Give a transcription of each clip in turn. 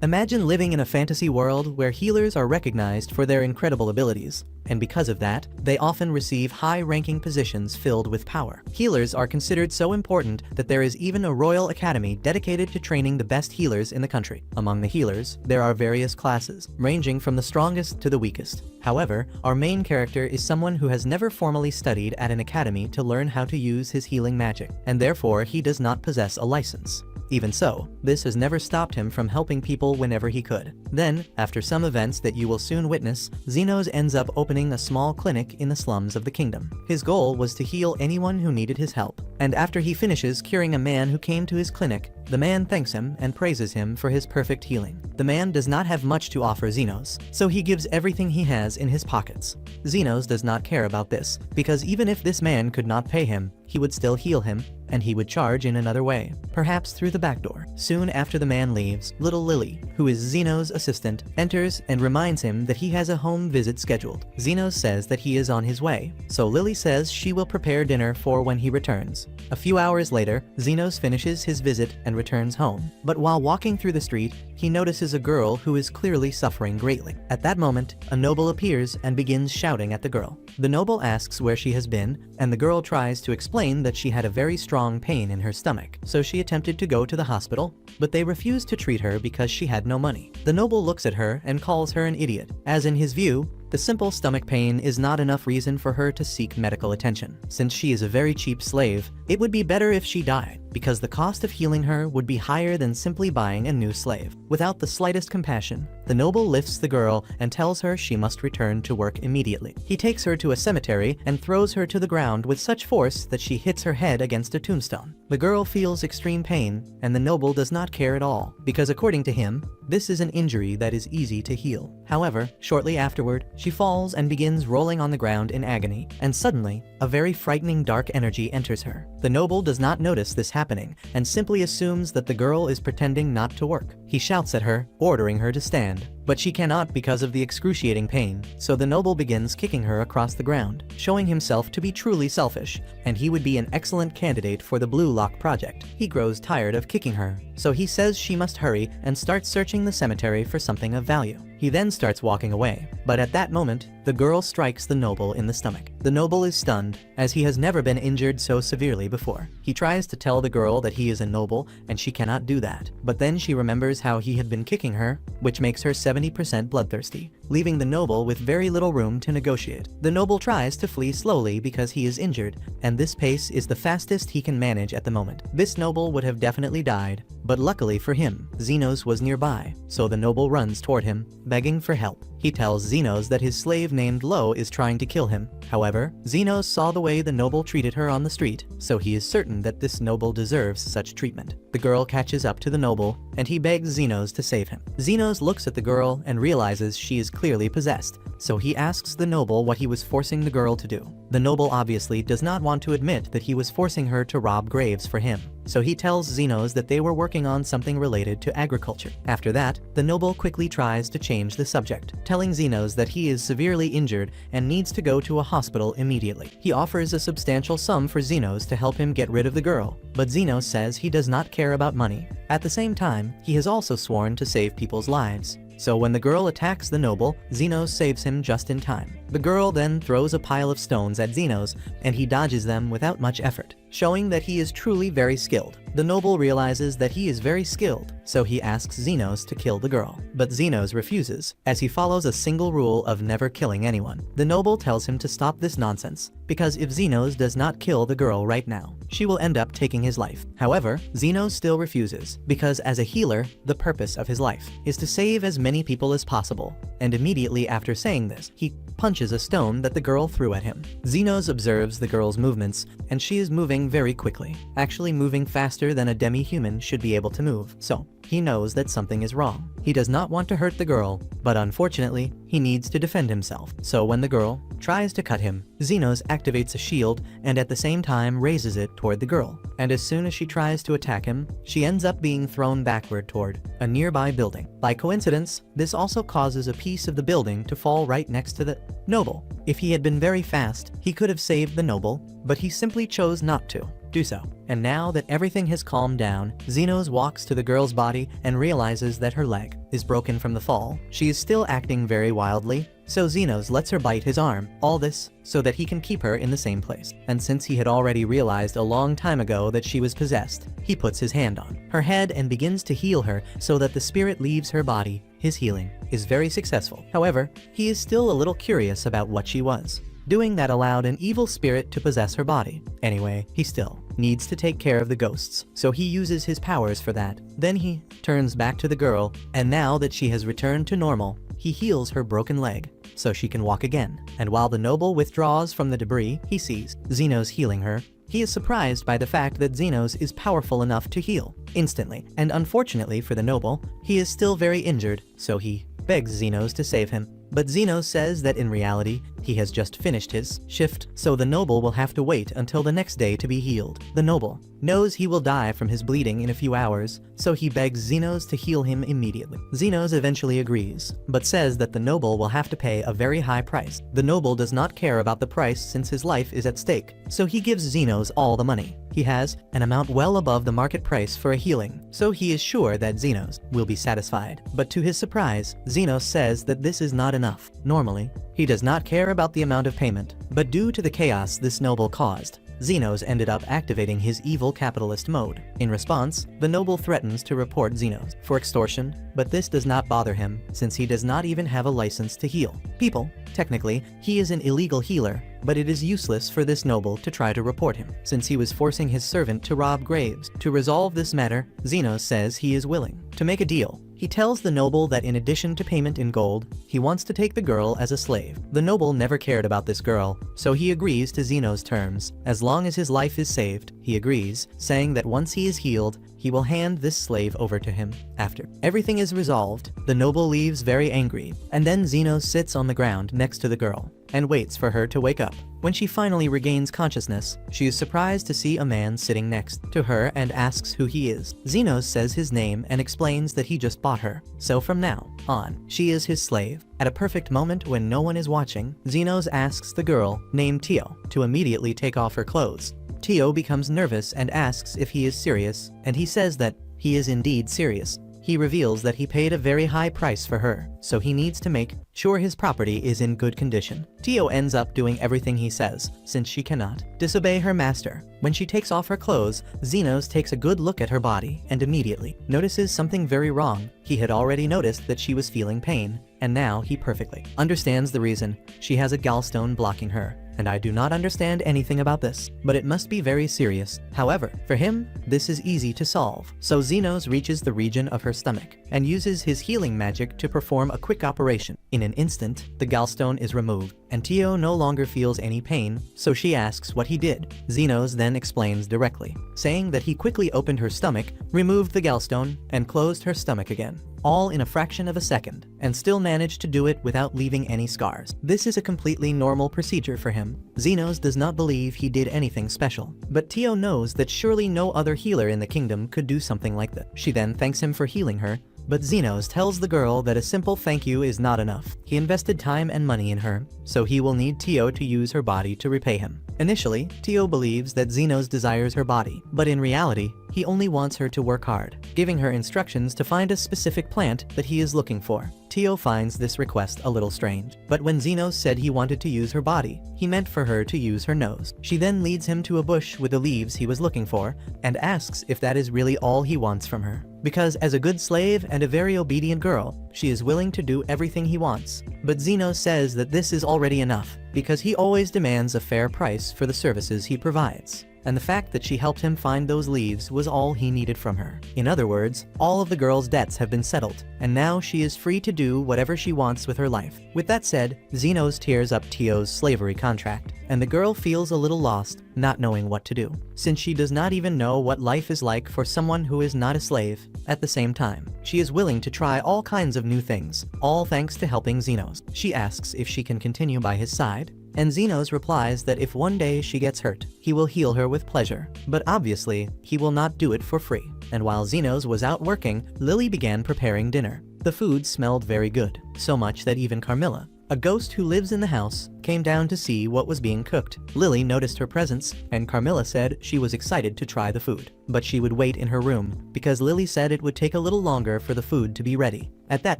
Imagine living in a fantasy world where healers are recognized for their incredible abilities, and because of that, they often receive high-ranking positions filled with power. Healers are considered so important that there is even a royal academy dedicated to training the best healers in the country. Among the healers, there are various classes, ranging from the strongest to the weakest. However, our main character is someone who has never formally studied at an academy to learn how to use his healing magic, and therefore he does not possess a license. Even so, this has never stopped him from helping people whenever he could. Then, after some events that you will soon witness, Xenos ends up opening a small clinic in the slums of the kingdom. His goal was to heal anyone who needed his help, and after he finishes curing a man who came to his clinic, the man thanks him and praises him for his perfect healing. The man does not have much to offer Xenos, so he gives everything he has in his pockets. Xenos does not care about this, because even if this man could not pay him, he would still heal him, and he would charge in another way, perhaps through the back door. Soon after the man leaves, little Lily, who is Xenos' assistant, enters and reminds him that he has a home visit scheduled. Xenos says that he is on his way, so Lily says she will prepare dinner for when he returns. A few hours later, Xenos finishes his visit and returns home, but while walking through the street, he notices a girl who is clearly suffering greatly. At that moment, a noble appears and begins shouting at the girl. The noble asks where she has been, and the girl tries to explain that she had a very strong pain in her stomach, so she attempted to go to the hospital, but they refused to treat her because she had no money. The noble looks at her and calls her an idiot, as in his view, the simple stomach pain is not enough reason for her to seek medical attention. Since she is a very cheap slave, it would be better if she died, because the cost of healing her would be higher than simply buying a new slave. Without the slightest compassion, the noble lifts the girl and tells her she must return to work immediately. He takes her to a cemetery and throws her to the ground with such force that she hits her head against a tombstone. The girl feels extreme pain, and the noble does not care at all, because according to him, this is an injury that is easy to heal. However, shortly afterward, she falls and begins rolling on the ground in agony, and suddenly, a very frightening dark energy enters her. The noble does not notice this happening, and simply assumes that the girl is pretending not to work. He shouts at her, ordering her to stand, but she cannot because of the excruciating pain, so the noble begins kicking her across the ground, showing himself to be truly selfish, and he would be an excellent candidate for the Blue Lock project. He grows tired of kicking her, so he says she must hurry and starts searching the cemetery for something of value. He then starts walking away, but at that moment, the girl strikes the noble in the stomach. The noble is stunned, as he has never been injured so severely before. He tries to tell the girl that he is a noble, and she cannot do that. But then she remembers how he had been kicking her, which makes her 70% bloodthirsty, leaving the noble with very little room to negotiate. The noble tries to flee slowly because he is injured, and this pace is the fastest he can manage at the moment. This noble would have definitely died, but luckily for him, Xenos was nearby, so the noble runs toward him, begging for help. He tells Xenos that his slave named Lo is trying to kill him. However, Xenos saw the way the noble treated her on the street, so he is certain that this noble deserves such treatment. The girl catches up to the noble, and he begs Xenos to save him. Xenos looks at the girl and realizes she is clearly possessed, so he asks the noble what he was forcing the girl to do. The noble obviously does not want to admit that he was forcing her to rob graves for him, so he tells Xenos that they were working on something related to agriculture. After that, the noble quickly tries to change the subject, telling Xenos that he is severely injured and needs to go to a hospital immediately. He offers a substantial sum for Xenos to help him get rid of the girl, but Xenos says he does not care about money. At the same time, he has also sworn to save people's lives. So when the girl attacks the noble, Xenos saves him just in time. The girl then throws a pile of stones at Xenos, and he dodges them without much effort, showing that he is truly very skilled. The noble realizes that he is very skilled, so he asks Xenos to kill the girl. But Xenos refuses, as he follows a single rule of never killing anyone. The noble tells him to stop this nonsense, because if Xenos does not kill the girl right now, she will end up taking his life. However, Xenos still refuses, because as a healer, the purpose of his life is to save as many people as possible, and immediately after saying this, he punches a stone that the girl threw at him. Xenos observes the girl's movements, and she is moving very quickly, actually moving faster than a demi-human should be able to move, so he knows that something is wrong. He does not want to hurt the girl, but unfortunately, he needs to defend himself. So when the girl tries to cut him, Xenos activates a shield and at the same time raises it toward the girl. And as soon as she tries to attack him, she ends up being thrown backward toward a nearby building. By coincidence, this also causes a piece of the building to fall right next to the noble. If he had been very fast, he could have saved the noble, but he simply chose not to do so. And now that everything has calmed down, Xenos walks to the girl's body and realizes that her leg is broken from the fall, she is still acting very wildly, so Xenos lets her bite his arm, all this so that he can keep her in the same place. And since he had already realized a long time ago that she was possessed, he puts his hand on her head and begins to heal her so that the spirit leaves her body. His healing is very successful. However, he is still a little curious about what she was. Doing that allowed an evil spirit to possess her body. Anyway, he still needs to take care of the ghosts, so he uses his powers for that. Then he turns back to the girl, and now that she has returned to normal, he heals her broken leg so she can walk again. And while the noble withdraws from the debris, he sees Xenos healing her. He is surprised by the fact that Xenos is powerful enough to heal instantly, and unfortunately for the noble, he is still very injured, so he begs Xenos to save him. But Xenos says that in reality, he has just finished his shift, so the noble will have to wait until the next day to be healed. The noble knows he will die from his bleeding in a few hours, so he begs Xenos to heal him immediately. Xenos eventually agrees, but says that the noble will have to pay a very high price. The noble does not care about the price since his life is at stake, so he gives Xenos all the money. He has an amount well above the market price for a healing, so he is sure that Xenos will be satisfied. But to his surprise, Xenos says that this is not enough. Normally, he does not care about the amount of payment, but due to the chaos this noble caused, Xenos ended up activating his evil capitalist mode. In response, the noble threatens to report Xenos for extortion, but this does not bother him since he does not even have a license to heal people. Technically, he is an illegal healer, but it is useless for this noble to try to report him, since he was forcing his servant to rob graves. To resolve this matter, Xenos says he is willing to make a deal. He tells the noble that in addition to payment in gold, he wants to take the girl as a slave. The noble never cared about this girl, so he agrees to Xenos' terms. As long as his life is saved, he agrees, saying that once he is healed, he will hand this slave over to him. After everything is resolved, the noble leaves very angry, and then Xenos sits on the ground next to the girl and waits for her to wake up. When she finally regains consciousness, she is surprised to see a man sitting next to her and asks who he is. Xenos says his name and explains that he just bought her, so from now on, she is his slave. At a perfect moment when no one is watching, Xenos asks the girl, named Tio, to immediately take off her clothes. Tio becomes nervous and asks if he is serious, and he says that he is indeed serious. He reveals that he paid a very high price for her, so he needs to make sure his property is in good condition. Tio ends up doing everything he says, since she cannot disobey her master. When she takes off her clothes, Xenos takes a good look at her body and immediately notices something very wrong. He had already noticed that she was feeling pain, and now he perfectly understands the reason. She has a gallstone blocking her, and I do not understand anything about this, but it must be very serious. However, for him, this is easy to solve. So Xenos reaches the region of her stomach and uses his healing magic to perform a quick operation. In an instant, the gallstone is removed, and Tio no longer feels any pain, so she asks what he did. Xenos then explains directly, saying that he quickly opened her stomach, removed the gallstone, and closed her stomach again, all in a fraction of a second, and still managed to do it without leaving any scars. This is a completely normal procedure for him. Xenos does not believe he did anything special, but Tio knows that surely no other healer in the kingdom could do something like that. She then thanks him for healing her, but Xenos tells the girl that a simple thank you is not enough. He invested time and money in her, so he will need Tio to use her body to repay him. Initially, Tio believes that Xenos desires her body, but in reality, he only wants her to work hard, giving her instructions to find a specific plant that he is looking for. Tio finds this request a little strange, but when Xenos said he wanted to use her body, he meant for her to use her nose. She then leads him to a bush with the leaves he was looking for, and asks if that is really all he wants from her. Because as a good slave and a very obedient girl, she is willing to do everything he wants. But Xenos says that this is already enough, because he always demands a fair price for the services he provides. And the fact that she helped him find those leaves was all he needed from her. In other words, all of the girl's debts have been settled, and now she is free to do whatever she wants with her life. With that said, Xenos tears up Tio's slavery contract, and the girl feels a little lost, not knowing what to do, since she does not even know what life is like for someone who is not a slave. At the same time, she is willing to try all kinds of new things, all thanks to helping Xenos. She asks if she can continue by his side, and Xenos replies that if one day she gets hurt, he will heal her with pleasure. But obviously, he will not do it for free. And while Xenos was out working, Lily began preparing dinner. The food smelled very good, so much that even Carmilla, a ghost who lives in the house, came down to see what was being cooked. Lily noticed her presence, and Carmilla said she was excited to try the food. but she would wait in her room, because Lily said it would take a little longer for the food to be ready. At that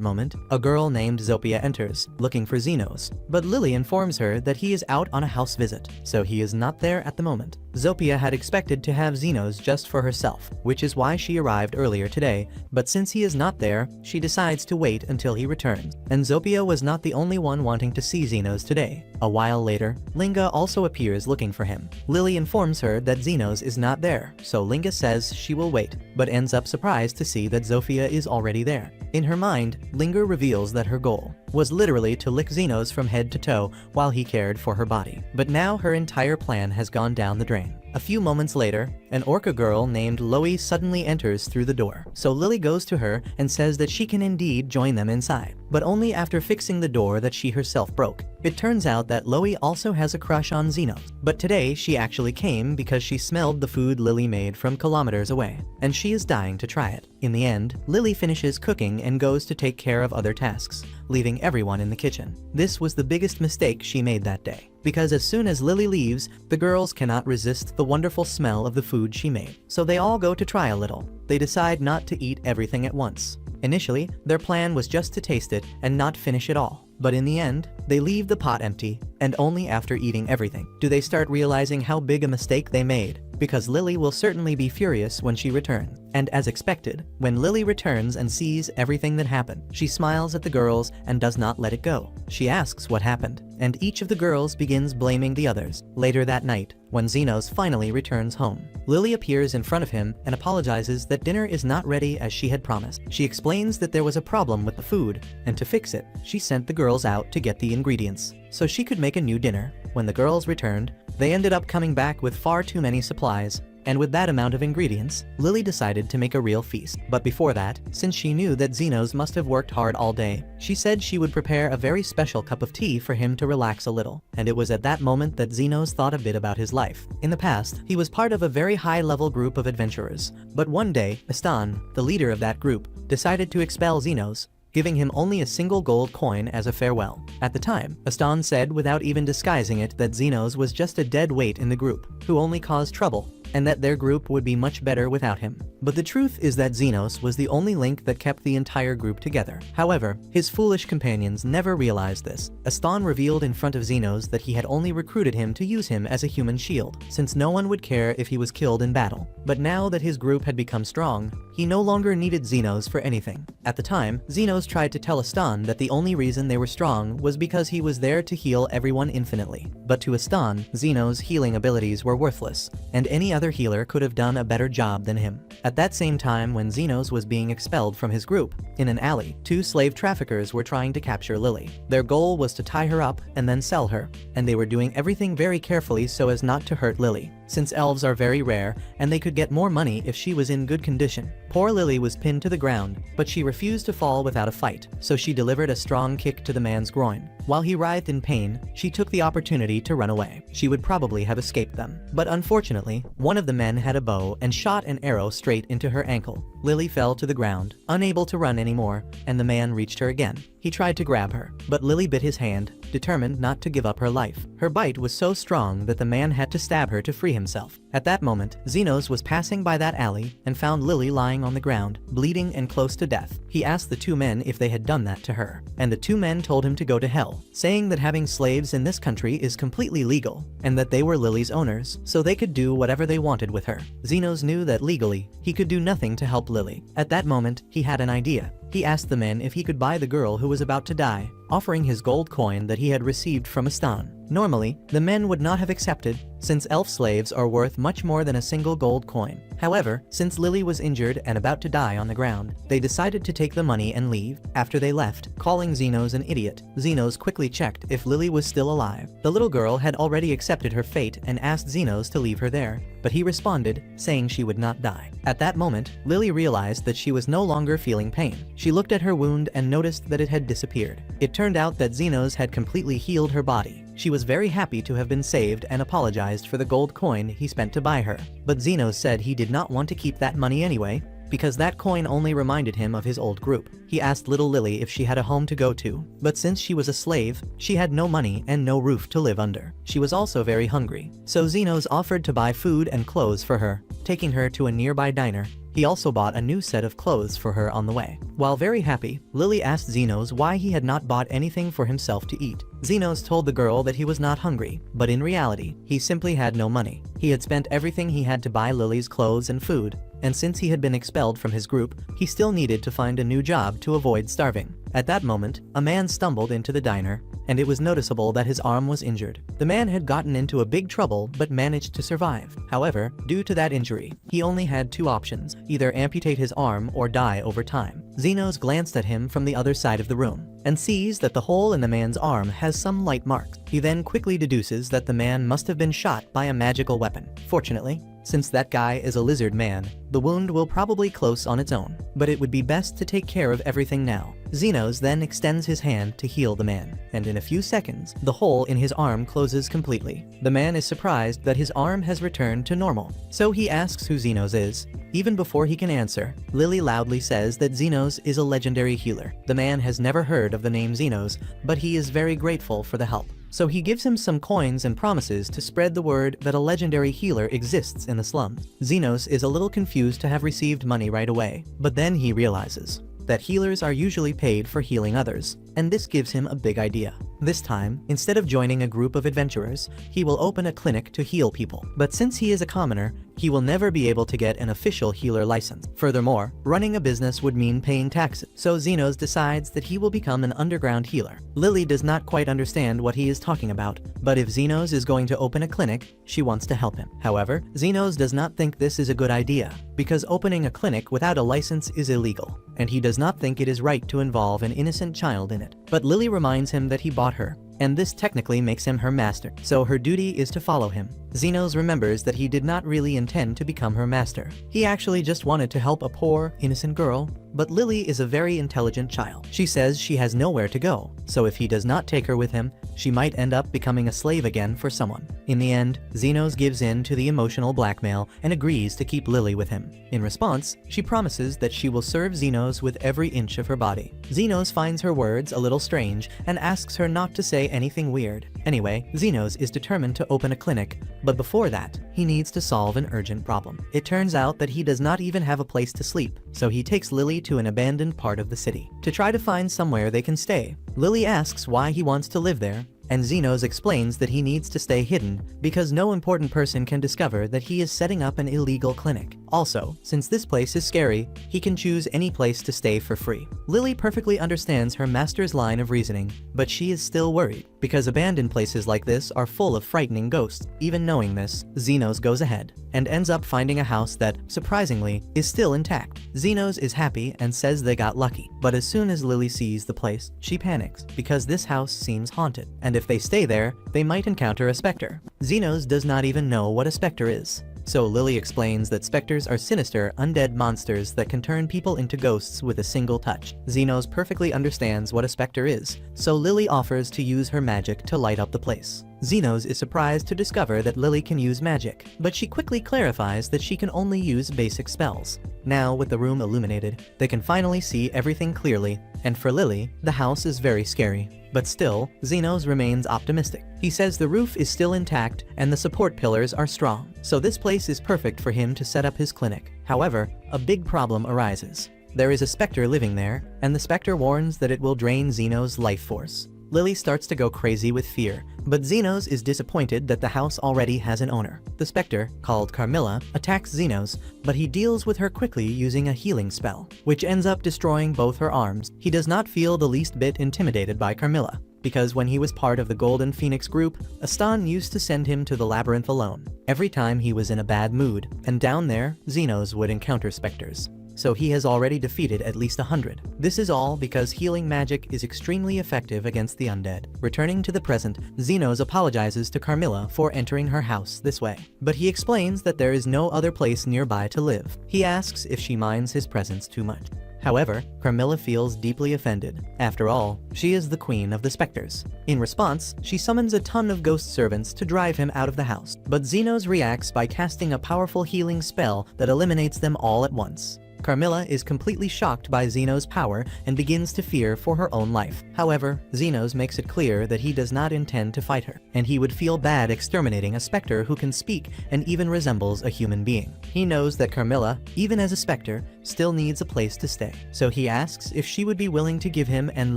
moment, a girl named Zopia enters, looking for Xenos, but Lily informs her that he is out on a house visit, so he is not there at the moment. Zopia had expected to have Xenos just for herself, which is why she arrived earlier today, but since he is not there, she decides to wait until he returns. And Zopia was not the only one wanting to see Xenos today. A while later, Linga also appears looking for him. Lily informs her that Xenos is not there, so Linga says she will wait, but ends up surprised to see that Zopia is already there. In her mind, Linga reveals that her goal was literally to lick Xenos from head to toe while he cared for her body. But now her entire plan has gone down the drain. A few moments later, an orca girl named Loie suddenly enters through the door. So Lily goes to her and says that she can indeed join them inside, but only after fixing the door that she herself broke. It turns out that Loie also has a crush on Xenos, but today she actually came because she smelled the food Lily made from kilometers away, and she is dying to try it. In the end, Lily finishes cooking and goes to take care of other tasks, leaving everyone in the kitchen. This was the biggest mistake she made that day, because as soon as Lily leaves, the girls cannot resist the wonderful smell of the food she made. So they all go to try a little. They decide not to eat everything at once. Initially, their plan was just to taste it and not finish it all. But in the end, they leave the pot empty, and only after eating everything do they start realizing how big a mistake they made, because Lily will certainly be furious when she returns. And as expected, when Lily returns and sees everything that happened, she smiles at the girls and does not let it go. She asks what happened, and each of the girls begins blaming the others. Later that night, when Xenos finally returns home, Lily appears in front of him and apologizes that dinner is not ready as she had promised. She explains that there was a problem with the food, and to fix it, she sent the girls out to get the ingredients, so she could make a new dinner. When the girls returned, they ended up coming back with far too many supplies, and with that amount of ingredients, Lily decided to make a real feast. But before that, since she knew that Xenos must have worked hard all day, she said she would prepare a very special cup of tea for him to relax a little. And it was at that moment that Xenos thought a bit about his life. In the past, he was part of a very high-level group of adventurers, but one day, Astan, the leader of that group, decided to expel Xenos, giving him only a single gold coin as a farewell. At the time, Astan said without even disguising it that Xenos was just a dead weight in the group, who only caused trouble, and that their group would be much better without him. But the truth is that Xenos was the only link that kept the entire group together. However, his foolish companions never realized this. Astan revealed in front of Xenos that he had only recruited him to use him as a human shield, since no one would care if he was killed in battle. But now that his group had become strong, he no longer needed Xenos for anything. At the time, Xenos tried to tell Astan that the only reason they were strong was because he was there to heal everyone infinitely. But to Astan, Xenos' healing abilities were worthless, and any other healer could have done a better job than him. At that same time, when Xenos was being expelled from his group, in an alley, two slave traffickers were trying to capture Lily. Their goal was to tie her up and then sell her, and they were doing everything very carefully so as not to hurt Lily, since elves are very rare and they could get more money if she was in good condition. Poor Lily was pinned to the ground, but she refused to fall without a fight, so she delivered a strong kick to the man's groin. While he writhed in pain, she took the opportunity to run away. She would probably have escaped them. But unfortunately, one of the men had a bow and shot an arrow straight into her ankle. Lily fell to the ground, unable to run anymore, and the man reached her again. He tried to grab her, but Lily bit his hand, determined not to give up her life. Her bite was so strong that the man had to stab her to free himself. At that moment, Xenos was passing by that alley and found Lily lying on the ground, bleeding and close to death. He asked the two men if they had done that to her, and the two men told him to go to hell, saying that having slaves in this country is completely legal, and that they were Lily's owners, so they could do whatever they wanted with her. Xenos knew that legally, he could do nothing to help Lily. At that moment, he had an idea. He asked the men if he could buy the girl who was about to die, offering his gold coin that he had received from Astan. Normally, the men would not have accepted, since elf slaves are worth much more than a single gold coin. However, since Lily was injured and about to die on the ground, they decided to take the money and leave. After they left, calling Xenos an idiot, Xenos quickly checked if Lily was still alive. The little girl had already accepted her fate and asked Xenos to leave her there, but he responded, saying she would not die. At that moment, Lily realized that she was no longer feeling pain. She looked at her wound and noticed that it had disappeared. It turned out that Xenos had completely healed her body. She was very happy to have been saved and apologized for the gold coin he spent to buy her. But Xenos said he did not want to keep that money anyway, because that coin only reminded him of his old group. He asked little Lily if she had a home to go to, but since she was a slave, she had no money and no roof to live under. She was also very hungry, so Zenos offered to buy food and clothes for her, taking her to a nearby diner. He also bought a new set of clothes for her on the way. While very happy, Lily asked Zenos why he had not bought anything for himself to eat. Zenos told the girl that he was not hungry, but in reality, he simply had no money. He had spent everything he had to buy Lily's clothes and food, and since he had been expelled from his group, he still needed to find a new job to avoid starving. At that moment, a man stumbled into the diner, and it was noticeable that his arm was injured. The man had gotten into a big trouble but managed to survive. However, due to that injury, he only had two options, either amputate his arm or die over time. Zenos glanced at him from the other side of the room, and sees that the hole in the man's arm has some light marks. He then quickly deduces that the man must have been shot by a magical weapon. Fortunately, since that guy is a lizard man, the wound will probably close on its own, but it would be best to take care of everything now. Zenos then extends his hand to heal the man, and in a few seconds, the hole in his arm closes completely. The man is surprised that his arm has returned to normal, so he asks who Zenos is. Even before he can answer, Lily loudly says that Zenos is a legendary healer. The man has never heard of the name Zenos, but he is very grateful for the help. So he gives him some coins and promises to spread the word that a legendary healer exists in the slums. Zenos is a little confused to have received money right away, but then he realizes that healers are usually paid for healing others, and this gives him a big idea. This time, instead of joining a group of adventurers, he will open a clinic to heal people. But since he is a commoner, he will never be able to get an official healer license. Furthermore, running a business would mean paying taxes, so Zenos decides that he will become an underground healer. Lily does not quite understand what he is talking about, but if Zenos is going to open a clinic, she wants to help him. However, Zenos does not think this is a good idea, because opening a clinic without a license is illegal, and he does not think it is right to involve an innocent child in it. But Lily reminds him that he bought her, and this technically makes him her master, so her duty is to follow him. Zenos remembers that he did not really intend to become her master. He actually just wanted to help a poor, innocent girl, but Lily is a very intelligent child. She says she has nowhere to go, so if he does not take her with him, she might end up becoming a slave again for someone. In the end, Zenos gives in to the emotional blackmail and agrees to keep Lily with him. In response, she promises that she will serve Zenos with every inch of her body. Zenos finds her words a little strange and asks her not to say anything weird. Anyway, Zenos is determined to open a clinic, but before that, he needs to solve an urgent problem. It turns out that he does not even have a place to sleep, so he takes Lily to an abandoned part of the city to try to find somewhere they can stay. Lily asks why he wants to live there, and Zenos explains that he needs to stay hidden because no important person can discover that he is setting up an illegal clinic. Also, since this place is scary, he can choose any place to stay for free. Lily perfectly understands her master's line of reasoning, but she is still worried because abandoned places like this are full of frightening ghosts. Even knowing this, Zenos goes ahead and ends up finding a house that, surprisingly, is still intact. Zenos is happy and says they got lucky, but as soon as Lily sees the place, she panics because this house seems haunted, and if they stay there, they might encounter a specter. Zenos does not even know what a specter is. So Lily explains that specters are sinister, undead monsters that can turn people into ghosts with a single touch. Zenos perfectly understands what a specter is, so Lily offers to use her magic to light up the place. Zenos is surprised to discover that Lily can use magic, but she quickly clarifies that she can only use basic spells. Now, with the room illuminated, they can finally see everything clearly, and for Lily, the house is very scary. But still, Zenos remains optimistic. He says the roof is still intact and the support pillars are strong, so this place is perfect for him to set up his clinic. However, a big problem arises. There is a specter living there, and the specter warns that it will drain Zenos' life force. Lily starts to go crazy with fear, but Zenos is disappointed that the house already has an owner. The specter, called Carmilla, attacks Zenos, but he deals with her quickly using a healing spell, which ends up destroying both her arms. He does not feel the least bit intimidated by Carmilla, because when he was part of the Golden Phoenix group, Aston used to send him to the labyrinth alone, every time he was in a bad mood, and down there, Zenos would encounter specters. So he has already defeated at least 100. This is all because healing magic is extremely effective against the undead. Returning to the present, Zenos apologizes to Carmilla for entering her house this way, but he explains that there is no other place nearby to live. He asks if she minds his presence too much. However, Carmilla feels deeply offended. After all, she is the queen of the specters. In response, she summons a ton of ghost servants to drive him out of the house, but Zenos reacts by casting a powerful healing spell that eliminates them all at once. Carmilla is completely shocked by Zeno's power and begins to fear for her own life. However, Zenos makes it clear that he does not intend to fight her, and he would feel bad exterminating a specter who can speak and even resembles a human being. He knows that Carmilla, even as a specter, still needs a place to stay. So he asks if she would be willing to give him and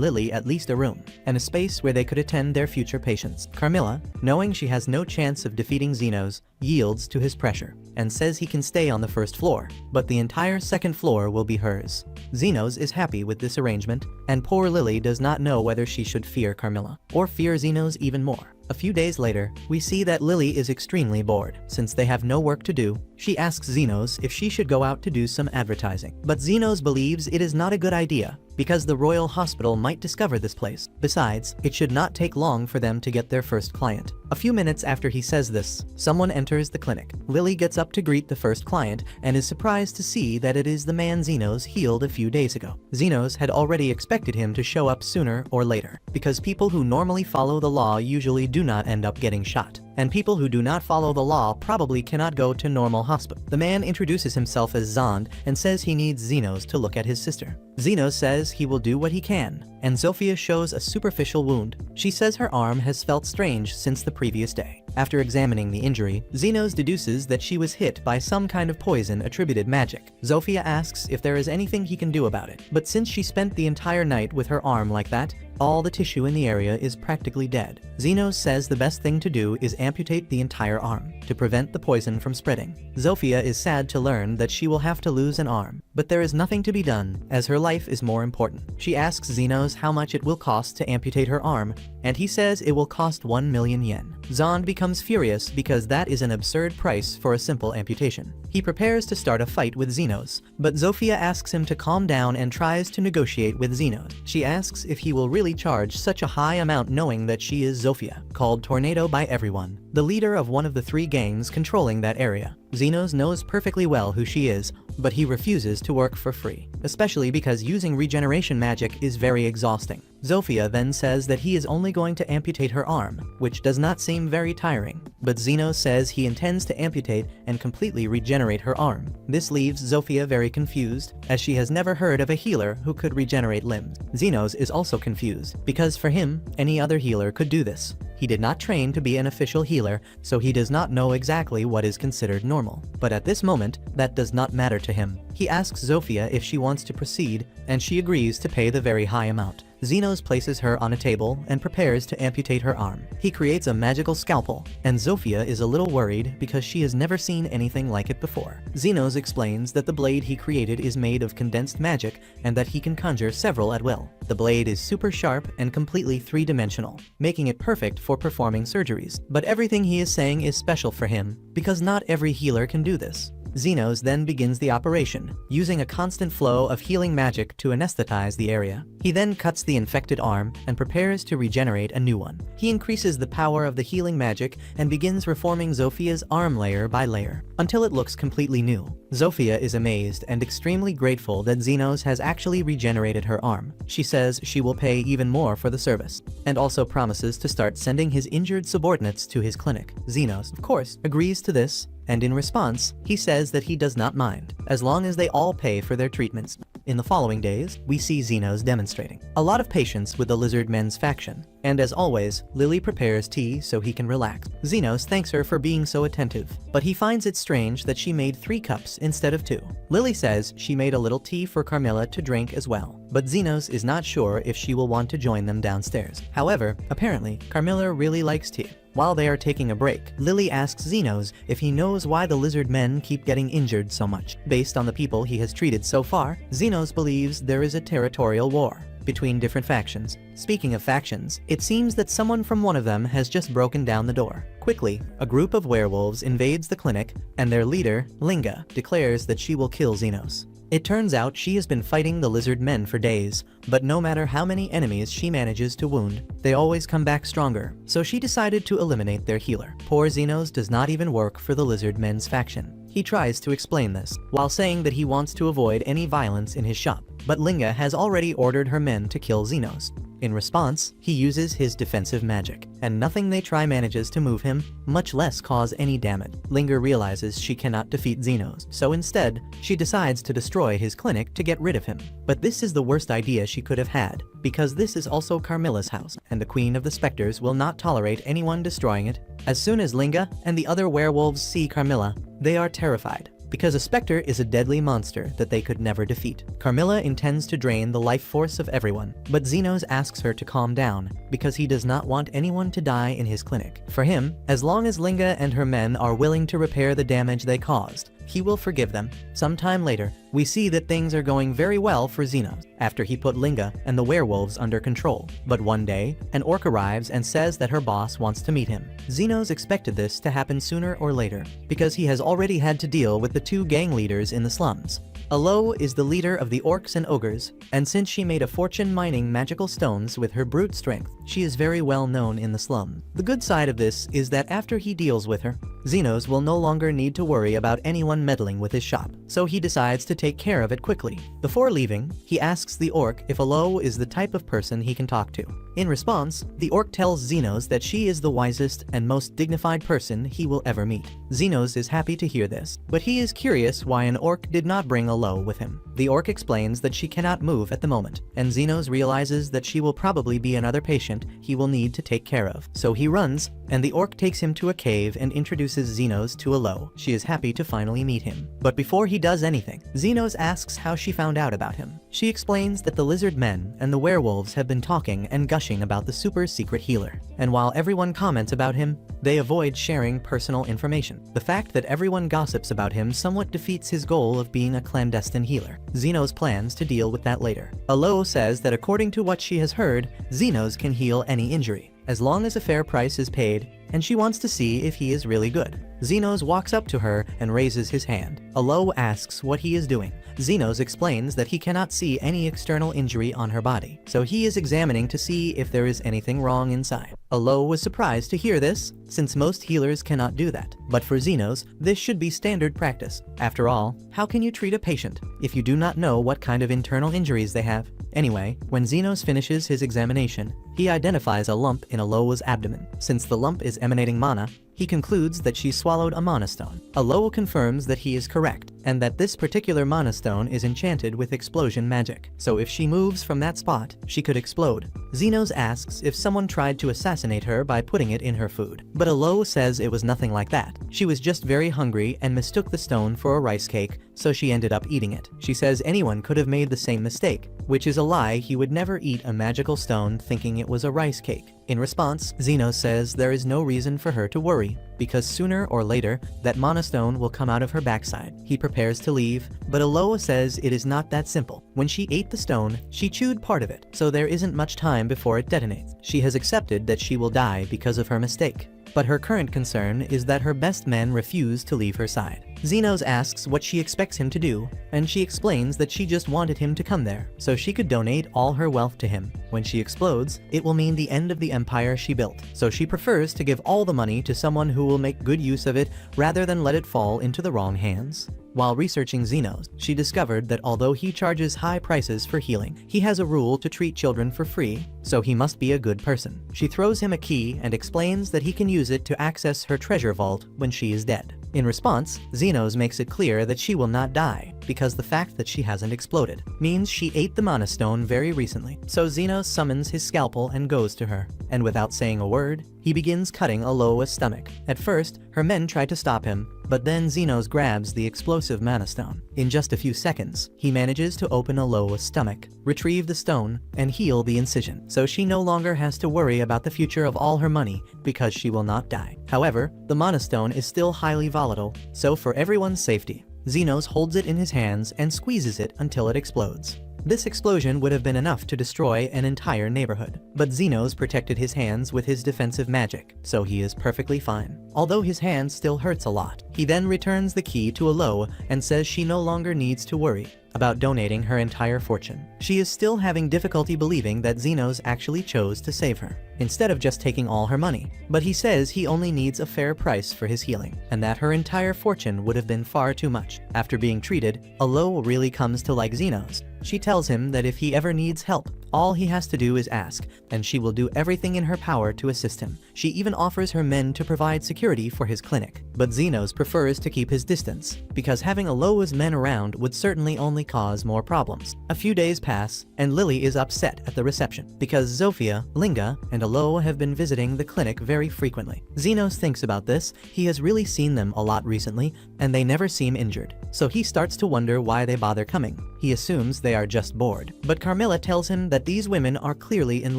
Lily at least a room, and a space where they could attend their future patients. Carmilla, knowing she has no chance of defeating Zenos, yields to his pressure, and says he can stay on the first floor, but the entire second floor will be hers. Zenos is happy with this arrangement, and poor Lily does not know whether she should fear Carmilla, or fear Zenos even more. A few days later, we see that Lily is extremely bored. Since they have no work to do, she asks Zenos if she should go out to do some advertising. But Zenos believes it is not a good idea, because the Royal Hospital might discover this place. Besides, it should not take long for them to get their first client. A few minutes after he says this, someone enters the clinic. Lily gets up to greet the first client and is surprised to see that it is the man Zenos healed a few days ago. Zenos had already expected him to show up sooner or later, because people who normally follow the law usually do not end up getting shot, and people who do not follow the law probably cannot go to normal hospital. The man introduces himself as Zond and says he needs Zenos to look at his sister. Zenos says he will do what he can, and Zofia shows a superficial wound. She says her arm has felt strange since the previous day. After examining the injury, Zenos deduces that she was hit by some kind of poison attributed magic. Zofia asks if there is anything he can do about it, but since she spent the entire night with her arm like that, all the tissue in the area is practically dead. Zenos says the best thing to do is amputate the entire arm, to prevent the poison from spreading. Zofia is sad to learn that she will have to lose an arm, but there is nothing to be done, as her life is more important. She asks Zenos how much it will cost to amputate her arm, and he says it will cost 1 million yen. Zond becomes furious because that is an absurd price for a simple amputation. He prepares to start a fight with Zenos, but Zofia asks him to calm down and tries to negotiate with Zenos. She asks if he will really charge such a high amount, knowing that she is Zofia, called Tornado by everyone, the leader of one of the 3 gangs controlling that area. Zenos knows perfectly well who she is, but he refuses to work for free, especially because using regeneration magic is very exhausting. Zofia then says that he is only going to amputate her arm, which does not seem very tiring, but Zenos says he intends to amputate and completely regenerate her arm. This leaves Zofia very confused, as she has never heard of a healer who could regenerate limbs. Zenos is also confused, because for him, any other healer could do this. He did not train to be an official healer, so he does not know exactly what is considered normal. But at this moment, that does not matter to him. He asks Zofia if she wants to proceed, and she agrees to pay the very high amount. Zenos places her on a table and prepares to amputate her arm. He creates a magical scalpel, and Zofia is a little worried because she has never seen anything like it before. Zenos explains that the blade he created is made of condensed magic and that he can conjure several at will. The blade is super sharp and completely 3-dimensional, making it perfect for performing surgeries. But everything he is saying is special for him, because not every healer can do this. Zenos then begins the operation, using a constant flow of healing magic to anesthetize the area. He then cuts the infected arm and prepares to regenerate a new one. He increases the power of the healing magic and begins reforming Zofia's arm layer by layer, until it looks completely new. Zofia is amazed and extremely grateful that Zenos has actually regenerated her arm. She says she will pay even more for the service, and also promises to start sending his injured subordinates to his clinic. Zenos, of course, agrees to this, and in response, he says that he does not mind, as long as they all pay for their treatments. In the following days, we see Zenos demonstrating a lot of patience with the Lizard Men's faction, and as always, Lily prepares tea so he can relax. Zenos thanks her for being so attentive, but he finds it strange that she made 3 cups instead of 2. Lily says she made a little tea for Carmilla to drink as well, but Zenos is not sure if she will want to join them downstairs. However, apparently, Carmilla really likes tea. While they are taking a break, Lily asks Zenos if he knows why the lizard men keep getting injured so much. Based on the people he has treated so far, Zenos believes there is a territorial war between different factions. Speaking of factions, it seems that someone from one of them has just broken down the door. Quickly, a group of werewolves invades the clinic, and their leader, Linga, declares that she will kill Zenos. It turns out she has been fighting the lizard men for days, but no matter how many enemies she manages to wound, they always come back stronger, so she decided to eliminate their healer. Poor Zenos does not even work for the lizard men's faction. He tries to explain this, while saying that he wants to avoid any violence in his shop, but Linga has already ordered her men to kill Zenos. In response, he uses his defensive magic, and nothing they try manages to move him, much less cause any damage. Linga realizes she cannot defeat Xenos, so instead, she decides to destroy his clinic to get rid of him. But this is the worst idea she could have had, because this is also Carmilla's house, and the Queen of the Spectres will not tolerate anyone destroying it. As soon as Linga and the other werewolves see Carmilla, they are terrified, because a specter is a deadly monster that they could never defeat. Carmilla intends to drain the life force of everyone, but Xenos asks her to calm down, because he does not want anyone to die in his clinic. For him, as long as Linga and her men are willing to repair the damage they caused, he will forgive them. Sometime later, we see that things are going very well for Xenos, after he put Linga and the werewolves under control. But one day, an orc arrives and says that her boss wants to meet him. Xenos expected this to happen sooner or later, because he has already had to deal with the two gang leaders in the slums. Alo is the leader of the orcs and ogres, and since she made a fortune mining magical stones with her brute strength, she is very well known in the slum. The good side of this is that after he deals with her, Xenos will no longer need to worry about anyone meddling with his shop, so he decides to take care of it quickly. Before leaving, he asks the orc if Alo is the type of person he can talk to. In response, the orc tells Xenos that she is the wisest and most dignified person he will ever meet. Xenos is happy to hear this, but he is curious why an orc did not bring Alo with him. The orc explains that she cannot move at the moment, and Xenos realizes that she will probably be another patient he will need to take care of. So he runs, and the orc takes him to a cave and introduces Xenos to Alo. She is happy to finally meet him. But before he does anything, Xenos asks how she found out about him. She explains that the lizard men and the werewolves have been talking and gushing about the super secret healer. And while everyone comments about him, they avoid sharing personal information. The fact that everyone gossips about him somewhat defeats his goal of being a clandestine healer. Xenos plans to deal with that later. Alo says that according to what she has heard, Xenos can heal any injury, as long as a fair price is paid, and she wants to see if he is really good. Xenos walks up to her and raises his hand. Alo asks what he is doing. Xenos explains that he cannot see any external injury on her body, so he is examining to see if there is anything wrong inside. Alo was surprised to hear this, since most healers cannot do that. But for Xenos, this should be standard practice. After all, how can you treat a patient if you do not know what kind of internal injuries they have? Anyway, when Xenos finishes his examination, he identifies a lump in Alo's abdomen. Since the lump is emanating mana, he concludes that she swallowed a mana stone. Alo confirms that he is correct, and that this particular mana stone is enchanted with explosion magic, so if she moves from that spot, she could explode. Xenos asks if someone tried to assassinate her by putting it in her food, but Alo says it was nothing like that. She was just very hungry and mistook the stone for a rice cake, so she ended up eating it. She says anyone could have made the same mistake, which is a lie. He would never eat a magical stone thinking it was a rice cake. In response, Xenos says there is no reason for her to worry, because sooner or later, that mana stone will come out of her backside. He prepares to leave, but Aloa says it is not that simple. When she ate the stone, she chewed part of it, so there isn't much time before it detonates. She has accepted that she will die because of her mistake, but her current concern is that her best men refuse to leave her side. Xenos asks what she expects him to do, and she explains that she just wanted him to come there, so she could donate all her wealth to him. When she explodes, it will mean the end of the empire she built, so she prefers to give all the money to someone who will make good use of it rather than let it fall into the wrong hands. While researching Xenos, she discovered that although he charges high prices for healing, he has a rule to treat children for free, so he must be a good person. She throws him a key and explains that he can use it to access her treasure vault when she is dead. In response, Xenos makes it clear that she will not die, because the fact that she hasn't exploded means she ate the mana stone very recently. So Xenos summons his scalpel and goes to her, and without saying a word, he begins cutting Aloa's stomach. At first, her men try to stop him, but then Xenos grabs the explosive mana stone. In just a few seconds, he manages to open Aloa's stomach, retrieve the stone, and heal the incision, so she no longer has to worry about the future of all her money because she will not die. However, the mana stone is still highly volatile, so for everyone's safety, Xenos holds it in his hands and squeezes it until it explodes. This explosion would have been enough to destroy an entire neighborhood, but Xenos protected his hands with his defensive magic, so he is perfectly fine. Although his hand still hurts a lot, he then returns the key to Alo and says she no longer needs to worry about donating her entire fortune. She is still having difficulty believing that Xenos actually chose to save her, instead of just taking all her money. But he says he only needs a fair price for his healing, and that her entire fortune would have been far too much. After being treated, Alo really comes to like Xenos, She tells him that if he ever needs help, all he has to do is ask, and she will do everything in her power to assist him. She even offers her men to provide security for his clinic. But Xenos prefers to keep his distance, because having Aloa's men around would certainly only cause more problems. A few days pass, and Lily is upset at the reception, because Zofia, Linga, and Aloa have been visiting the clinic very frequently. Xenos thinks about this. He has really seen them a lot recently, and they never seem injured. So he starts to wonder why they bother coming. He assumes they are just bored. But Carmilla tells him that these women are clearly in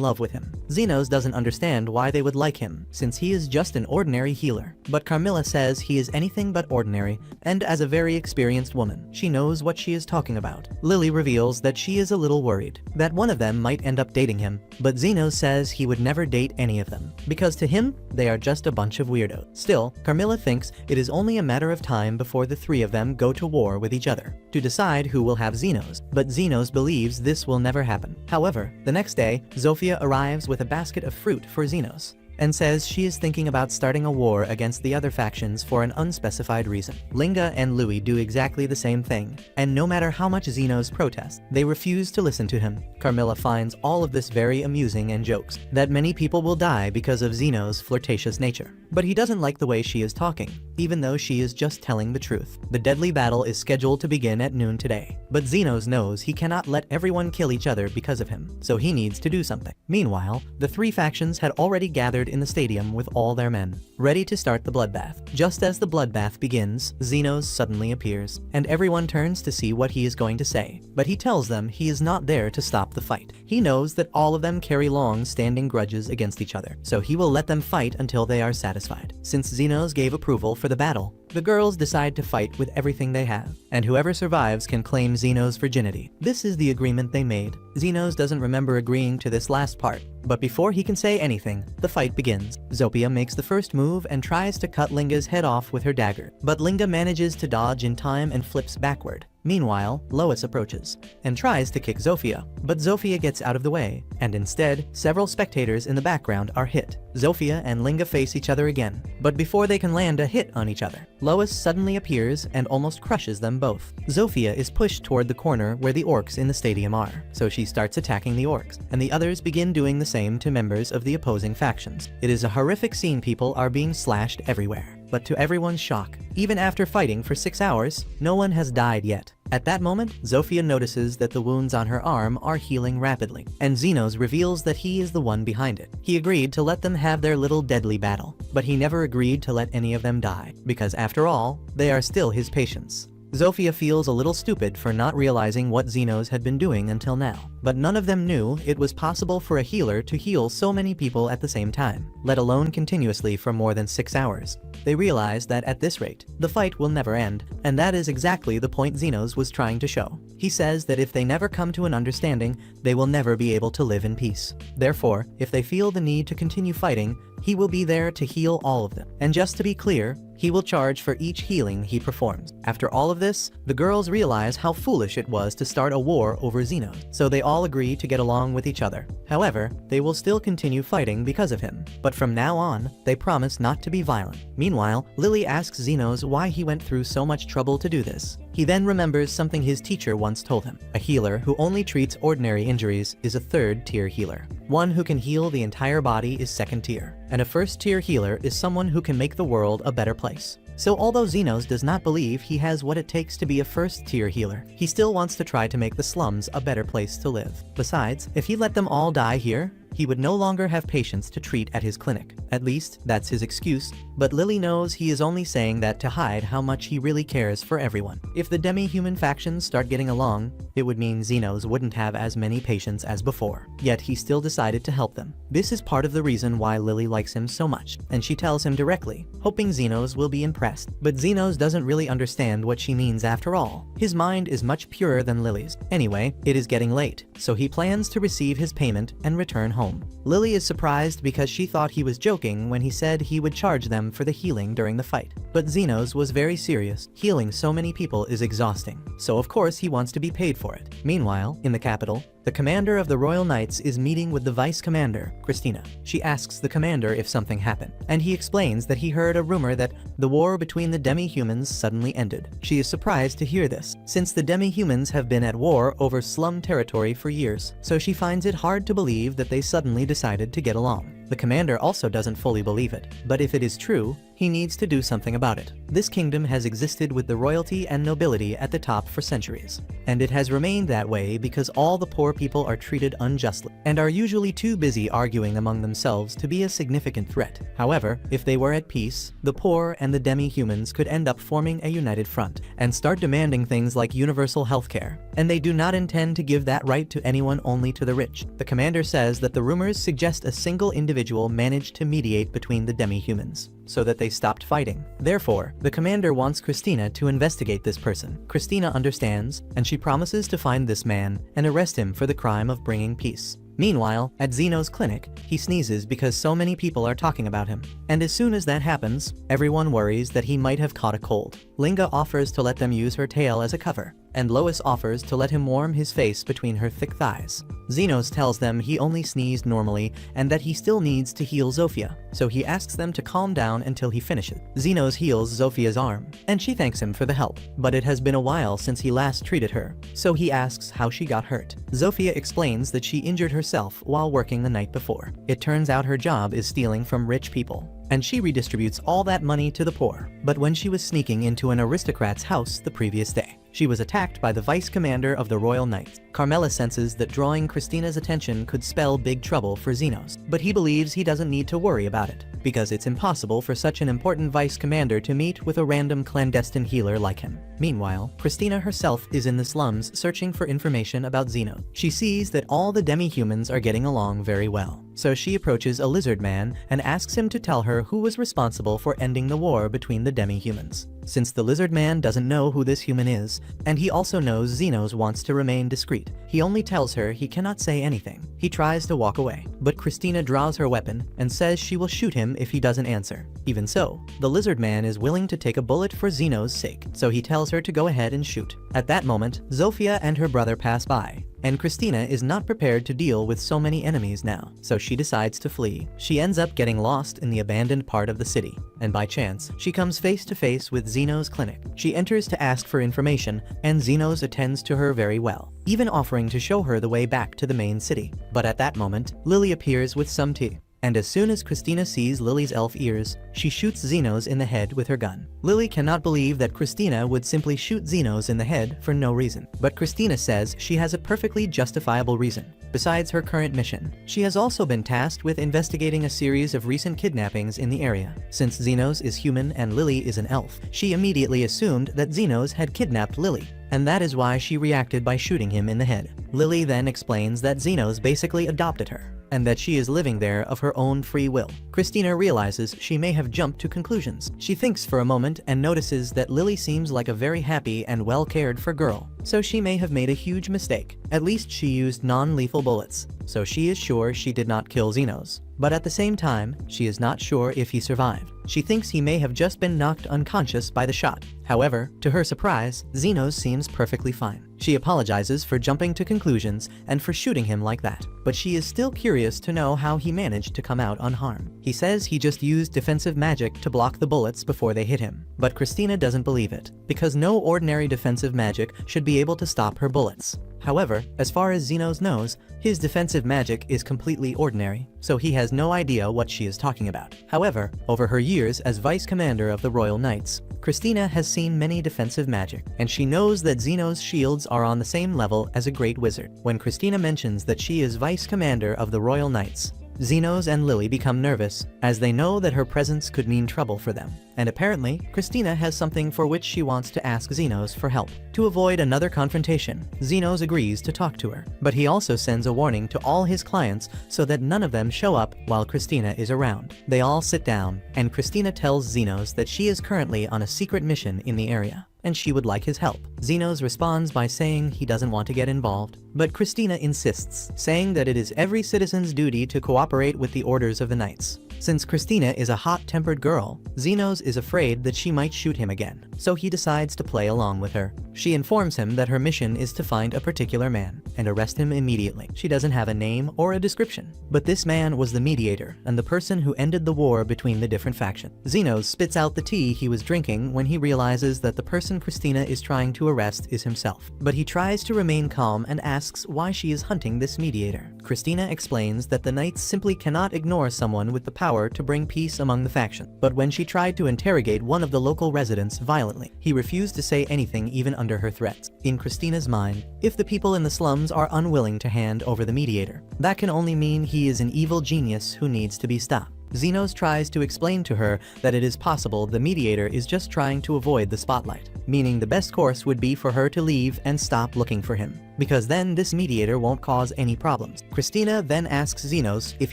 love with him. Xenos doesn't understand why they would like him, since he is just an ordinary healer. But Carmilla says he is anything but ordinary, and as a very experienced woman, she knows what she is talking about. Lily reveals that she is a little worried that one of them might end up dating him, but Xenos says he would never date any of them, because to him, they are just a bunch of weirdos. Still, Carmilla thinks it is only a matter of time before the three of them go to war with each other, to decide who will have Xenos, but Xenos believes this will never happen. However, the next day, Zofia arrives with a basket of fruit for Xenos, and says she is thinking about starting a war against the other factions for an unspecified reason. Linga and Louis do exactly the same thing, and no matter how much Xenos protest, they refuse to listen to him. Carmilla finds all of this very amusing and jokes that many people will die because of Xenos' flirtatious nature. But he doesn't like the way she is talking, even though she is just telling the truth. The deadly battle is scheduled to begin at noon today, but Xenos knows he cannot let everyone kill each other because of him, so he needs to do something. Meanwhile, the three factions had already gathered in the stadium with all their men, ready to start the bloodbath. Just as the bloodbath begins, Xenos suddenly appears, and everyone turns to see what he is going to say. But he tells them he is not there to stop the fight. He knows that all of them carry long-standing grudges against each other, so he will let them fight until they are satisfied. Since Xenos gave approval for the battle, the girls decide to fight with everything they have, and whoever survives can claim Xenos' virginity. This is the agreement they made. Xenos doesn't remember agreeing to this last part, but before he can say anything, the fight begins. Zofia makes the first move and tries to cut Linga's head off with her dagger, but Linga manages to dodge in time and flips backward. Meanwhile, Lois approaches and tries to kick Zofia, but Zofia gets out of the way, and instead, several spectators in the background are hit. Zofia and Linga face each other again, but before they can land a hit on each other, Lois suddenly appears and almost crushes them both. Zofia is pushed toward the corner where the orcs in the stadium are, so she starts attacking the orcs, and the others begin doing the same to members of the opposing factions. It is a horrific scene. People are being slashed everywhere. But to everyone's shock, even after fighting for 6 hours, no one has died yet. At that moment, Zofia notices that the wounds on her arm are healing rapidly, and Xenos reveals that he is the one behind it. He agreed to let them have their little deadly battle, but he never agreed to let any of them die, because after all, they are still his patients. Zofia feels a little stupid for not realizing what Xenos had been doing until now, but none of them knew it was possible for a healer to heal so many people at the same time, let alone continuously for more than 6 hours. They realize that at this rate, the fight will never end, and that is exactly the point Xenos was trying to show. He says that if they never come to an understanding, they will never be able to live in peace. Therefore, if they feel the need to continue fighting, he will be there to heal all of them. And just to be clear, he will charge for each healing he performs. After all of this, the girls realize how foolish it was to start a war over Xenos, so they all agree to get along with each other. However, they will still continue fighting because of him, but from now on, they promise not to be violent. Meanwhile, Lily asks Xenos why he went through so much trouble to do this. He then remembers something his teacher once told him. A healer who only treats ordinary injuries is a third-tier healer. One who can heal the entire body is second tier, and a first-tier healer is someone who can make the world a better place. So although Xenos does not believe he has what it takes to be a first-tier healer, he still wants to try to make the slums a better place to live. Besides, if he let them all die here, he would no longer have patients to treat at his clinic. At least, that's his excuse, but Lily knows he is only saying that to hide how much he really cares for everyone. If the demi-human factions start getting along, it would mean Xenos wouldn't have as many patients as before. Yet he still decided to help them. This is part of the reason why Lily likes him so much, and she tells him directly, hoping Xenos will be impressed. But Xenos doesn't really understand what she means after all. His mind is much purer than Lily's. Anyway, it is getting late, so he plans to receive his payment and return home. Lily is surprised because she thought he was joking when he said he would charge them for the healing during the fight. But Xenos was very serious. Healing so many people is exhausting, so of course he wants to be paid for it. Meanwhile, in the capital, The commander of the Royal Knights is meeting with the vice commander, Christina. She asks the commander if something happened, and he explains that he heard a rumor that the war between the demi-humans suddenly ended. She is surprised to hear this, since the demi-humans have been at war over slum territory for years, so she finds it hard to believe that they suddenly decided to get along. The commander also doesn't fully believe it, but if it is true, he needs to do something about it. This kingdom has existed with the royalty and nobility at the top for centuries, and it has remained that way because all the poor people are treated unjustly and are usually too busy arguing among themselves to be a significant threat. However, if they were at peace, the poor and the demi-humans could end up forming a united front and start demanding things like universal healthcare, and they do not intend to give that right to anyone, only to the rich. The commander says that the rumors suggest a single individual managed to mediate between the demi-humans so that they stopped fighting. Therefore, the commander wants Christina to investigate this person. Christina understands, and she promises to find this man and arrest him for the crime of bringing peace. Meanwhile, at Zeno's clinic, he sneezes because so many people are talking about him. And as soon as that happens, everyone worries that he might have caught a cold. Linga offers to let them use her tail as a cover, and Lois offers to let him warm his face between her thick thighs. Zenos tells them he only sneezed normally and that he still needs to heal Zofia, so he asks them to calm down until he finishes. Zenos heals Zofia's arm, and she thanks him for the help, but it has been a while since he last treated her, so he asks how she got hurt. Zofia explains that she injured herself while working the night before. It turns out her job is stealing from rich people, and she redistributes all that money to the poor. But when she was sneaking into an aristocrat's house the previous day, she was attacked by the vice commander of the Royal Knights. Carmela senses that drawing Christina's attention could spell big trouble for Zenos, but he believes he doesn't need to worry about it, because it's impossible for such an important vice commander to meet with a random clandestine healer like him. Meanwhile, Christina herself is in the slums searching for information about Zeno. She sees that all the demi-humans are getting along very well, so she approaches a lizard man and asks him to tell her who was responsible for ending the war between the demi-humans. Since the lizard man doesn't know who this human is, and he also knows Zenos wants to remain discreet, he only tells her he cannot say anything. He tries to walk away, but Christina draws her weapon and says she will shoot him if he doesn't answer. Even so, the lizard man is willing to take a bullet for Zenos' sake, so he tells her to go ahead and shoot. At that moment, Zofia and her brother pass by, and Christina is not prepared to deal with so many enemies now, so she decides to flee. She ends up getting lost in the abandoned part of the city, and by chance, she comes face to face with Zeno's clinic. She enters to ask for information, and Zenos attends to her very well, even offering to show her the way back to the main city. But at that moment, Lily appears with some tea. And as soon as Christina sees Lily's elf ears, she shoots Zenos in the head with her gun. Lily cannot believe that Christina would simply shoot Zenos in the head for no reason. But Christina says she has a perfectly justifiable reason. Besides her current mission, she has also been tasked with investigating a series of recent kidnappings in the area. Since Zenos is human and Lily is an elf, she immediately assumed that Zenos had kidnapped Lily, and that is why she reacted by shooting him in the head. Lily then explains that Zenos basically adopted her, and that she is living there of her own free will. Christina realizes she may have jumped to conclusions. She thinks for a moment and notices that Lily seems like a very happy and well cared for girl, so she may have made a huge mistake. At least she used non-lethal bullets, so she is sure she did not kill Zenos. But at the same time, she is not sure if he survived. She thinks he may have just been knocked unconscious by the shot. However, to her surprise, Zenos seems perfectly fine. She apologizes for jumping to conclusions and for shooting him like that, but she is still curious to know how he managed to come out unharmed. He says he just used defensive magic to block the bullets before they hit him, but Christina doesn't believe it, because no ordinary defensive magic should be able to stop her bullets. However, as far as Zenos knows, his defensive magic is completely ordinary, so he has no idea what she is talking about. However, over her years as vice commander of the Royal Knights, Christina has seen many defensive magic, and she knows that Zenos' shields are on the same level as a great wizard. When Christina mentions that she is vice commander of the Royal Knights, Zenos and Lily become nervous, as they know that her presence could mean trouble for them. And apparently, Christina has something for which she wants to ask Zenos for help. To avoid another confrontation, Zenos agrees to talk to her, but he also sends a warning to all his clients so that none of them show up while Christina is around. They all sit down, and Christina tells Zenos that she is currently on a secret mission in the area, and she would like his help. Zenos responds by saying he doesn't want to get involved, but Christina insists, saying that it is every citizen's duty to cooperate with the orders of the knights. Since Christina is a hot-tempered girl, Zenos is afraid that she might shoot him again, so he decides to play along with her. She informs him that her mission is to find a particular man and arrest him immediately. She doesn't have a name or a description, but this man was the mediator and the person who ended the war between the different factions. Zenos spits out the tea he was drinking when he realizes that the person Christina is trying to arrest is himself. But he tries to remain calm and asks why she is hunting this mediator. Christina explains that the knights simply cannot ignore someone with the power to bring peace among the factions. But when she tried to interrogate one of the local residents violently, he refused to say anything even under her threats. In Christina's mind, if the people in the slums are unwilling to hand over the mediator, that can only mean he is an evil genius who needs to be stopped. Zenos tries to explain to her that it is possible the mediator is just trying to avoid the spotlight, meaning the best course would be for her to leave and stop looking for him, because then this mediator won't cause any problems. Christina then asks Zenos if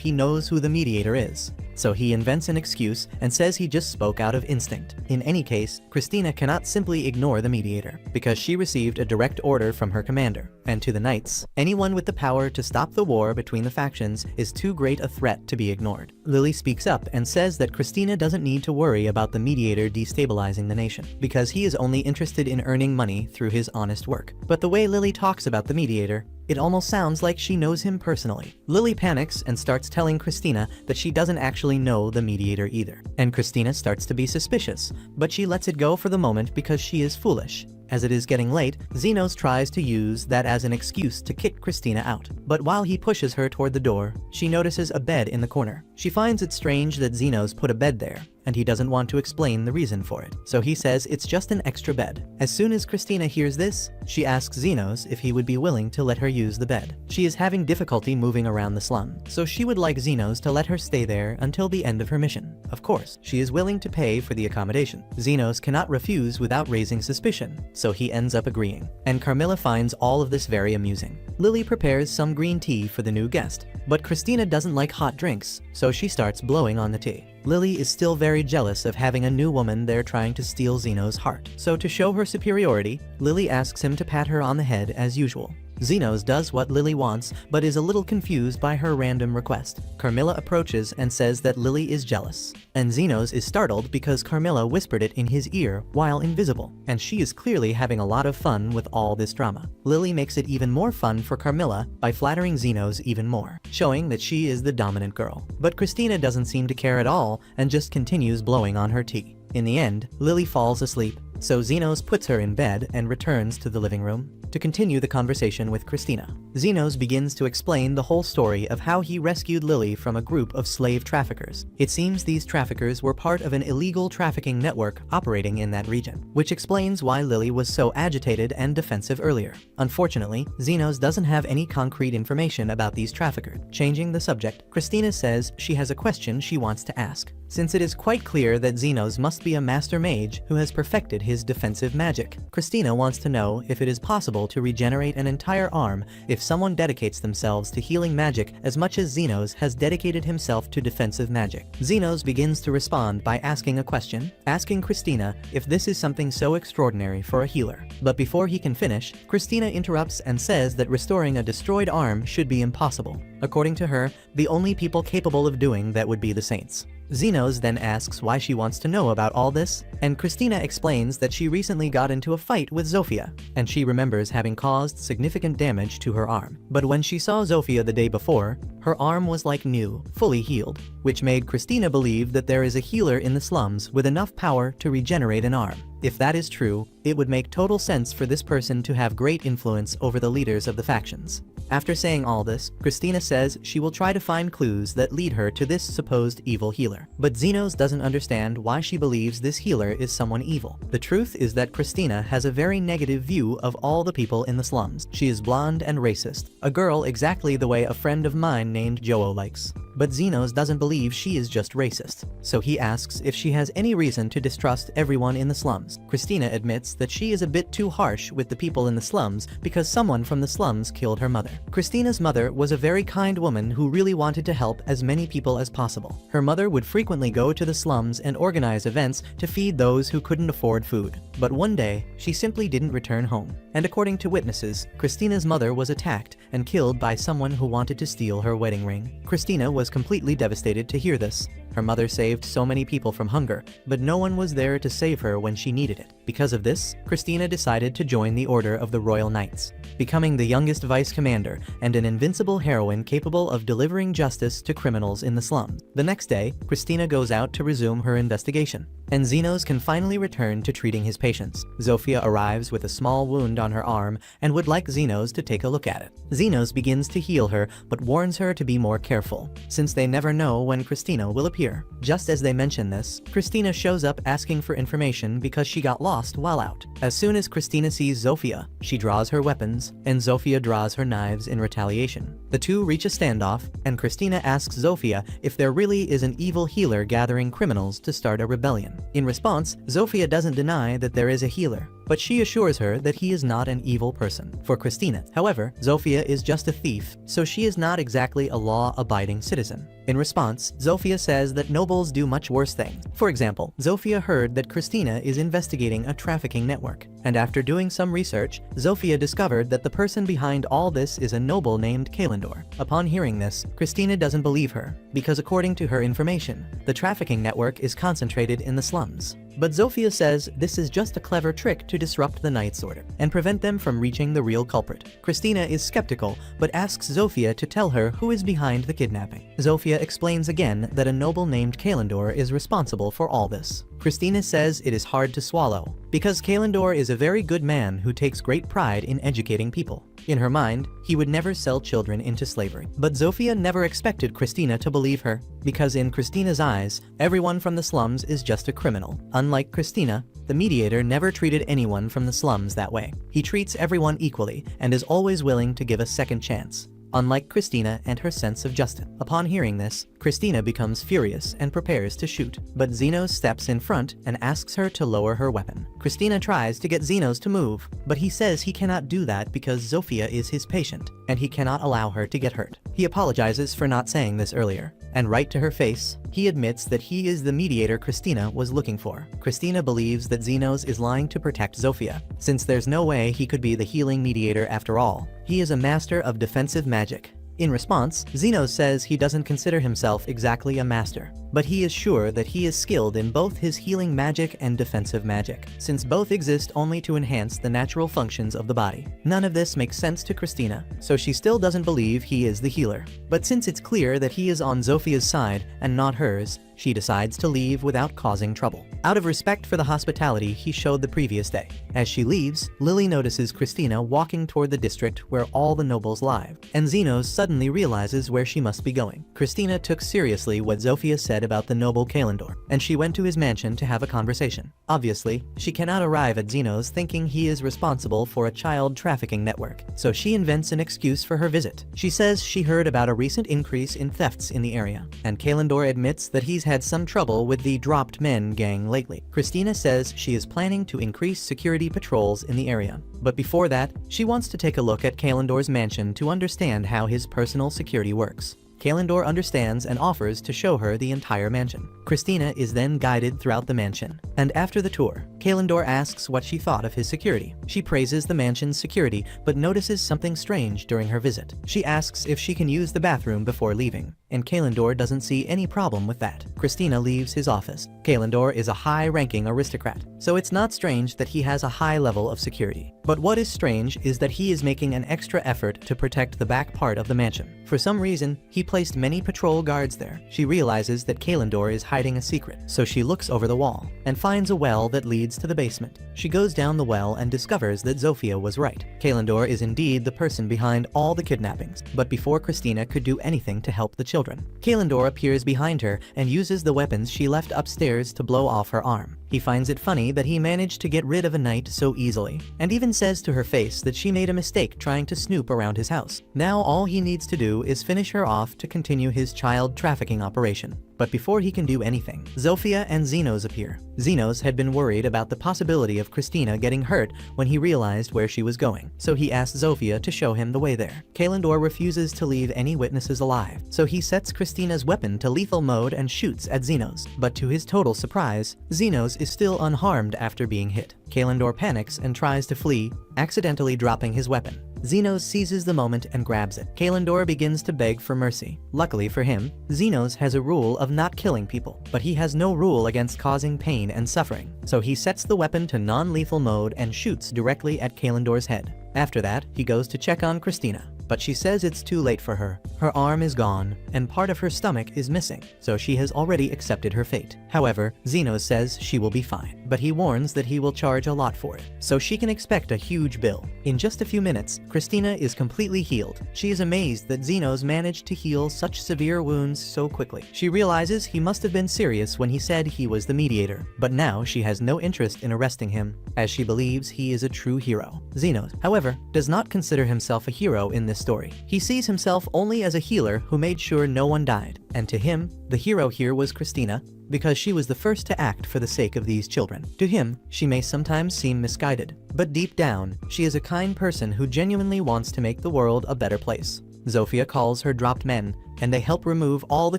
he knows who the mediator is, so he invents an excuse and says he just spoke out of instinct. In any case, Christina cannot simply ignore the mediator, because she received a direct order from her commander. And to the knights, anyone with the power to stop the war between the factions is too great a threat to be ignored. Lily speaks up and says that Christina doesn't need to worry about the mediator destabilizing the nation, because he is only interested in earning money through his honest work. But the way Lily talks about the mediator, it almost sounds like she knows him personally. Lily panics and starts telling Christina that she doesn't actually know the mediator either. And Christina starts to be suspicious, but she lets it go for the moment because she is foolish. As it is getting late, Zenos tries to use that as an excuse to kick Christina out. But while he pushes her toward the door, she notices a bed in the corner. She finds it strange that Zenos put a bed there, and he doesn't want to explain the reason for it, so he says it's just an extra bed. As soon as Christina hears this, she asks Zenos if he would be willing to let her use the bed. She is having difficulty moving around the slum, so she would like Zenos to let her stay there until the end of her mission. Of course, she is willing to pay for the accommodation. Zenos cannot refuse without raising suspicion, so he ends up agreeing. And Carmilla finds all of this very amusing. Lily prepares some green tea for the new guest, but Christina doesn't like hot drinks, so she starts blowing on the tea. Lily is still very jealous of having a new woman there trying to steal Zenos' heart. So to show her superiority, Lily asks him to pat her on the head as usual. Zenos does what Lily wants, but is a little confused by her random request. Carmilla approaches and says that Lily is jealous, and Zenos is startled because Carmilla whispered it in his ear while invisible, and she is clearly having a lot of fun with all this drama. Lily makes it even more fun for Carmilla by flattering Zenos even more, showing that she is the dominant girl. But Christina doesn't seem to care at all and just continues blowing on her tea. In the end, Lily falls asleep, so Zenos puts her in bed and returns to the living room to continue the conversation with Christina. Zenos begins to explain the whole story of how he rescued Lily from a group of slave traffickers. It seems these traffickers were part of an illegal trafficking network operating in that region, which explains why Lily was so agitated and defensive earlier. Unfortunately, Zenos doesn't have any concrete information about these traffickers. Changing the subject, Christina says she has a question she wants to ask, since it is quite clear that Zenos must be a master mage who has perfected his defensive magic. Christina wants to know if it is possible to regenerate an entire arm if someone dedicates themselves to healing magic as much as Zenos has dedicated himself to defensive magic. Zenos begins to respond by asking a question, asking Christina if this is something so extraordinary for a healer. But before he can finish, Christina interrupts and says that restoring a destroyed arm should be impossible. According to her, the only people capable of doing that would be the saints. Zenos then asks why she wants to know about all this, and Christina explains that she recently got into a fight with Zofia, and she remembers having caused significant damage to her arm. But when she saw Zofia the day before, her arm was like new, fully healed, which made Christina believe that there is a healer in the slums with enough power to regenerate an arm. If that is true, it would make total sense for this person to have great influence over the leaders of the factions. After saying all this, Christina says she will try to find clues that lead her to this supposed evil healer. But Zenos doesn't understand why she believes this healer is someone evil. The truth is that Christina has a very negative view of all the people in the slums. She is blonde and racist, a girl exactly the way a friend of mine named Joe likes. But Zenos doesn't believe she is just racist, so he asks if she has any reason to distrust everyone in the slums. Christina admits that she is a bit too harsh with the people in the slums because someone from the slums killed her mother. Christina's mother was a very kind woman who really wanted to help as many people as possible. Her mother would frequently go to the slums and organize events to feed those who couldn't afford food. But one day, she simply didn't return home. And according to witnesses, Christina's mother was attacked and killed by someone who wanted to steal her wedding ring. Christina was was completely devastated to hear this. Her mother saved so many people from hunger, but no one was there to save her when she needed it. Because of this, Christina decided to join the Order of the Royal Knights, becoming the youngest vice commander and an invincible heroine capable of delivering justice to criminals in the slums. The next day, Christina goes out to resume her investigation, and Zenos can finally return to treating his patients. Zofia arrives with a small wound on her arm and would like Zenos to take a look at it. Zenos begins to heal her, but warns her to be more careful, since they never know when Christina will appear. Just as they mention this, Christina shows up asking for information because she got lost while out. As soon as Christina sees Zofia, she draws her weapons, and Zofia draws her knives in retaliation. The two reach a standoff, and Christina asks Zofia if there really is an evil healer gathering criminals to start a rebellion. In response, Zofia doesn't deny that there is a healer, but she assures her that he is not an evil person. For Christina, however, Zofia is just a thief, so she is not exactly a law-abiding citizen. In response, Zofia says that nobles do much worse things. For example, Zofia heard that Christina is investigating a trafficking network, and after doing some research, Zofia discovered that the person behind all this is a noble named Kalendor. Upon hearing this, Christina doesn't believe her, because according to her information, the trafficking network is concentrated in the slums. But Zofia says this is just a clever trick to disrupt the Knights Order and prevent them from reaching the real culprit. Christina is skeptical, but asks Zofia to tell her who is behind the kidnapping. Zofia explains again that a noble named Kalendor is responsible for all this. Christina says it is hard to swallow, because Kalendor is a very good man who takes great pride in educating people. In her mind, he would never sell children into slavery. But Zofia never expected Christina to believe her, because in Christina's eyes, everyone from the slums is just a criminal. Unlike Christina, the mediator never treated anyone from the slums that way. He treats everyone equally and is always willing to give a second chance, unlike Christina and her sense of justice. Upon hearing this, Christina becomes furious and prepares to shoot, but Zenos steps in front and asks her to lower her weapon. Christina tries to get Zenos to move, but he says he cannot do that because Zofia is his patient, and he cannot allow her to get hurt. He apologizes for not saying this earlier, and right to her face, he admits that he is the mediator Christina was looking for. Christina believes that Zenos is lying to protect Zofia, since there's no way he could be the healing mediator after all. He is a master of defensive magic. In response, Zenos says he doesn't consider himself exactly a master, but he is sure that he is skilled in both his healing magic and defensive magic, since both exist only to enhance the natural functions of the body. None of this makes sense to Christina, so she still doesn't believe he is the healer. But since it's clear that he is on Zofia's side and not hers, she decides to leave without causing trouble, out of respect for the hospitality he showed the previous day. As she leaves, Lily notices Christina walking toward the district where all the nobles live, and Zenos suddenly realizes where she must be going. Christina took seriously what Zofia said about the noble Kalendor, and she went to his mansion to have a conversation. Obviously, she cannot arrive at Zenos thinking he is responsible for a child trafficking network, so she invents an excuse for her visit. She says she heard about a recent increase in thefts in the area, and Kalendor admits that he's had some trouble with the Dropped Men gang lately. Christina says she is planning to increase security patrols in the area, but before that, she wants to take a look at Kalendor's mansion to understand how his personal security works. Kalendor understands and offers to show her the entire mansion. Christina is then guided throughout the mansion, and after the tour, Kalendor asks what she thought of his security. She praises the mansion's security, but notices something strange during her visit. She asks if she can use the bathroom before leaving, and Kalendor doesn't see any problem with that. Christina leaves his office. Kalendor is a high-ranking aristocrat, so it's not strange that he has a high level of security. But what is strange is that he is making an extra effort to protect the back part of the mansion. For some reason, he placed many patrol guards there. She realizes that Kalendor is hiding a secret, so she looks over the wall and finds a well that leads to the basement. She goes down the well and discovers that Zofia was right. Kalendor is indeed the person behind all the kidnappings, but before Christina could do anything to help the children, Kalendor appears behind her and uses the weapons she left upstairs to blow off her arm. He finds it funny that he managed to get rid of a knight so easily, and even says to her face that she made a mistake trying to snoop around his house. Now all he needs to do is finish her off to continue his child trafficking operation. But before he can do anything, Zofia and Zenos appear. Zenos had been worried about the possibility of Christina getting hurt when he realized where she was going, so he asks Zofia to show him the way there. Kalendor refuses to leave any witnesses alive, so he sets Christina's weapon to lethal mode and shoots at Zenos. But to his total surprise, Zenos is still unharmed after being hit. Kalendor panics and tries to flee, accidentally dropping his weapon. Xenos seizes the moment and grabs it. Kalendor begins to beg for mercy. Luckily for him, Xenos has a rule of not killing people, but he has no rule against causing pain and suffering. So he sets the weapon to non-lethal mode and shoots directly at Kalendor's head. After that, he goes to check on Christina, but she says it's too late for her. Her arm is gone, and part of her stomach is missing, so she has already accepted her fate. However, Xenos says she will be fine, but he warns that he will charge a lot for it, so she can expect a huge bill. In just a few minutes, Christina is completely healed. She is amazed that Xenos managed to heal such severe wounds so quickly. She realizes he must have been serious when he said he was the mediator, but now she has no interest in arresting him, as she believes he is a true hero. Xenos, however, does not consider himself a hero in this story. He sees himself only as a healer who made sure no one died, and to him, the hero here was Christina, because she was the first to act for the sake of these children. To him, she may sometimes seem misguided, but deep down, she is a kind person who genuinely wants to make the world a better place. Zofia calls her dropped men, and they help remove all the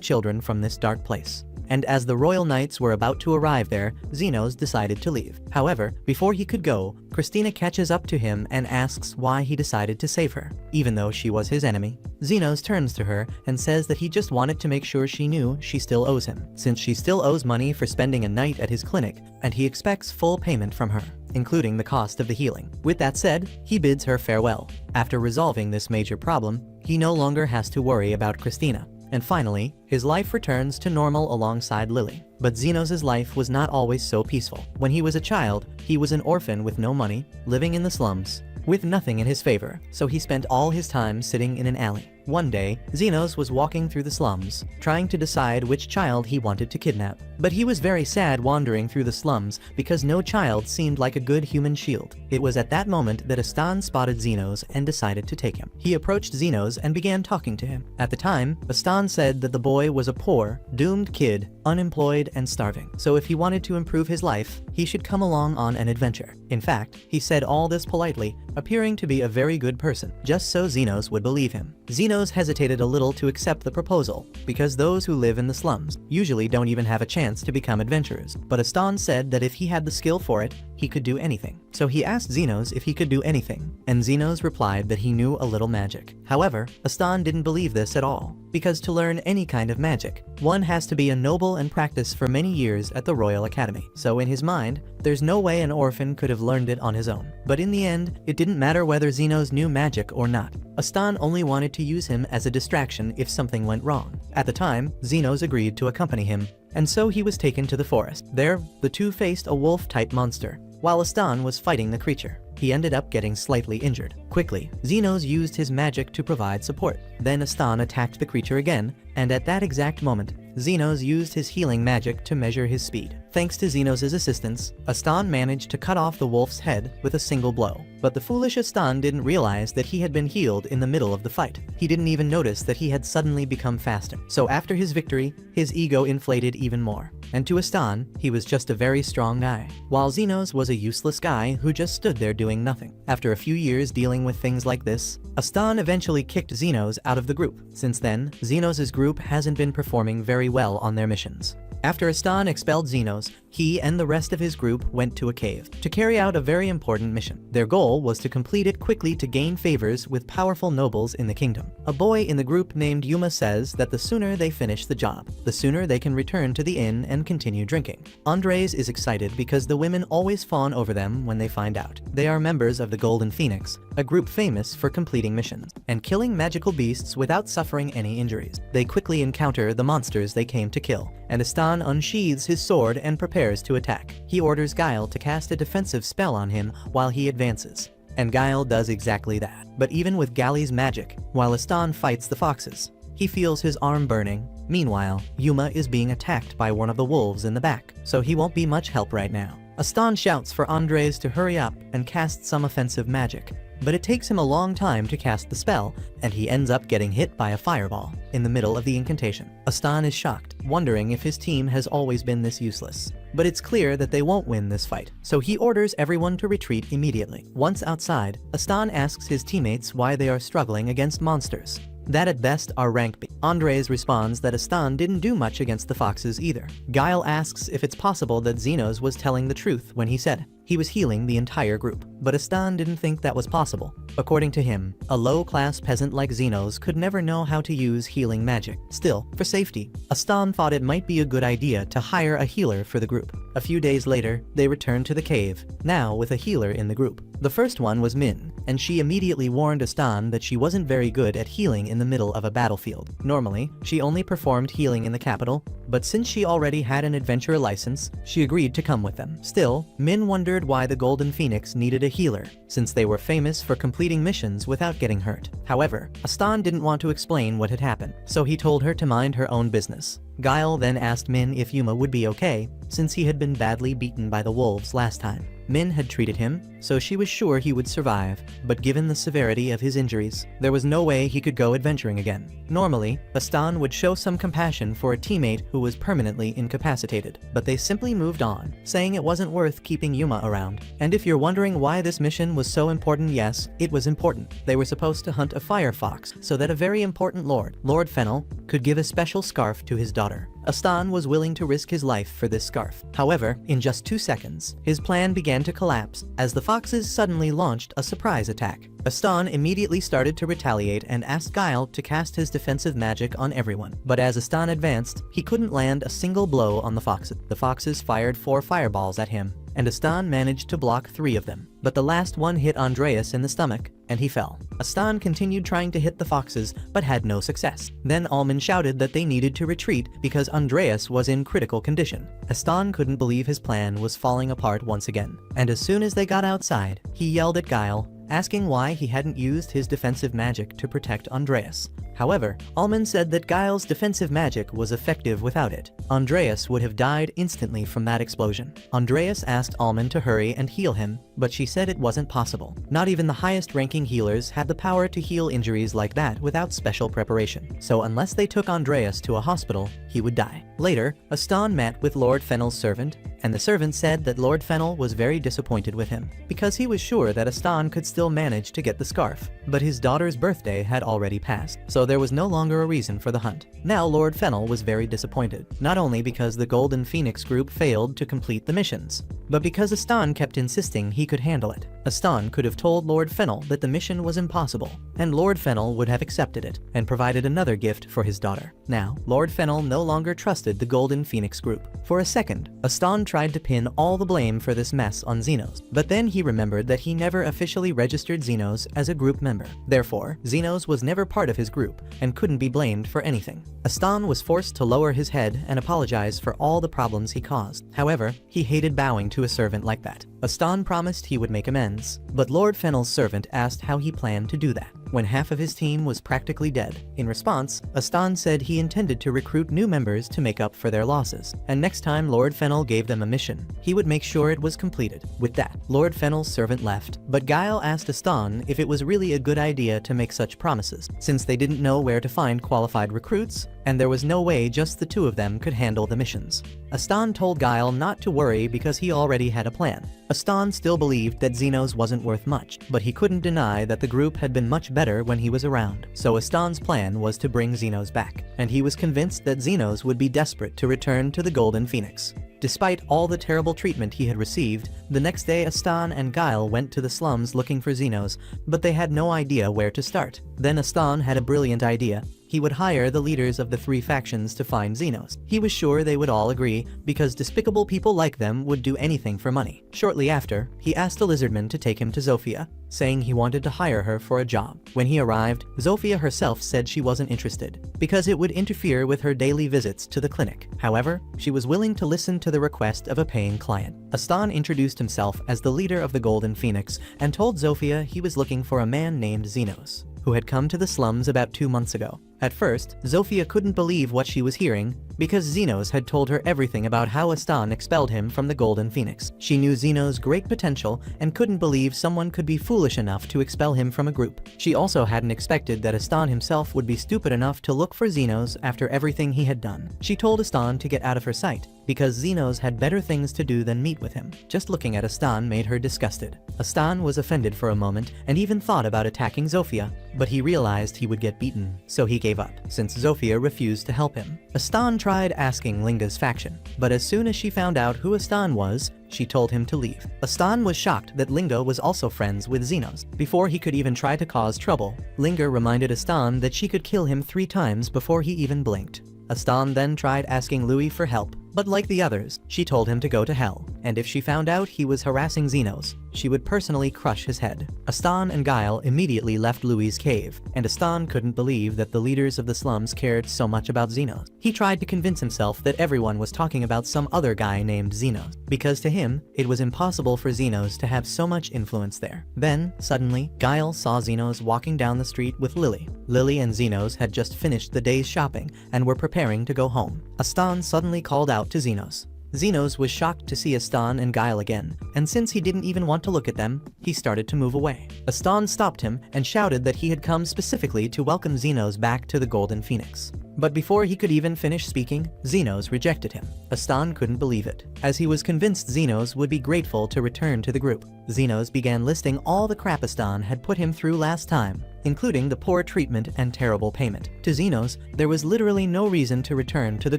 children from this dark place. And as the royal knights were about to arrive there, Xenos decided to leave. However, before he could go, Christina catches up to him and asks why he decided to save her, even though she was his enemy. Xenos turns to her and says that he just wanted to make sure she knew she still owes him, since she still owes money for spending a night at his clinic, and he expects full payment from her, including the cost of the healing. With that said, he bids her farewell. After resolving this major problem, he no longer has to worry about Christina. And finally, his life returns to normal alongside Lily. But Xenos' life was not always so peaceful. When he was a child, he was an orphan with no money, living in the slums, with nothing in his favor, so he spent all his time sitting in an alley. One day, Xenos was walking through the slums, trying to decide which child he wanted to kidnap. But he was very sad wandering through the slums because no child seemed like a good human shield. It was at that moment that Astan spotted Xenos and decided to take him. He approached Xenos and began talking to him. At the time, Astan said that the boy was a poor, doomed kid, unemployed and starving. So if he wanted to improve his life, he should come along on an adventure. In fact, he said all this politely, appearing to be a very good person, just so Xenos would believe him. Xenos hesitated a little to accept the proposal, because those who live in the slums usually don't even have a chance to become adventurers. But Astan said that if he had the skill for it, he could do anything. So he asked Xenos if he could do anything, and Xenos replied that he knew a little magic. However, Astan didn't believe this at all, because to learn any kind of magic, one has to be a noble and practice for many years at the Royal Academy. So in his mind, there's no way an orphan could have learned it on his own. But in the end, it didn't matter whether Xenos knew magic or not. Astan only wanted to use him as a distraction if something went wrong. At the time, Xenos agreed to accompany him, and so he was taken to the forest. There, the two faced a wolf-type monster, while Astan was fighting the creature. He ended up getting slightly injured. Quickly, Xenos used his magic to provide support. Then Astan attacked the creature again, and at that exact moment, Xenos used his healing magic to measure his speed. Thanks to Xenos' assistance, Astan managed to cut off the wolf's head with a single blow. But the foolish Astan didn't realize that he had been healed in the middle of the fight. He didn't even notice that he had suddenly become faster. So after his victory, his ego inflated even more. And to Astan, he was just a very strong guy, while Xenos was a useless guy who just stood there doing nothing. After a few years dealing with things like this, Astan eventually kicked Xenos out of the group. Since then, Xenos' group hasn't been performing very well on their missions. After Astan expelled Xenos, he and the rest of his group went to a cave to carry out a very important mission. Their goal was to complete it quickly to gain favors with powerful nobles in the kingdom. A boy in the group named Yuma says that the sooner they finish the job, the sooner they can return to the inn and continue drinking. Andres is excited because the women always fawn over them when they find out. They are members of the Golden Phoenix, a group famous for completing missions and killing magical beasts without suffering any injuries. They quickly encounter the monsters they came to kill, and Astan unsheathes his sword and prepares to attack. He orders Guile to cast a defensive spell on him while he advances, and Guile does exactly that. But even with Gali's magic, while Astan fights the foxes, he feels his arm burning. Meanwhile, Yuma is being attacked by one of the wolves in the back, so he won't be much help right now. Astan shouts for Andres to hurry up and cast some offensive magic, but it takes him a long time to cast the spell, and he ends up getting hit by a fireball in the middle of the incantation. Astan is shocked, wondering if his team has always been this useless. But it's clear that they won't win this fight, so he orders everyone to retreat immediately. Once outside, Astan asks his teammates why they are struggling against monsters that at best are rank B. Andres responds that Astan didn't do much against the foxes either. Guile asks if it's possible that Xenos was telling the truth when he said he was healing the entire group. But Astan didn't think that was possible. According to him, a low-class peasant like Xenos could never know how to use healing magic. Still, for safety, Astan thought it might be a good idea to hire a healer for the group. A few days later, they returned to the cave, now with a healer in the group. The first one was Min, and she immediately warned Astan that she wasn't very good at healing in the middle of a battlefield. Normally, she only performed healing in the capital, but since she already had an adventurer license, she agreed to come with them. Still, Min wondered why the Golden Phoenix needed a healer, since they were famous for completing missions without getting hurt. However, Astan didn't want to explain what had happened, so he told her to mind her own business. Guile then asked Min if Yuma would be okay, since he had been badly beaten by the wolves last time. Min had treated him, so she was sure he would survive, but given the severity of his injuries, there was no way he could go adventuring again. Normally, Astan would show some compassion for a teammate who was permanently incapacitated, but they simply moved on, saying it wasn't worth keeping Yuma around. And if you're wondering why this mission was so important, yes, it was important. They were supposed to hunt a fire fox, so that a very important Lord Fennel, could give a special scarf to his daughter. Astan was willing to risk his life for this scarf. However, in just 2 seconds, his plan began to collapse as the foxes suddenly launched a surprise attack. Astan immediately started to retaliate and asked Guile to cast his defensive magic on everyone. But as Astan advanced, he couldn't land a single blow on the foxes. The foxes fired 4 fireballs at him, and Astan managed to block 3 of them. But the last one hit Andreas in the stomach, and he fell. Astan continued trying to hit the foxes, but had no success. Then Alman shouted that they needed to retreat because Andreas was in critical condition. Astan couldn't believe his plan was falling apart once again, and as soon as they got outside, he yelled at Guile, asking why he hadn't used his defensive magic to protect Andreas. However, Alman said that Guile's defensive magic was effective without it. Andreas would have died instantly from that explosion. Andreas asked Alman to hurry and heal him, but she said it wasn't possible. Not even the highest-ranking healers had the power to heal injuries like that without special preparation. So unless they took Andreas to a hospital, he would die. Later, Astan met with Lord Fennel's servant, and the servant said that Lord Fennel was very disappointed with him, because he was sure that Astan could still manage to get the scarf. But his daughter's birthday had already passed, so there was no longer a reason for the hunt. Now Lord Fennel was very disappointed, not only because the Golden Phoenix group failed to complete the missions, but because Astan kept insisting he could handle it. Astan could have told Lord Fennel that the mission was impossible, and Lord Fennel would have accepted it, and provided another gift for his daughter. Now, Lord Fennel no longer trusted the Golden Phoenix group. For a second, Astan tried to pin all the blame for this mess on Xenos, but then he remembered that he never officially registered Xenos as a group member. Therefore, Xenos was never part of his group, and couldn't be blamed for anything. Astan was forced to lower his head and apologize for all the problems he caused. However, he hated bowing to a servant like that. Astan promised he would make amends, but Lord Fennel's servant asked how he planned to do that, when half of his team was practically dead. In response, Astan said he intended to recruit new members to make up for their losses, and next time Lord Fennel gave them a mission, he would make sure it was completed. With that, Lord Fennel's servant left, but Guile asked Astan if it was really a good idea to make such promises, since they didn't know where to find qualified recruits, and there was no way just the 2 of them could handle the missions. Astan told Guile not to worry because he already had a plan. Astan still believed that Xenos wasn't worth much, but he couldn't deny that the group had been much better when he was around. So Astan's plan was to bring Xenos back, and he was convinced that Xenos would be desperate to return to the Golden Phoenix. Despite all the terrible treatment he had received, the next day Astan and Guile went to the slums looking for Xenos, but they had no idea where to start. Then Astan had a brilliant idea. He would hire the leaders of the 3 factions to find Xenos. He was sure they would all agree, because despicable people like them would do anything for money. Shortly after, he asked a lizardman to take him to Zofia, saying he wanted to hire her for a job. When he arrived, Zofia herself said she wasn't interested, because it would interfere with her daily visits to the clinic. However, she was willing to listen to the request of a paying client. Astan introduced himself as the leader of the Golden Phoenix, and told Zofia he was looking for a man named Xenos, who had come to the slums about 2 months ago. At first, Zofia couldn't believe what she was hearing, because Xenos had told her everything about how Astan expelled him from the Golden Phoenix. She knew Xenos' great potential and couldn't believe someone could be foolish enough to expel him from a group. She also hadn't expected that Astan himself would be stupid enough to look for Xenos after everything he had done. She told Astan to get out of her sight, because Xenos had better things to do than meet with him. Just looking at Astan made her disgusted. Astan was offended for a moment and even thought about attacking Zofia, but he realized he would get beaten, so he gave up, since Zofia refused to help him. Astan tried asking Linga's faction, but as soon as she found out who Astan was, she told him to leave. Astan was shocked that Linga was also friends with Xenos. Before he could even try to cause trouble, Linga reminded Astan that she could kill him 3 times before he even blinked. Astan then tried asking Louis for help, but like the others, she told him to go to hell, and if she found out he was harassing Xenos, she would personally crush his head. Astan and Guile immediately left Louis' cave, and Astan couldn't believe that the leaders of the slums cared so much about Xenos. He tried to convince himself that everyone was talking about some other guy named Xenos, because to him, it was impossible for Xenos to have so much influence there. Then, suddenly, Guile saw Xenos walking down the street with Lily. Lily and Xenos had just finished the day's shopping and were preparing to go home. Astan suddenly called out to Xenos. Xenos was shocked to see Astan and Guile again, and since he didn't even want to look at them, he started to move away. Astan stopped him and shouted that he had come specifically to welcome Xenos back to the Golden Phoenix. But before he could even finish speaking, Xenos rejected him. Astan couldn't believe it, as he was convinced Xenos would be grateful to return to the group. Xenos began listing all the crap Astan had put him through last time, including the poor treatment and terrible payment. To Xenos, there was literally no reason to return to the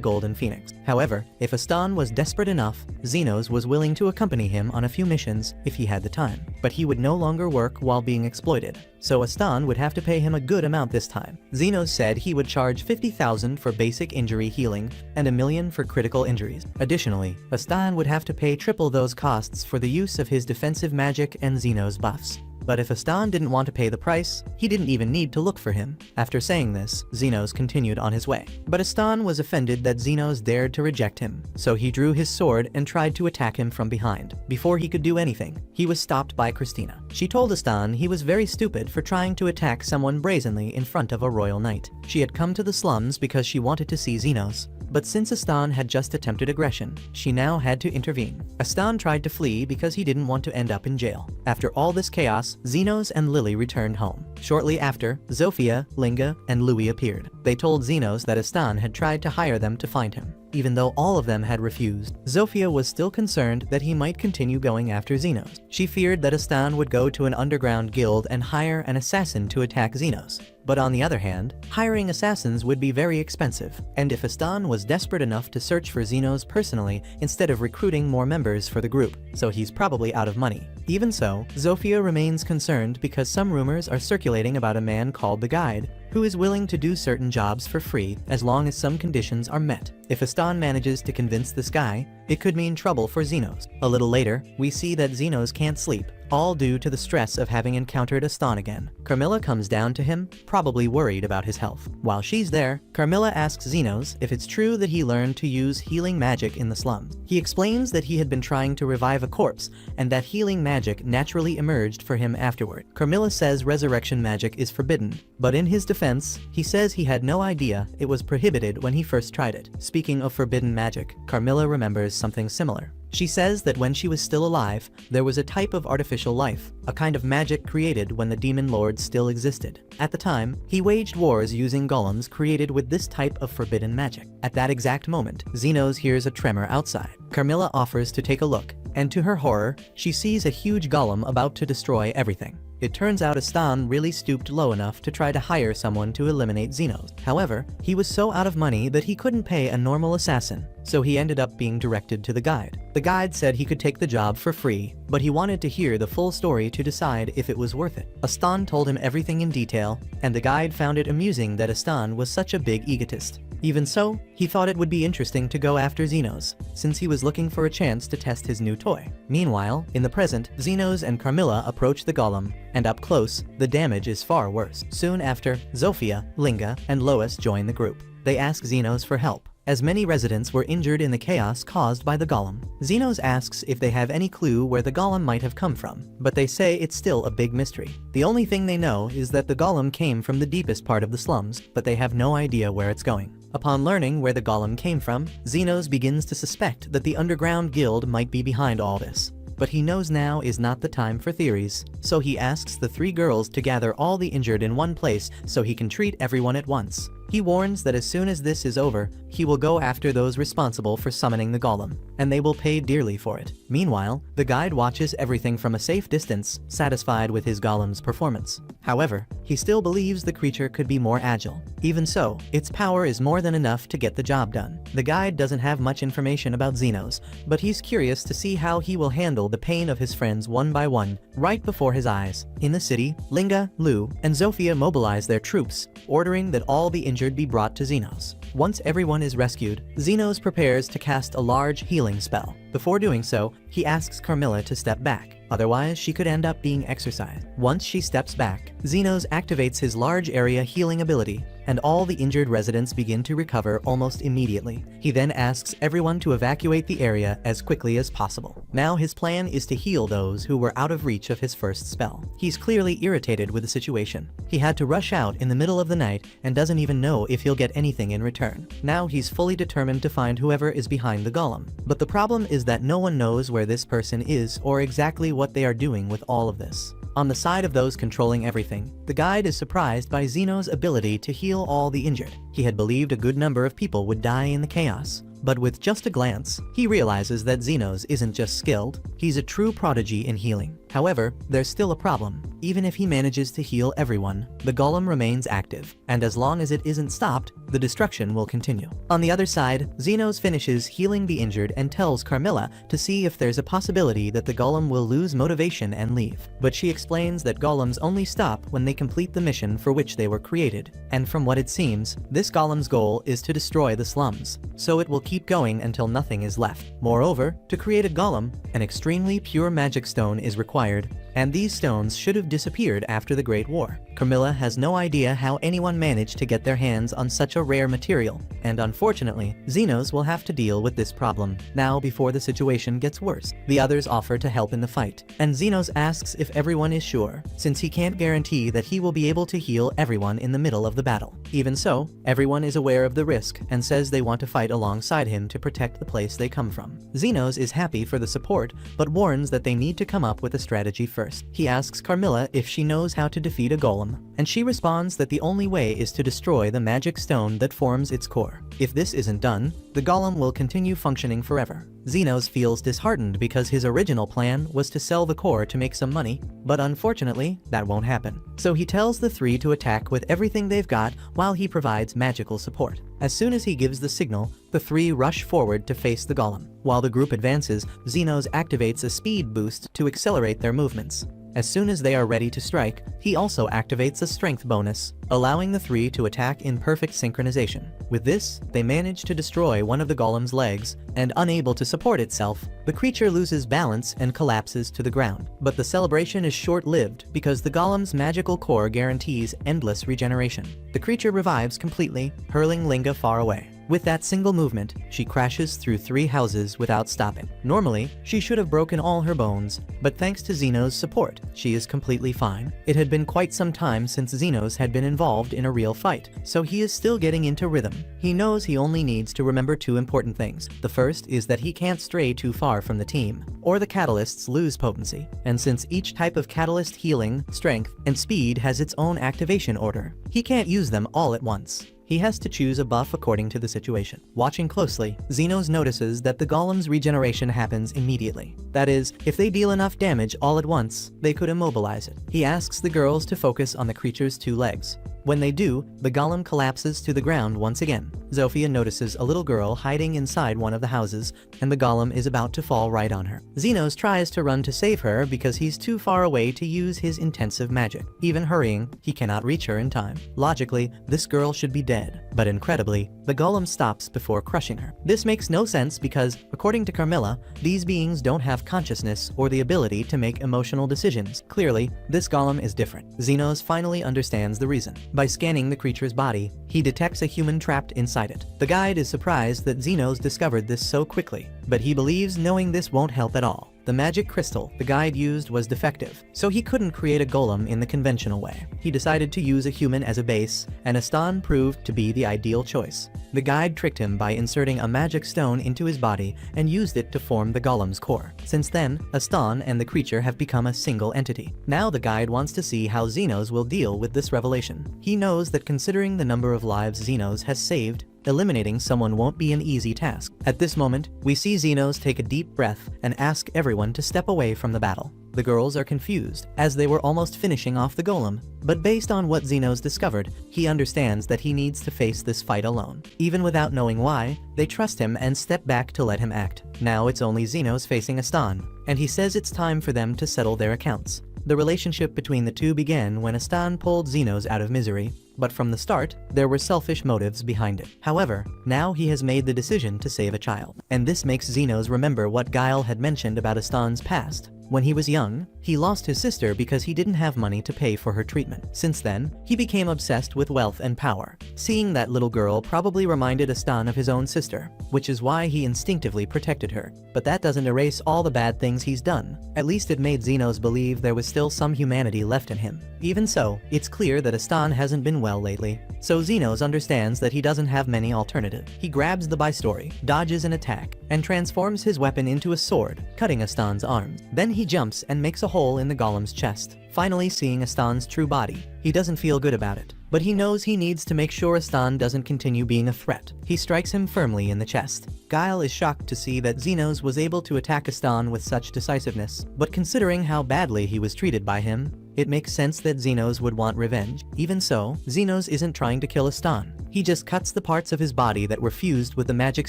Golden Phoenix. However, if Astan was desperate enough, Xenos was willing to accompany him on a few missions if he had the time. But he would no longer work while being exploited, so Astan would have to pay him a good amount this time. Xenos said he would charge 50,000 for basic injury healing and 1 million for critical injuries. Additionally, Astan would have to pay triple those costs for the use of his defensive magic and Xenos buffs. But if Astan didn't want to pay the price, he didn't even need to look for him. After saying this, Xenos continued on his way. But Astan was offended that Xenos dared to reject him, so he drew his sword and tried to attack him from behind. Before he could do anything, he was stopped by Christina. She told Astan he was very stupid for trying to attack someone brazenly in front of a royal knight. She had come to the slums because she wanted to see Xenos, but since Astan had just attempted aggression, she now had to intervene. Astan tried to flee because he didn't want to end up in jail. After all this chaos, Xenos and Lily returned home. Shortly after, Zofia, Linga, and Louis appeared. They told Xenos that Astan had tried to hire them to find him. Even though all of them had refused, Zofia was still concerned that he might continue going after Xenos. She feared that Astan would go to an underground guild and hire an assassin to attack Xenos. But on the other hand, hiring assassins would be very expensive, and if Astan was desperate enough to search for Xenos personally instead of recruiting more members for the group, so he's probably out of money. Even so, Zofia remains concerned because some rumors are circulating about a man called the Guide, who is willing to do certain jobs for free as long as some conditions are met. If Astan manages to convince this guy, it could mean trouble for Xenos. A little later, we see that Xenos can't sleep, all due to the stress of having encountered Astan again. Carmilla comes down to him, probably worried about his health. While she's there, Carmilla asks Xenos if it's true that he learned to use healing magic in the slums. He explains that he had been trying to revive a corpse, and that healing magic naturally emerged for him afterward. Carmilla says resurrection magic is forbidden, but in his defense, he says he had no idea it was prohibited when he first tried it. Speaking of forbidden magic, Carmilla remembers something similar. She says that when she was still alive, there was a type of artificial life, a kind of magic created when the demon lord still existed. At the time, he waged wars using golems created with this type of forbidden magic. At that exact moment, Xenos hears a tremor outside. Carmilla offers to take a look, and to her horror, she sees a huge golem about to destroy everything. It turns out Astan really stooped low enough to try to hire someone to eliminate Xenos. However, he was so out of money that he couldn't pay a normal assassin, so he ended up being directed to the Guide. The Guide said he could take the job for free, but he wanted to hear the full story to decide if it was worth it. Astan told him everything in detail, and the Guide found it amusing that Astan was such a big egotist. Even so, he thought it would be interesting to go after Xenos, since he was looking for a chance to test his new toy. Meanwhile, in the present, Xenos and Carmilla approach the golem, and up close, the damage is far worse. Soon after, Zofia, Linga, and Lois join the group. They ask Xenos for help, as many residents were injured in the chaos caused by the golem. Xenos asks if they have any clue where the golem might have come from, but they say it's still a big mystery. The only thing they know is that the golem came from the deepest part of the slums, but they have no idea where it's going. Upon learning where the golem came from, Xenos begins to suspect that the underground guild might be behind all this. But he knows now is not the time for theories, so he asks the 3 girls to gather all the injured in one place so he can treat everyone at once. He warns that as soon as this is over, he will go after those responsible for summoning the golem, and they will pay dearly for it. Meanwhile, the guide watches everything from a safe distance, satisfied with his golem's performance. However, he still believes the creature could be more agile. Even so, its power is more than enough to get the job done. The guide doesn't have much information about Xenos, but he's curious to see how he will handle the pain of his friends one by one, right before his eyes. In the city, Linga, Lu, and Zofia mobilize their troops, ordering that all the injured be brought to Xenos. Once everyone is rescued, Xenos prepares to cast a large healing spell. Before doing so, he asks Carmilla to step back, otherwise she could end up being exorcised. Once she steps back, Xenos activates his large area healing ability, and all the injured residents begin to recover almost immediately. He then asks everyone to evacuate the area as quickly as possible. Now his plan is to heal those who were out of reach of his first spell. He's clearly irritated with the situation. He had to rush out in the middle of the night and doesn't even know if he'll get anything in return. Now he's fully determined to find whoever is behind the golem. But the problem is that no one knows where this person is or exactly what they are doing with all of this. On the side of those controlling everything, the guide is surprised by Xeno's ability to heal all the injured. He had believed a good number of people would die in the chaos, but with just a glance, he realizes that Xenos isn't just skilled, he's a true prodigy in healing. However, there's still a problem. Even if he manages to heal everyone, the golem remains active, and as long as it isn't stopped, the destruction will continue. On the other side, Xenos finishes healing the injured and tells Carmilla to see if there's a possibility that the golem will lose motivation and leave. But she explains that golems only stop when they complete the mission for which they were created, and from what it seems, this golem's goal is to destroy the slums, so it will keep going until nothing is left. Moreover, to create a golem, an extremely pure magic stone is required, and these stones should have disappeared after the Great War. Carmilla has no idea how anyone managed to get their hands on such a rare material, and unfortunately, Xenos will have to deal with this problem now before the situation gets worse. The others offer to help in the fight, and Xenos asks if everyone is sure, since he can't guarantee that he will be able to heal everyone in the middle of the battle. Even so, everyone is aware of the risk and says they want to fight alongside him to protect the place they come from. Xenos is happy for the support, but warns that they need to come up with a strategy first. He asks Carmilla if she knows how to defeat a golem, and she responds that the only way is to destroy the magic stone that forms its core. If this isn't done, the golem will continue functioning forever. Xenos feels disheartened because his original plan was to sell the core to make some money, but unfortunately, that won't happen. So he tells the three to attack with everything they've got while he provides magical support. As soon as he gives the signal, the three rush forward to face the golem. While the group advances, Xenos activates a speed boost to accelerate their movements. As soon as they are ready to strike, he also activates a strength bonus, allowing the three to attack in perfect synchronization. With this, they manage to destroy one of the golem's legs, and unable to support itself, the creature loses balance and collapses to the ground. But the celebration is short-lived because the golem's magical core guarantees endless regeneration. The creature revives completely, hurling Linga far away. With that single movement, she crashes through 3 houses without stopping. Normally, she should have broken all her bones, but thanks to Xenos' support, she is completely fine. It had been quite some time since Xenos had been involved in a real fight, so he is still getting into rhythm. He knows he only needs to remember 2 important things. The first is that he can't stray too far from the team, or the catalysts lose potency. And since each type of catalyst healing, strength, and speed has its own activation order, he can't use them all at once. He has to choose a buff according to the situation. Watching closely, Xenos notices that the golem's regeneration happens immediately. That is, if they deal enough damage all at once, they could immobilize it. He asks the girls to focus on the creature's 2 legs. When they do, the golem collapses to the ground once again. Zofia notices a little girl hiding inside one of the houses, and the golem is about to fall right on her. Xenos tries to run to save her because he's too far away to use his intensive magic. Even hurrying, he cannot reach her in time. Logically, this girl should be dead, but incredibly, the golem stops before crushing her. This makes no sense because, according to Carmilla, these beings don't have consciousness or the ability to make emotional decisions. Clearly, this golem is different. Xenos finally understands the reason. By scanning the creature's body, he detects a human trapped inside it. The guide is surprised that Xenos discovered this so quickly, but he believes knowing this won't help at all. The magic crystal the guide used was defective, so he couldn't create a golem in the conventional way. He decided to use a human as a base, and Astan proved to be the ideal choice. The guide tricked him by inserting a magic stone into his body and used it to form the golem's core. Since then, Astan and the creature have become a single entity. Now the guide wants to see how Xenos will deal with this revelation. He knows that considering the number of lives Xenos has saved, eliminating someone won't be an easy task. At this moment, we see Xenos take a deep breath and ask everyone to step away from the battle. The girls are confused, as they were almost finishing off the golem, but based on what Xenos discovered, he understands that he needs to face this fight alone. Even without knowing why, they trust him and step back to let him act. Now it's only Xenos facing Astan, and he says it's time for them to settle their accounts. The relationship between the two began when Astan pulled Xenos out of misery, but from the start, there were selfish motives behind it. However, now he has made the decision to save a child, and this makes Xenos remember what Guile had mentioned about Astan's past. When he was young, he lost his sister because he didn't have money to pay for her treatment. Since then, he became obsessed with wealth and power. Seeing that little girl probably reminded Astan of his own sister, which is why he instinctively protected her. But that doesn't erase all the bad things he's done. At least it made Xenos believe there was still some humanity left in him. Even so, it's clear that Astan hasn't been well lately. So Xenos understands that he doesn't have many alternatives. He grabs the Bystori, dodges an attack, and transforms his weapon into a sword, cutting Astan's arms. Then he jumps and makes a hole in the golem's chest. Finally seeing Astan's true body, he doesn't feel good about it. But he knows he needs to make sure Astan doesn't continue being a threat. He strikes him firmly in the chest. Guile is shocked to see that Xenos was able to attack Astan with such decisiveness, but considering how badly he was treated by him, it makes sense that Xenos would want revenge. Even so, Xenos isn't trying to kill Astan. He just cuts the parts of his body that were fused with the magic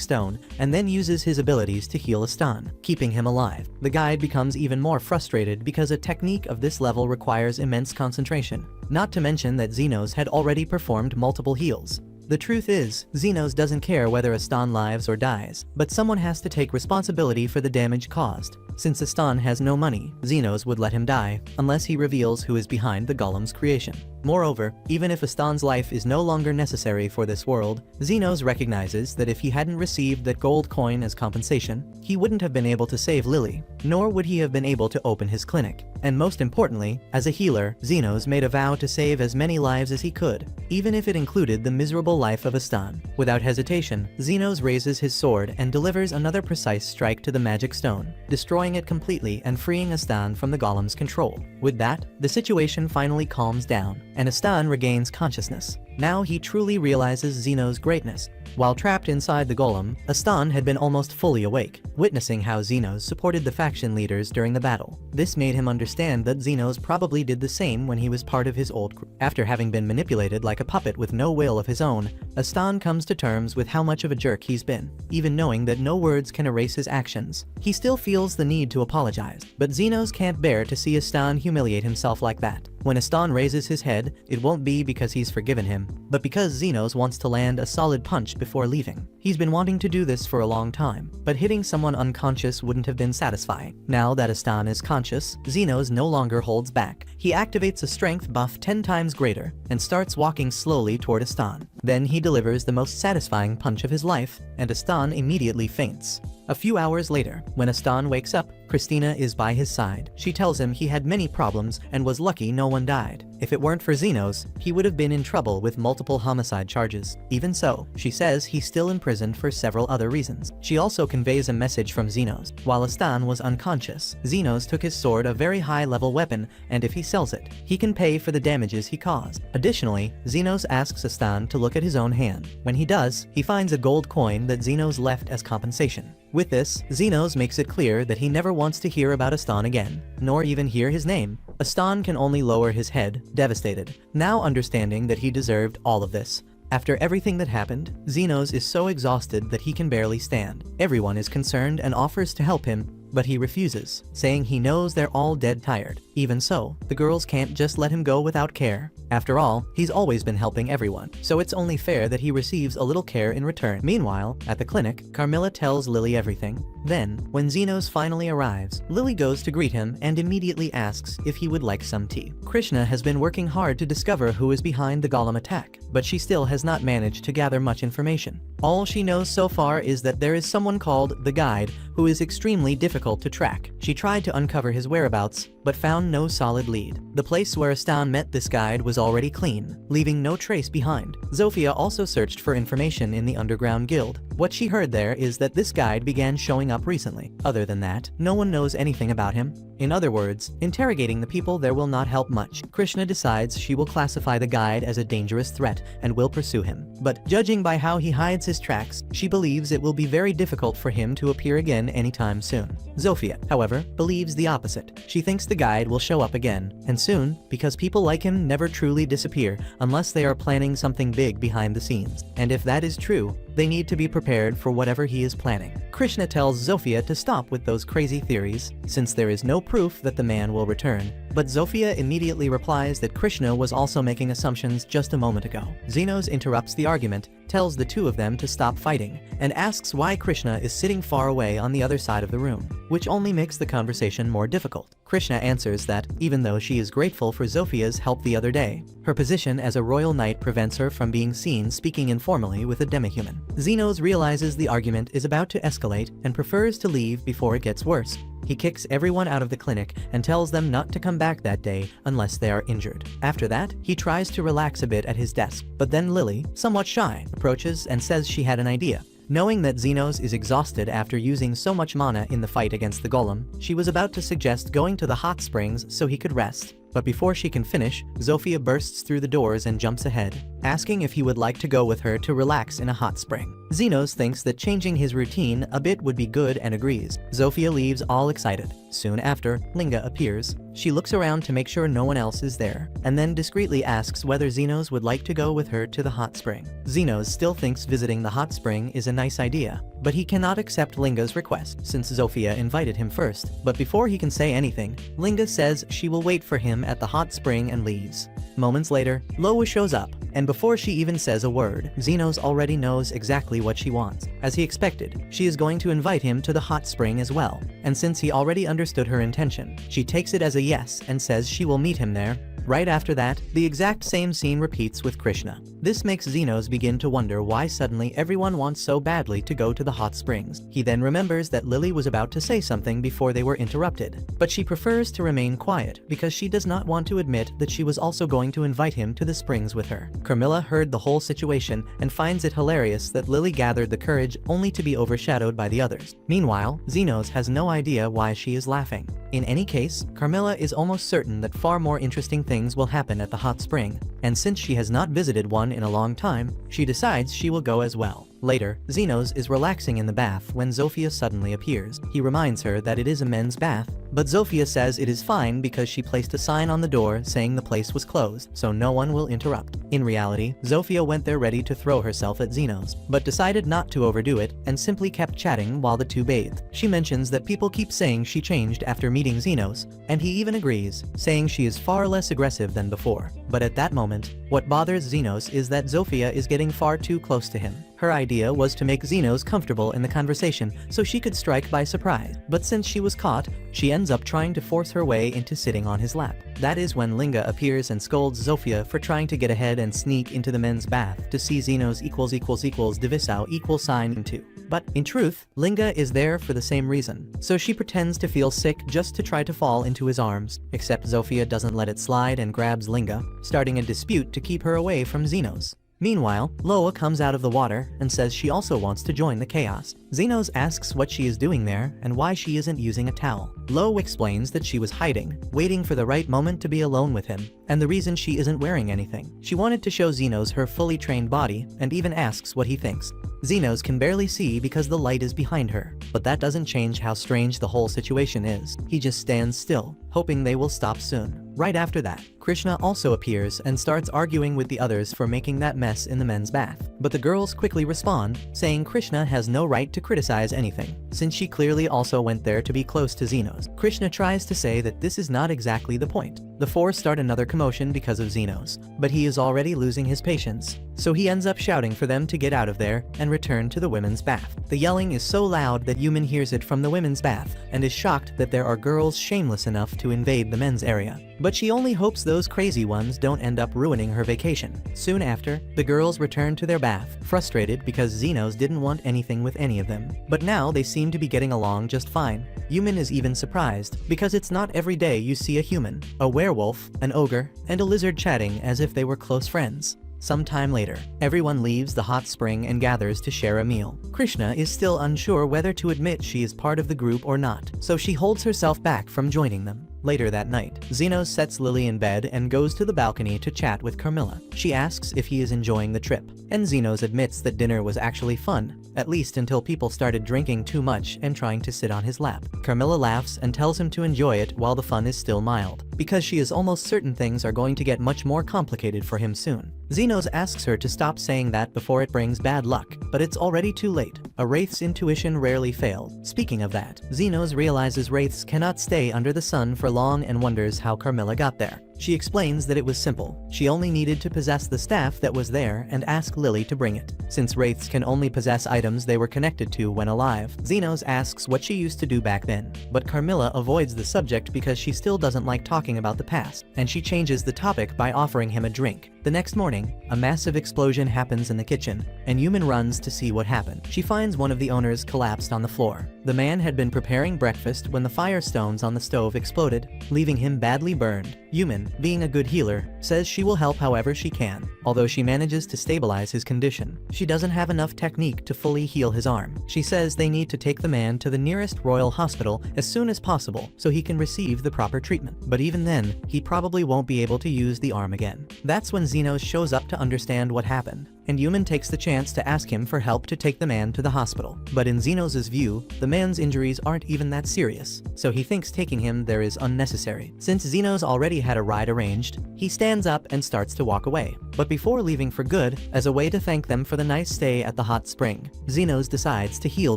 stone and then uses his abilities to heal Astan, keeping him alive. The guide becomes even more frustrated because a technique of this level requires immense concentration. Not to mention that Xenos had already performed multiple heals. The truth is, Xenos doesn't care whether Astan lives or dies, but someone has to take responsibility for the damage caused. Since Astan has no money, Xenos would let him die, unless he reveals who is behind the golem's creation. Moreover, even if Astan's life is no longer necessary for this world, Xenos recognizes that if he hadn't received that gold coin as compensation, he wouldn't have been able to save Lily, nor would he have been able to open his clinic. And most importantly, as a healer, Xenos made a vow to save as many lives as he could, even if it included the miserable life of Astan. Without hesitation, Xenos raises his sword and delivers another precise strike to the magic stone, destroying it completely and freeing Astan from the golem's control. With that, the situation finally calms down, and Astan regains consciousness. Now he truly realizes Xenos' greatness. While trapped inside the golem, Astan had been almost fully awake, witnessing how Xenos supported the faction leaders during the battle. This made him understand that Xenos probably did the same when he was part of his old crew. After having been manipulated like a puppet with no will of his own, Astan comes to terms with how much of a jerk he's been. Even knowing that no words can erase his actions, he still feels the need to apologize. But Xenos can't bear to see Astan humiliate himself like that. When Astan raises his head, it won't be because he's forgiven him, but because Xenos wants to land a solid punch before leaving. He's been wanting to do this for a long time, but hitting someone unconscious wouldn't have been satisfying. Now that Astan is conscious, Xenos no longer holds back. He activates a strength buff 10 times greater and starts walking slowly toward Astan. Then he delivers the most satisfying punch of his life, and Astan immediately faints. A few hours later, when Astan wakes up, Christina is by his side. She tells him he had many problems and was lucky no one died. If it weren't for Xenos, he would have been in trouble with multiple homicide charges. Even so, she says he's still imprisoned for several other reasons. She also conveys a message from Xenos. While Astan was unconscious, Xenos took his sword, a very high-level weapon, and if he sells it, he can pay for the damages he caused. Additionally, Xenos asks Astan to look at his own hand. When he does, he finds a gold coin that Xenos left as compensation. With this, Xenos makes it clear that he never wants to hear about Astan again, nor even hear his name. Astan can only lower his head, devastated, now understanding that he deserved all of this. After everything that happened, Xenos is so exhausted that he can barely stand. Everyone is concerned and offers to help him, but he refuses, saying he knows they're all dead tired. Even so, the girls can't just let him go without care. After all, he's always been helping everyone, so it's only fair that he receives a little care in return. Meanwhile, at the clinic, Carmilla tells Lily everything. Then, when Xenos finally arrives, Lily goes to greet him and immediately asks if he would like some tea. Krishna has been working hard to discover who is behind the golem attack, but she still has not managed to gather much information. All she knows so far is that there is someone called the Guide who who is extremely difficult to track. She tried to uncover his whereabouts, but found no solid lead. The place where Astan met this guide was already clean, leaving no trace behind. Zofia also searched for information in the underground guild. What she heard there is that this guide began showing up recently. Other than that, no one knows anything about him. In other words, interrogating the people there will not help much. Krishna decides she will classify the guide as a dangerous threat and will pursue him. But judging by how he hides his tracks, she believes it will be very difficult for him to appear again anytime soon. Zofia, however, believes the opposite. She thinks the guide will show up again, and soon, because people like him never truly disappear unless they are planning something big behind the scenes. And if that is true, they need to be prepared for whatever he is planning. Krishna tells Zofia to stop with those crazy theories, since there is no proof that the man will return. But Zofia immediately replies that Krishna was also making assumptions just a moment ago. Xenos interrupts the argument, tells the two of them to stop fighting, and asks why Krishna is sitting far away on the other side of the room, which only makes the conversation more difficult. Krishna answers that, even though she is grateful for Zofia's help the other day, her position as a royal knight prevents her from being seen speaking informally with a demihuman. Xenos realizes the argument is about to escalate and prefers to leave before it gets worse. He kicks everyone out of the clinic and tells them not to come back that day unless they are injured. After that, he tries to relax a bit at his desk, but then Lily, somewhat shy, approaches and says she had an idea. Knowing that Xenos is exhausted after using so much mana in the fight against the golem, she was about to suggest going to the hot springs so he could rest. But before she can finish, Zofia bursts through the doors and jumps ahead, asking if he would like to go with her to relax in a hot spring. Xenos thinks that changing his routine a bit would be good and agrees. Zofia leaves all excited. Soon after, Linga appears. She looks around to make sure no one else is there, and then discreetly asks whether Xenos would like to go with her to the hot spring. Xenos still thinks visiting the hot spring is a nice idea, but he cannot accept Linga's request since Zofia invited him first. But before he can say anything, Linga says she will wait for him at the hot spring and leaves. Moments later, Loa shows up, and before she even says a word, Xenos already knows exactly what she wants. As he expected, she is going to invite him to the hot spring as well, and since he already understood her intention, she takes it as a yes and says she will meet him there. Right after that, the exact same scene repeats with Krishna. This makes Xenos begin to wonder why suddenly everyone wants so badly to go to the hot springs. He then remembers that Lily was about to say something before they were interrupted, but she prefers to remain quiet because she does not want to admit that she was also going to invite him to the springs with her. Carmilla heard the whole situation and finds it hilarious that Lily gathered the courage only to be overshadowed by the others. Meanwhile, Xenos has no idea why she is laughing. In any case, Carmilla is almost certain that far more interesting things will happen at the hot spring, and since she has not visited one in a long time, she decides she will go as well. Later, Xenos is relaxing in the bath when Zofia suddenly appears. He reminds her that it is a men's bath, but Zofia says it is fine because she placed a sign on the door saying the place was closed, so no one will interrupt. In reality, Zofia went there ready to throw herself at Xenos, but decided not to overdo it and simply kept chatting while the two bathed. She mentions that people keep saying she changed after meeting Xenos, and he even agrees, saying she is far less aggressive than before. But at that moment, what bothers Xenos is that Zofia is getting far too close to him. Her idea was to make Xenos comfortable in the conversation so she could strike by surprise, but since she was caught, she ends up trying to force her way into sitting on his lap. That is when Linga appears and scolds Zofia for trying to get ahead and sneak into the men's bath to see Xenos ==divisao into. But in truth, Linga is there for the same reason, so she pretends to feel sick just to try to fall into his arms, except Zofia doesn't let it slide and grabs Linga, starting a dispute to keep her away from Xenos. Meanwhile, Loa comes out of the water and says she also wants to join the chaos. Xenos asks what she is doing there and why she isn't using a towel. Loa explains that she was hiding, waiting for the right moment to be alone with him, and the reason she isn't wearing anything. She wanted to show Xenos her fully trained body and even asks what he thinks. Xenos can barely see because the light is behind her, but that doesn't change how strange the whole situation is. He just stands still, hoping they will stop soon. Right after that, Krishna also appears and starts arguing with the others for making that mess in the men's bath. But the girls quickly respond, saying Krishna has no right to criticize anything, since she clearly also went there to be close to Xenos. Krishna tries to say that this is not exactly the point. The four start another commotion because of Xenos, but he is already losing his patience, so he ends up shouting for them to get out of there and return to the women's bath. The yelling is so loud that Yuman hears it from the women's bath and is shocked that there are girls shameless enough to invade the men's area. but she only hopes those crazy ones don't end up ruining her vacation. Soon after, the girls return to their bath, frustrated because Xenos didn't want anything with any of them. But now they seem to be getting along just fine. Yumin is even surprised, because it's not every day you see a human, a werewolf, an ogre, and a lizard chatting as if they were close friends. Some time later, everyone leaves the hot spring and gathers to share a meal. Krishna is still unsure whether to admit she is part of the group or not, so she holds herself back from joining them. Later that night, Xenos sets Lily in bed and goes to the balcony to chat with Carmilla. She asks if he is enjoying the trip, and Xenos admits that dinner was actually fun, at least until people started drinking too much and trying to sit on his lap. Carmilla laughs and tells him to enjoy it while the fun is still mild, because she is almost certain things are going to get much more complicated for him soon. Xenos asks her to stop saying that before it brings bad luck, but it's already too late. A wraith's intuition rarely fails. Speaking of that, Xenos realizes wraiths cannot stay under the sun for long and wonders how Carmilla got there. She explains that it was simple. She only needed to possess the staff that was there and ask Lily to bring it. Since wraiths can only possess items they were connected to when alive, Xenos asks what she used to do back then. But Carmilla avoids the subject because she still doesn't like talking about the past, and she changes the topic by offering him a drink. The next morning, a massive explosion happens in the kitchen, and Yumin runs to see what happened. She finds one of the owners collapsed on the floor. The man had been preparing breakfast when the firestones on the stove exploded, leaving him badly burned. Yumin, being a good healer, says she will help however she can, although she manages to stabilize his condition. She doesn't have enough technique to fully heal his arm. She says they need to take the man to the nearest royal hospital as soon as possible so he can receive the proper treatment. But even then, he probably won't be able to use the arm again. That's when Xenos shows up to understand what happened, and Yumin takes the chance to ask him for help to take the man to the hospital. But in Xenos' view, the man's injuries aren't even that serious, so he thinks taking him there is unnecessary. Since Xenos already had a ride arranged, he stands up and starts to walk away. But before leaving for good, as a way to thank them for the nice stay at the hot spring, Xenos decides to heal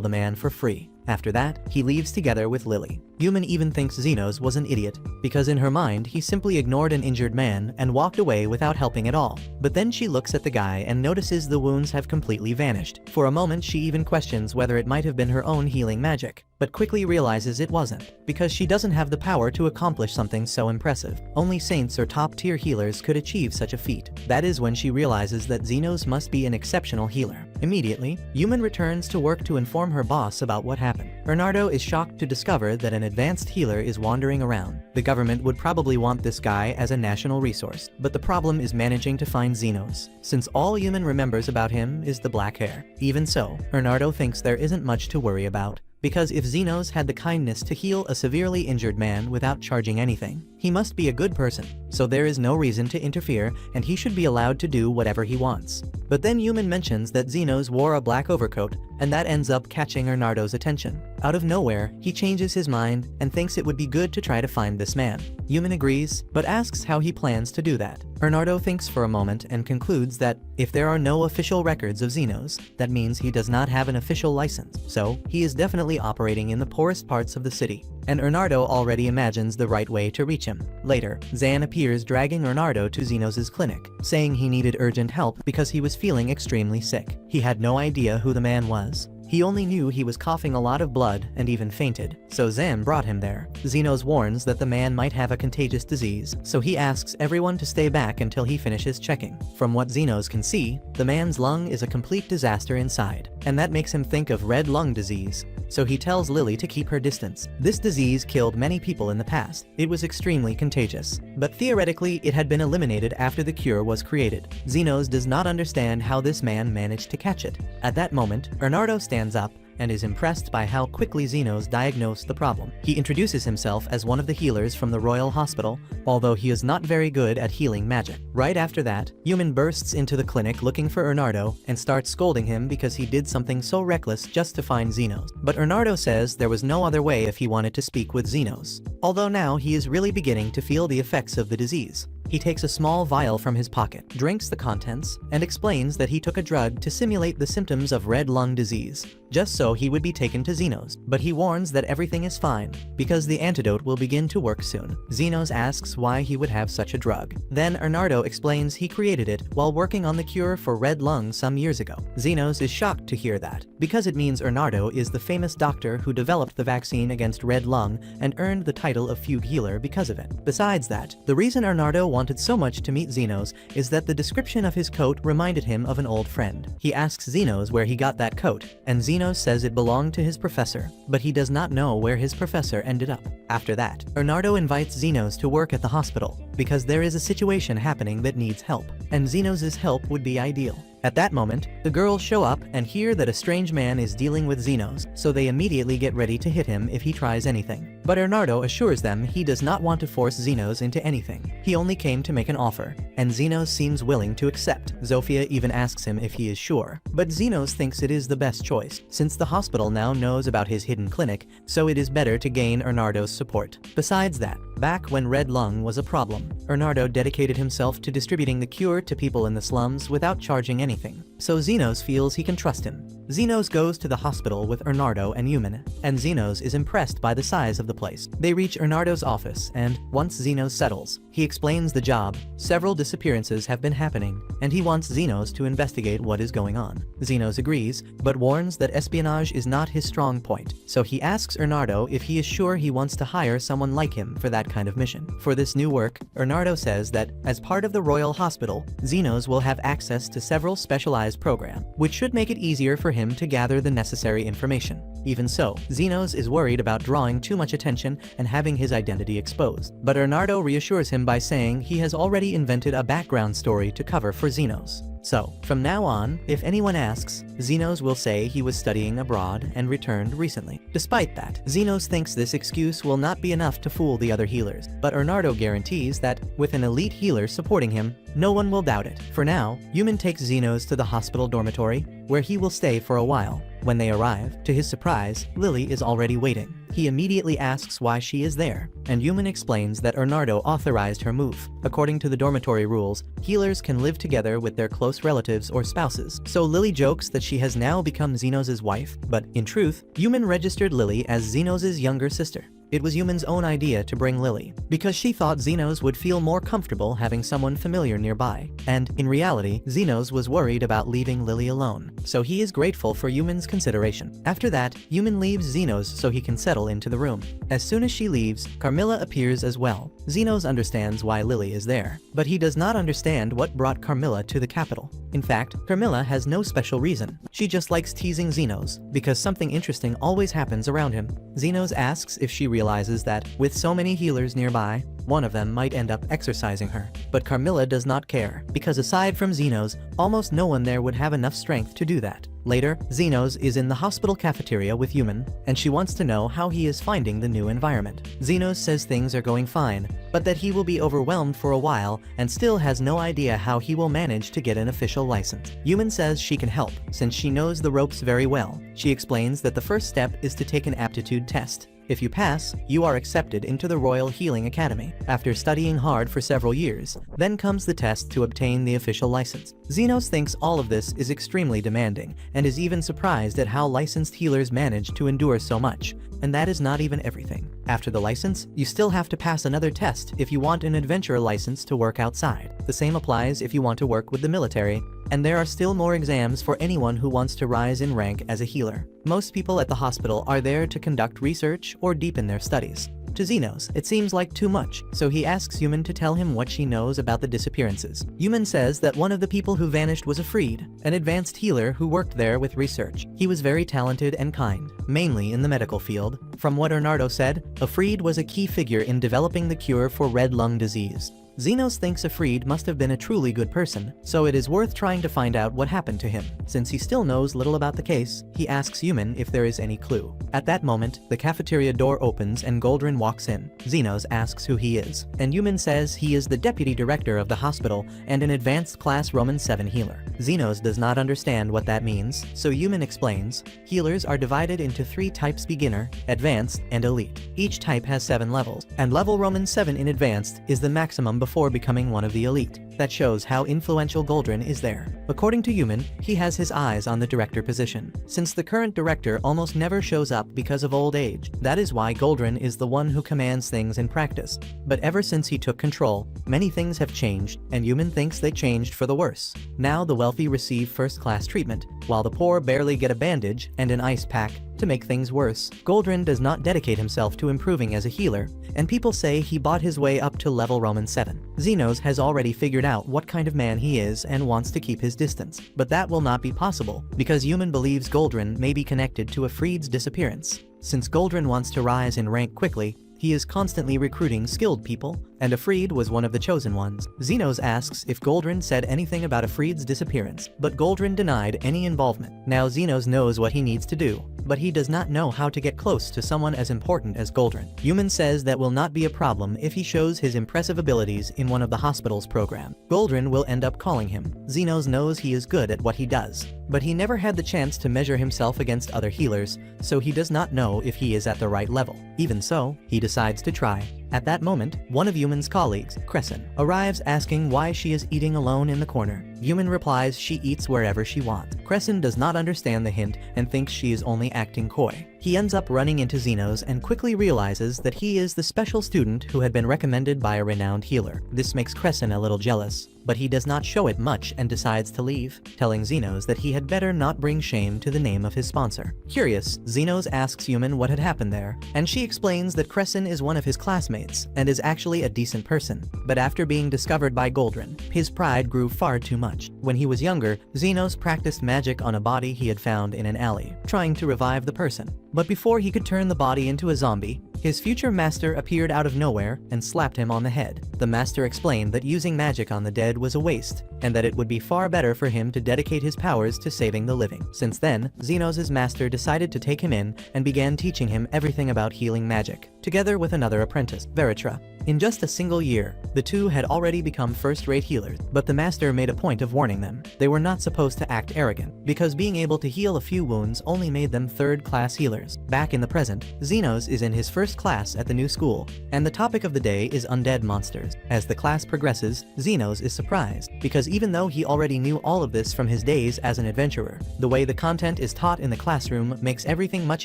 the man for free. After that, he leaves together with Lily. Yumin even thinks Xenos was an idiot, because in her mind he simply ignored an injured man and walked away without helping at all. But then she looks at the guy and notices the wounds have completely vanished. For a moment she even questions whether it might have been her own healing magic, but quickly realizes it wasn't, because she doesn't have the power to accomplish something so impressive. Only saints or top-tier healers could achieve such a feat. That is when she realizes that Xenos must be an exceptional healer. Immediately, Yumin returns to work to inform her boss about what happened. Bernardo is shocked to discover that an advanced healer is wandering around. The government would probably want this guy as a national resource, but the problem is managing to find Xenos, since all Yumin remembers about him is the black hair. Even so, Bernardo thinks there isn't much to worry about, because if Xenos had the kindness to heal a severely injured man without charging anything, he must be a good person, so there is no reason to interfere and he should be allowed to do whatever he wants. But then Yumin mentions that Xenos wore a black overcoat, and that ends up catching Bernardo's attention. Out of nowhere, he changes his mind and thinks it would be good to try to find this man. Yumin agrees, but asks how he plans to do that. Bernardo thinks for a moment and concludes that if there are no official records of Xenos, that means he does not have an official license, so he is definitely operating in the poorest parts of the city. And Bernardo already imagines the right way to reach him. Later, Zan appears dragging Bernardo to Xenos' clinic, saying he needed urgent help because he was feeling extremely sick. He had no idea who the man was. He only knew he was coughing a lot of blood and even fainted, so Zan brought him there. Xenos warns that the man might have a contagious disease, so he asks everyone to stay back until he finishes checking. From what Xenos can see, the man's lung is a complete disaster inside, and that makes him think of red lung disease. So he tells Lily to keep her distance. This disease killed many people in the past. It was extremely contagious, but theoretically it had been eliminated after the cure was created. Xenos does not understand how this man managed to catch it. At that moment, Bernardo stands up and is impressed by how quickly Xenos diagnosed the problem. He introduces himself as one of the healers from the Royal Hospital, although he is not very good at healing magic. Right after that, Yumin bursts into the clinic looking for Bernardo and starts scolding him because he did something so reckless just to find Xenos. But Bernardo says there was no other way if he wanted to speak with Xenos, although now he is really beginning to feel the effects of the disease. He takes a small vial from his pocket, drinks the contents, and explains that he took a drug to simulate the symptoms of red lung disease. just so he would be taken to Zenos, but he warns that everything is fine, because the antidote will begin to work soon. Zenos asks why he would have such a drug. Then Bernardo explains he created it while working on the cure for red lung some years ago. Zenos is shocked to hear that, because it means Bernardo is the famous doctor who developed the vaccine against red lung and earned the title of Fugue Healer because of it. Besides that, the reason Bernardo wanted so much to meet Zenos is that the description of his coat reminded him of an old friend. He asks Zenos where he got that coat, and Zenos says it belonged to his professor, but he does not know where his professor ended up. After that, Bernardo invites Zenos to work at the hospital, because there is a situation happening that needs help, and Zenos' help would be ideal. At that moment, the girls show up and hear that a strange man is dealing with Zenos, so they immediately get ready to hit him if he tries anything. But Bernardo assures them he does not want to force Zenos into anything. He only came to make an offer, and Zenos seems willing to accept. Zofia even asks him if he is sure, but Zenos thinks it is the best choice, since the hospital now knows about his hidden clinic, so it is better to gain Bernardo's support. Besides that, back when red lung was a problem, Bernardo dedicated himself to distributing the cure to people in the slums without charging anything. So Zenos feels he can trust him. Zenos goes to the hospital with Bernardo and Human, and Zenos is impressed by the size of the place. They reach Bernardo's office, and once Zenos settles, he explains the job. Several disappearances have been happening, and he wants Zenos to investigate what is going on. Zenos agrees, but warns that espionage is not his strong point, so he asks Bernardo if he is sure he wants to hire someone like him for that kind of mission. For this new work, Bernardo says that, as part of the Royal Hospital, Zenos will have access to several specialized programs, which should make it easier for him to gather the necessary information. Even so, Zenos is worried about drawing too much attention and having his identity exposed. But Bernardo reassures him by saying he has already invented a background story to cover for Zenos. So, from now on, if anyone asks, Zenos will say he was studying abroad and returned recently. Despite that, Zenos thinks this excuse will not be enough to fool the other healers, but Bernardo guarantees that, with an elite healer supporting him, no one will doubt it. For now, Human takes Zenos to the hospital dormitory, where he will stay for a while. When they arrive, to his surprise, Lily is already waiting. He immediately asks why she is there, and Human explains that Bernardo authorized her move. According to the dormitory rules, healers can live together with their close relatives or spouses, so Lily jokes that she has now become Zenos' wife, but in truth, Human registered Lily as Zenos' younger sister. It was Human's own idea to bring Lily, because she thought Zenos would feel more comfortable having someone familiar nearby, and, in reality, Zenos was worried about leaving Lily alone, so he is grateful for Human's consideration. After that, Human leaves Zenos so he can settle into the room. As soon as she leaves, Carmilla appears as well. Zenos understands why Lily is there, but he does not understand what brought Carmilla to the capital. In fact, Carmilla has no special reason. She just likes teasing Zenos, because something interesting always happens around him. Zenos asks if she realizes that, with so many healers nearby, one of them might end up exorcising her. But Carmilla does not care, because aside from Zenos, almost no one there would have enough strength to do that. Later, Zenos is in the hospital cafeteria with Human, and she wants to know how he is finding the new environment. Zenos says things are going fine, but that he will be overwhelmed for a while and still has no idea how he will manage to get an official license. Human says she can help, since she knows the ropes very well. She explains that the first step is to take an aptitude test. If you pass, you are accepted into the Royal Healing Academy. After studying hard for several years, then comes the test to obtain the official license. Zenos thinks all of this is extremely demanding, and is even surprised at how licensed healers manage to endure so much. And that is not even everything. After the license, you still have to pass another test if you want an adventurer license to work outside. The same applies if you want to work with the military, and there are still more exams for anyone who wants to rise in rank as a healer. Most people at the hospital are there to conduct research or deepen their studies. To Zenos, it seems like too much, so he asks Human to tell him what she knows about the disappearances. Human says that one of the people who vanished was Afreed, an advanced healer who worked there with research. He was very talented and kind, mainly in the medical field. From what Bernardo said, Afreed was a key figure in developing the cure for red lung disease. Zenos thinks Afreed must have been a truly good person, so it is worth trying to find out what happened to him. Since he still knows little about the case, he asks Human if there is any clue. At that moment, the cafeteria door opens and Goldrin walks in. Zenos asks who he is, and Human says he is the deputy director of the hospital and an advanced class Roman 7 healer. Zenos does not understand what that means, so Human explains, healers are divided into 3 types: beginner, advanced, and elite. Each type has 7 levels, and level Roman 7 in advanced is the maximum before becoming one of the elite. That shows how influential Goldrin is there. According to Yuman, he has his eyes on the director position, since the current director almost never shows up because of old age. That is why Goldrin is the one who commands things in practice. But ever since he took control, many things have changed, and Yuman thinks they changed for the worse. Now the wealthy receive first-class treatment, while the poor barely get a bandage and an ice pack. To make things worse, Goldrin does not dedicate himself to improving as a healer, and people say he bought his way up to level Roman 7. Xenos has already figured out what kind of man he is and wants to keep his distance. But that will not be possible, because Yuman believes Goldrin may be connected to Afreed's disappearance. Since Goldrin wants to rise in rank quickly, he is constantly recruiting skilled people, and Afreed was one of the chosen ones. Xenos asks if Goldrin said anything about Afreed's disappearance, but Goldrin denied any involvement. Now Xenos knows what he needs to do, but he does not know how to get close to someone as important as Goldrin. Yuman says that will not be a problem if he shows his impressive abilities in one of the hospital's program. Goldrin will end up calling him. Xenos knows he is good at what he does, but he never had the chance to measure himself against other healers, so he does not know if he is at the right level. Even so, he decides to try. At that moment, one of Yuman's colleagues, Crescent, arrives asking why she is eating alone in the corner. Yuman replies she eats wherever she wants. Crescent does not understand the hint and thinks she is only acting coy. He ends up running into Xenos and quickly realizes that he is the special student who had been recommended by a renowned healer. This makes Crescent a little jealous, but he does not show it much and decides to leave, telling Xenos that he had better not bring shame to the name of his sponsor. Curious, Xenos asks Yuman what had happened there, and she explains that Crescent is one of his classmates and is actually a decent person. But after being discovered by Goldrin, his pride grew far too much. When he was younger, Xenos practiced magic on a body he had found in an alley, trying to revive the person. But before he could turn the body into a zombie, his future master appeared out of nowhere and slapped him on the head. The master explained that using magic on the dead was a waste, and that it would be far better for him to dedicate his powers to saving the living. Since then, Xenos' master decided to take him in and began teaching him everything about healing magic, together with another apprentice, Veritra. In just a single year, the two had already become first-rate healers, but the master made a point of warning them. They were not supposed to act arrogant, because being able to heal a few wounds only made them third-class healers. Back in the present, Xenos is in his first class at the new school, and the topic of the day is undead monsters. As the class progresses, Xenos is surprised, because even though he already knew all of this from his days as an adventurer, the way the content is taught in the classroom makes everything much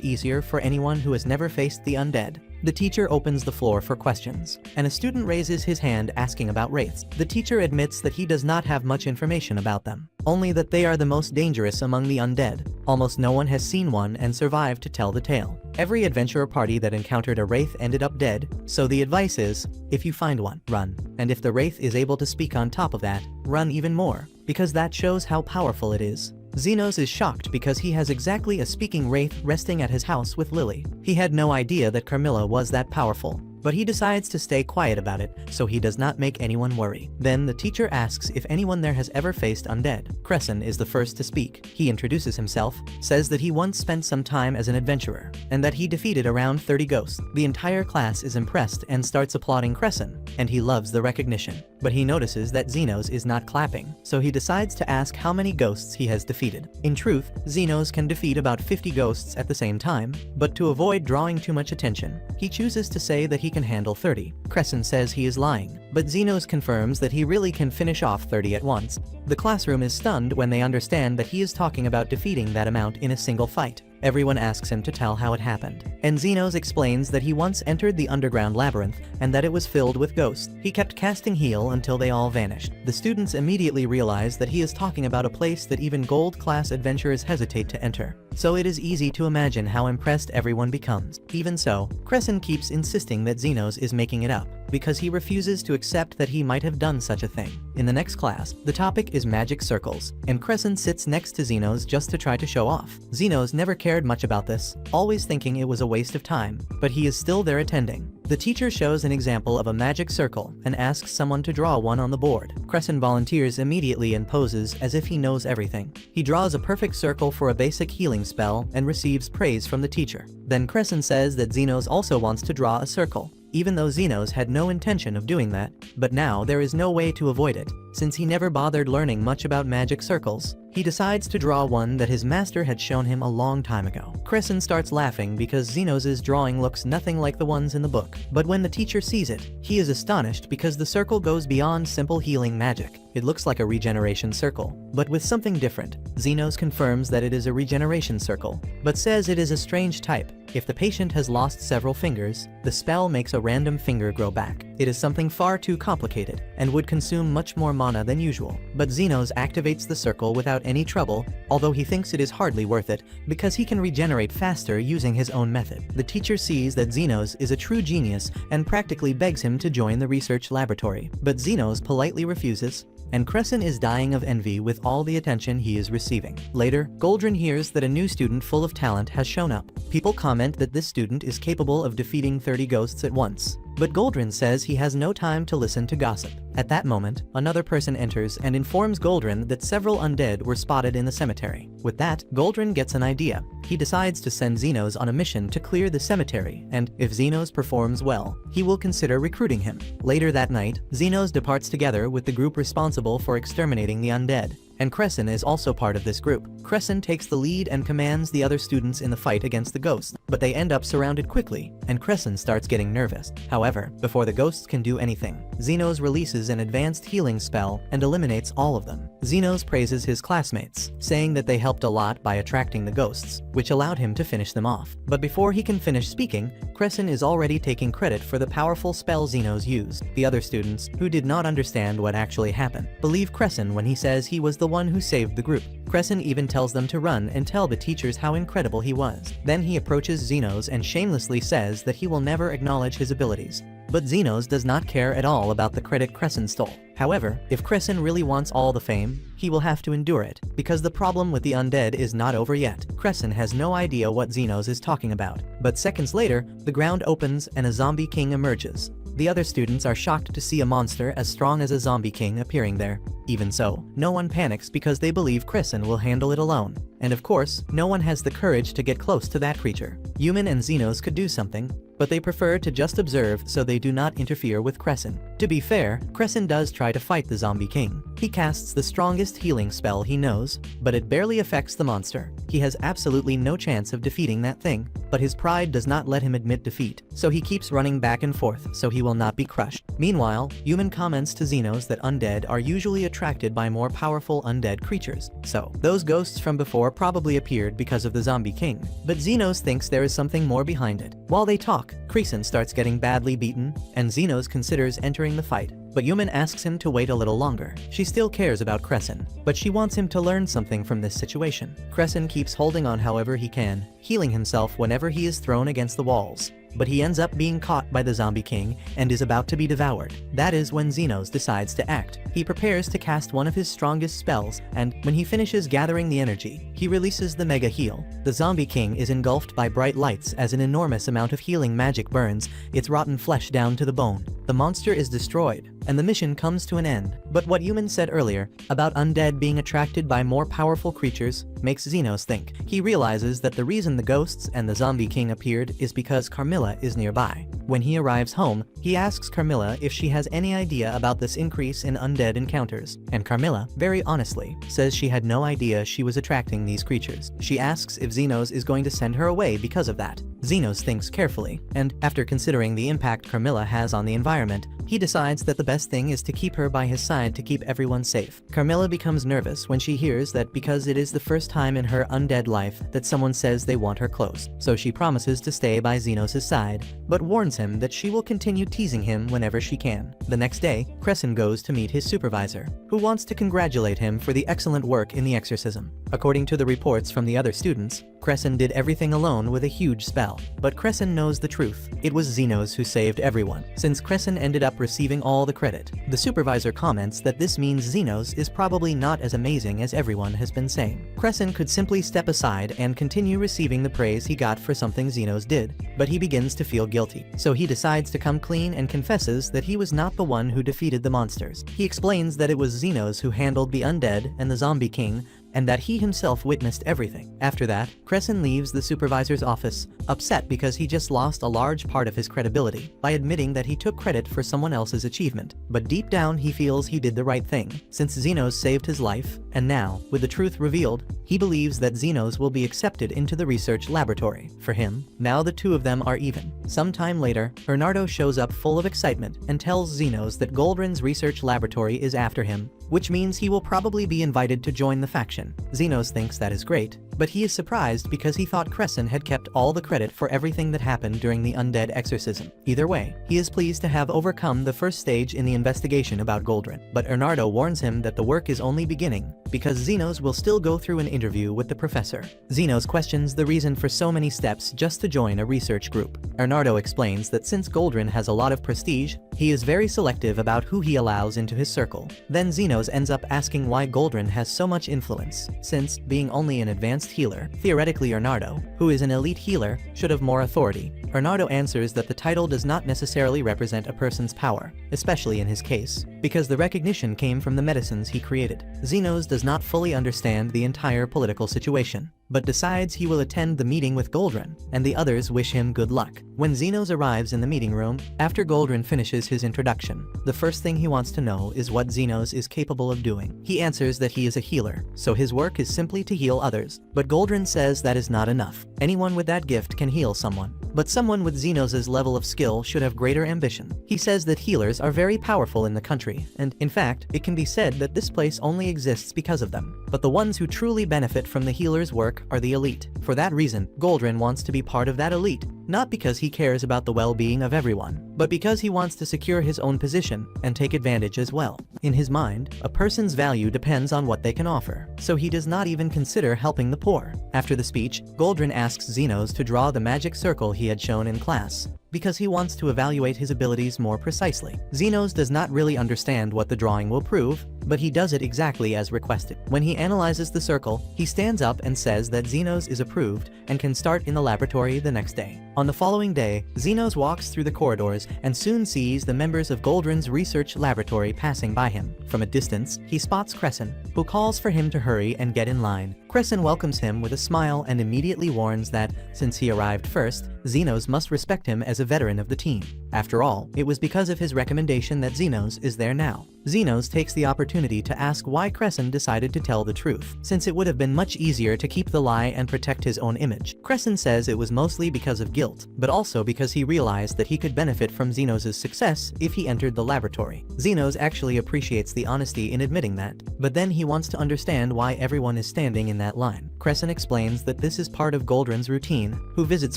easier for anyone who has never faced the undead. The teacher opens the floor for questions, and a student raises his hand asking about wraiths. The teacher admits that he does not have much information about them, only that they are the most dangerous among the undead. Almost no one has seen one and survived to tell the tale. Every adventurer party that encountered a wraith ended up dead, so the advice is, if you find one, run. And if the wraith is able to speak on top of that, run even more, because that shows how powerful it is. Xenos is shocked because he has exactly a speaking wraith resting at his house with Lily. He had no idea that Carmilla was that powerful, but he decides to stay quiet about it so he does not make anyone worry. Then the teacher asks if anyone there has ever faced undead. Crescent is the first to speak. He introduces himself, says that he once spent some time as an adventurer, and that he defeated around 30 ghosts. The entire class is impressed and starts applauding Crescent, and he loves the recognition. But he notices that Xenos is not clapping, so he decides to ask how many ghosts he has defeated. In truth, Xenos can defeat about 50 ghosts at the same time, but to avoid drawing too much attention, he chooses to say that he can handle 30. Crescent says he is lying, but Xenos confirms that he really can finish off 30 at once. The classroom is stunned when they understand that he is talking about defeating that amount in a single fight. Everyone asks him to tell how it happened, and Xenos explains that he once entered the underground labyrinth and that it was filled with ghosts. He kept casting heal until they all vanished. The students immediately realize that he is talking about a place that even gold-class adventurers hesitate to enter, so it is easy to imagine how impressed everyone becomes. Even so, Crescent keeps insisting that Xenos is making it up, because he refuses to accept that he might have done such a thing. In the next class, the topic is magic circles, and Crescent sits next to Xenos just to try to show off. Xenos never cared much about this, always thinking it was a waste of time, but he is still there attending. The teacher shows an example of a magic circle and asks someone to draw one on the board. Crescent volunteers immediately and poses as if he knows everything. He draws a perfect circle for a basic healing spell and receives praise from the teacher. Then Crescent says that Xenos also wants to draw a circle, even though Xenos had no intention of doing that, but now there is no way to avoid it, Since he never bothered learning much about magic circles, he decides to draw one that his master had shown him a long time ago. Crescent starts laughing because Zenos' drawing looks nothing like the ones in the book. But when the teacher sees it, he is astonished because the circle goes beyond simple healing magic. It looks like a regeneration circle, but with something different. Zenos confirms that it is a regeneration circle, but says it is a strange type. If the patient has lost several fingers, the spell makes a random finger grow back. It is something far too complicated and would consume much more mana than usual. But Zenos activates the circle without any trouble, although he thinks it is hardly worth it because he can regenerate faster using his own method. The teacher sees that Zenos is a true genius and practically begs him to join the research laboratory. But Zenos politely refuses, and Crescent is dying of envy with all the attention he is receiving. Later, Goldrin hears that a new student full of talent has shown up. People comment that this student is capable of defeating 30 ghosts at once. But Goldrin says he has no time to listen to gossip. At that moment, another person enters and informs Goldrin that several undead were spotted in the cemetery. With that, Goldrin gets an idea. He decides to send Zenos on a mission to clear the cemetery, and if Zenos performs well, he will consider recruiting him. Later that night, Zenos departs together with the group responsible for exterminating the undead, and Crescent is also part of this group. Crescent takes the lead and commands the other students in the fight against the ghosts, but they end up surrounded quickly, and Crescent starts getting nervous. However, before the ghosts can do anything, Zenos releases an advanced healing spell and eliminates all of them. Zenos praises his classmates, saying that they helped a lot by attracting the ghosts, which allowed him to finish them off. But before he can finish speaking, Crescent is already taking credit for the powerful spell Zenos used. The other students, who did not understand what actually happened, believe Crescent when he says he was the one who saved the group. Crescent even tells them to run and tell the teachers how incredible he was. Then he approaches Zenos and shamelessly says that he will never acknowledge his abilities. But Zenos does not care at all about the credit Crescent stole. However, if Crescent really wants all the fame, he will have to endure it, because the problem with the undead is not over yet. Crescent has no idea what Zenos is talking about. But seconds later, the ground opens and a zombie king emerges. The other students are shocked to see a monster as strong as a zombie king appearing there. Even so, no one panics because they believe Crescent will handle it alone. And of course, no one has the courage to get close to that creature. Human and Zenos could do something, but they prefer to just observe so they do not interfere with Crescent. To be fair, Crescent does try to fight the zombie king. He casts the strongest healing spell he knows, but it barely affects the monster. He has absolutely no chance of defeating that thing, but his pride does not let him admit defeat, so he keeps running back and forth so he will not be crushed. Meanwhile, Human comments to Zenos that undead are usually attracted by more powerful undead creatures, so those ghosts from before probably appeared because of the zombie king. But Zenos thinks there is something more behind it. While they talk, Crescent starts getting badly beaten, and Zenos considers entering the fight. But Human asks him to wait a little longer. She still cares about Crescent, but she wants him to learn something from this situation. Crescent keeps holding on however he can, healing himself whenever he is thrown against the walls. But he ends up being caught by the zombie king and is about to be devoured. That is when Zenos decides to act. He prepares to cast one of his strongest spells, and when he finishes gathering the energy, he releases the mega heal. The zombie king is engulfed by bright lights as an enormous amount of healing magic burns its rotten flesh down to the bone. The monster is destroyed, and the mission comes to an end. But what Human said earlier about undead being attracted by more powerful creatures makes Zenos think. He realizes that the reason the ghosts and the zombie king appeared is because Carmilla is nearby. When he arrives home, he asks Carmilla if she has any idea about this increase in undead encounters, and Carmilla, very honestly, says she had no idea she was attracting these creatures. She asks if Zenos is going to send her away because of that. Zenos thinks carefully, and after considering the impact Carmilla has on the environment, he decides that the best thing is to keep her by his side to keep everyone safe. Carmilla becomes nervous when she hears that because it is the first time in her undead life that someone says they want her close, so she promises to stay by Zenos' side, but warns him that she will continue teasing him whenever she can. The next day, Crescent goes to meet his supervisor, who wants to congratulate him for the excellent work in the exorcism. According to the reports from the other students, Crescent did everything alone with a huge spell. But Crescent knows the truth. It was Zenos who saved everyone, since Crescent ended up receiving all the credit. The supervisor comments that this means Zenos is probably not as amazing as everyone has been saying. Crescent could simply step aside and continue receiving the praise he got for something Zenos did, but he begins to feel guilty. So he decides to come clean and confesses that he was not the one who defeated the monsters. He explains that it was Zenos who handled the undead and the zombie king, and that he himself witnessed everything. After that, Crescent leaves the supervisor's office, upset because he just lost a large part of his credibility by admitting that he took credit for someone else's achievement. But deep down he feels he did the right thing, since Xenos saved his life, and now, with the truth revealed, he believes that Xenos will be accepted into the research laboratory. For him, now the two of them are even. Sometime later, Bernardo shows up full of excitement and tells Xenos that Goldrin's research laboratory is after him, which means he will probably be invited to join the faction. Xenos thinks that is great, but he is surprised because he thought Crescent had kept all the credit for everything that happened during the undead exorcism. Either way, he is pleased to have overcome the first stage in the investigation about Goldrin, but Bernardo warns him that the work is only beginning, because Xenos will still go through an interview with the professor. Xenos questions the reason for so many steps just to join a research group. Bernardo explains that since Goldrin has a lot of prestige, he is very selective about who he allows into his circle. Then Xenos ends up asking why Goldrin has so much influence, since, being only an advanced healer, theoretically Bernardo, who is an elite healer, should have more authority. Bernardo answers that the title does not necessarily represent a person's power, especially in his case, because the recognition came from the medicines he created. Xenos does not fully understand the entire political situation, but decides he will attend the meeting with Goldrin, and the others wish him good luck. When Xenos arrives in the meeting room, after Goldrin finishes his introduction, the first thing he wants to know is what Xenos is capable of doing. He answers that he is a healer, so his work is simply to heal others, but Goldrin says that is not enough. Anyone with that gift can heal someone, but someone with Xenos' level of skill should have greater ambition. He says that healers are very powerful in the country, and, in fact, it can be said that this place only exists because of them. But the ones who truly benefit from the healer's work are the elite. For that reason, Goldrin wants to be part of that elite, not because he cares about the well-being of everyone, but because he wants to secure his own position and take advantage as well. In his mind, a person's value depends on what they can offer, so he does not even consider helping the poor. After the speech, Goldrin asks Xenos to draw the magic circle he had shown in class, because he wants to evaluate his abilities more precisely. Xenos does not really understand what the drawing will prove, but he does it exactly as requested. When he analyzes the circle, he stands up and says that Xenos is approved and can start in the laboratory the next day. On the following day, Xenos walks through the corridors and soon sees the members of Goldrin's research laboratory passing by him. From a distance, he spots Crescent, who calls for him to hurry and get in line. Crescent welcomes him with a smile and immediately warns that, since he arrived first, Xenos must respect him as a veteran of the team. After all, it was because of his recommendation that Xenos is there now. Xenos takes the opportunity to ask why Crescent decided to tell the truth, since it would have been much easier to keep the lie and protect his own image. Crescent says it was mostly because of guilt, but also because he realized that he could benefit from Xenos' success if he entered the laboratory. Xenos actually appreciates the honesty in admitting that, but then he wants to understand why everyone is standing in that line. Crescent explains that this is part of Goldrin's routine, who visits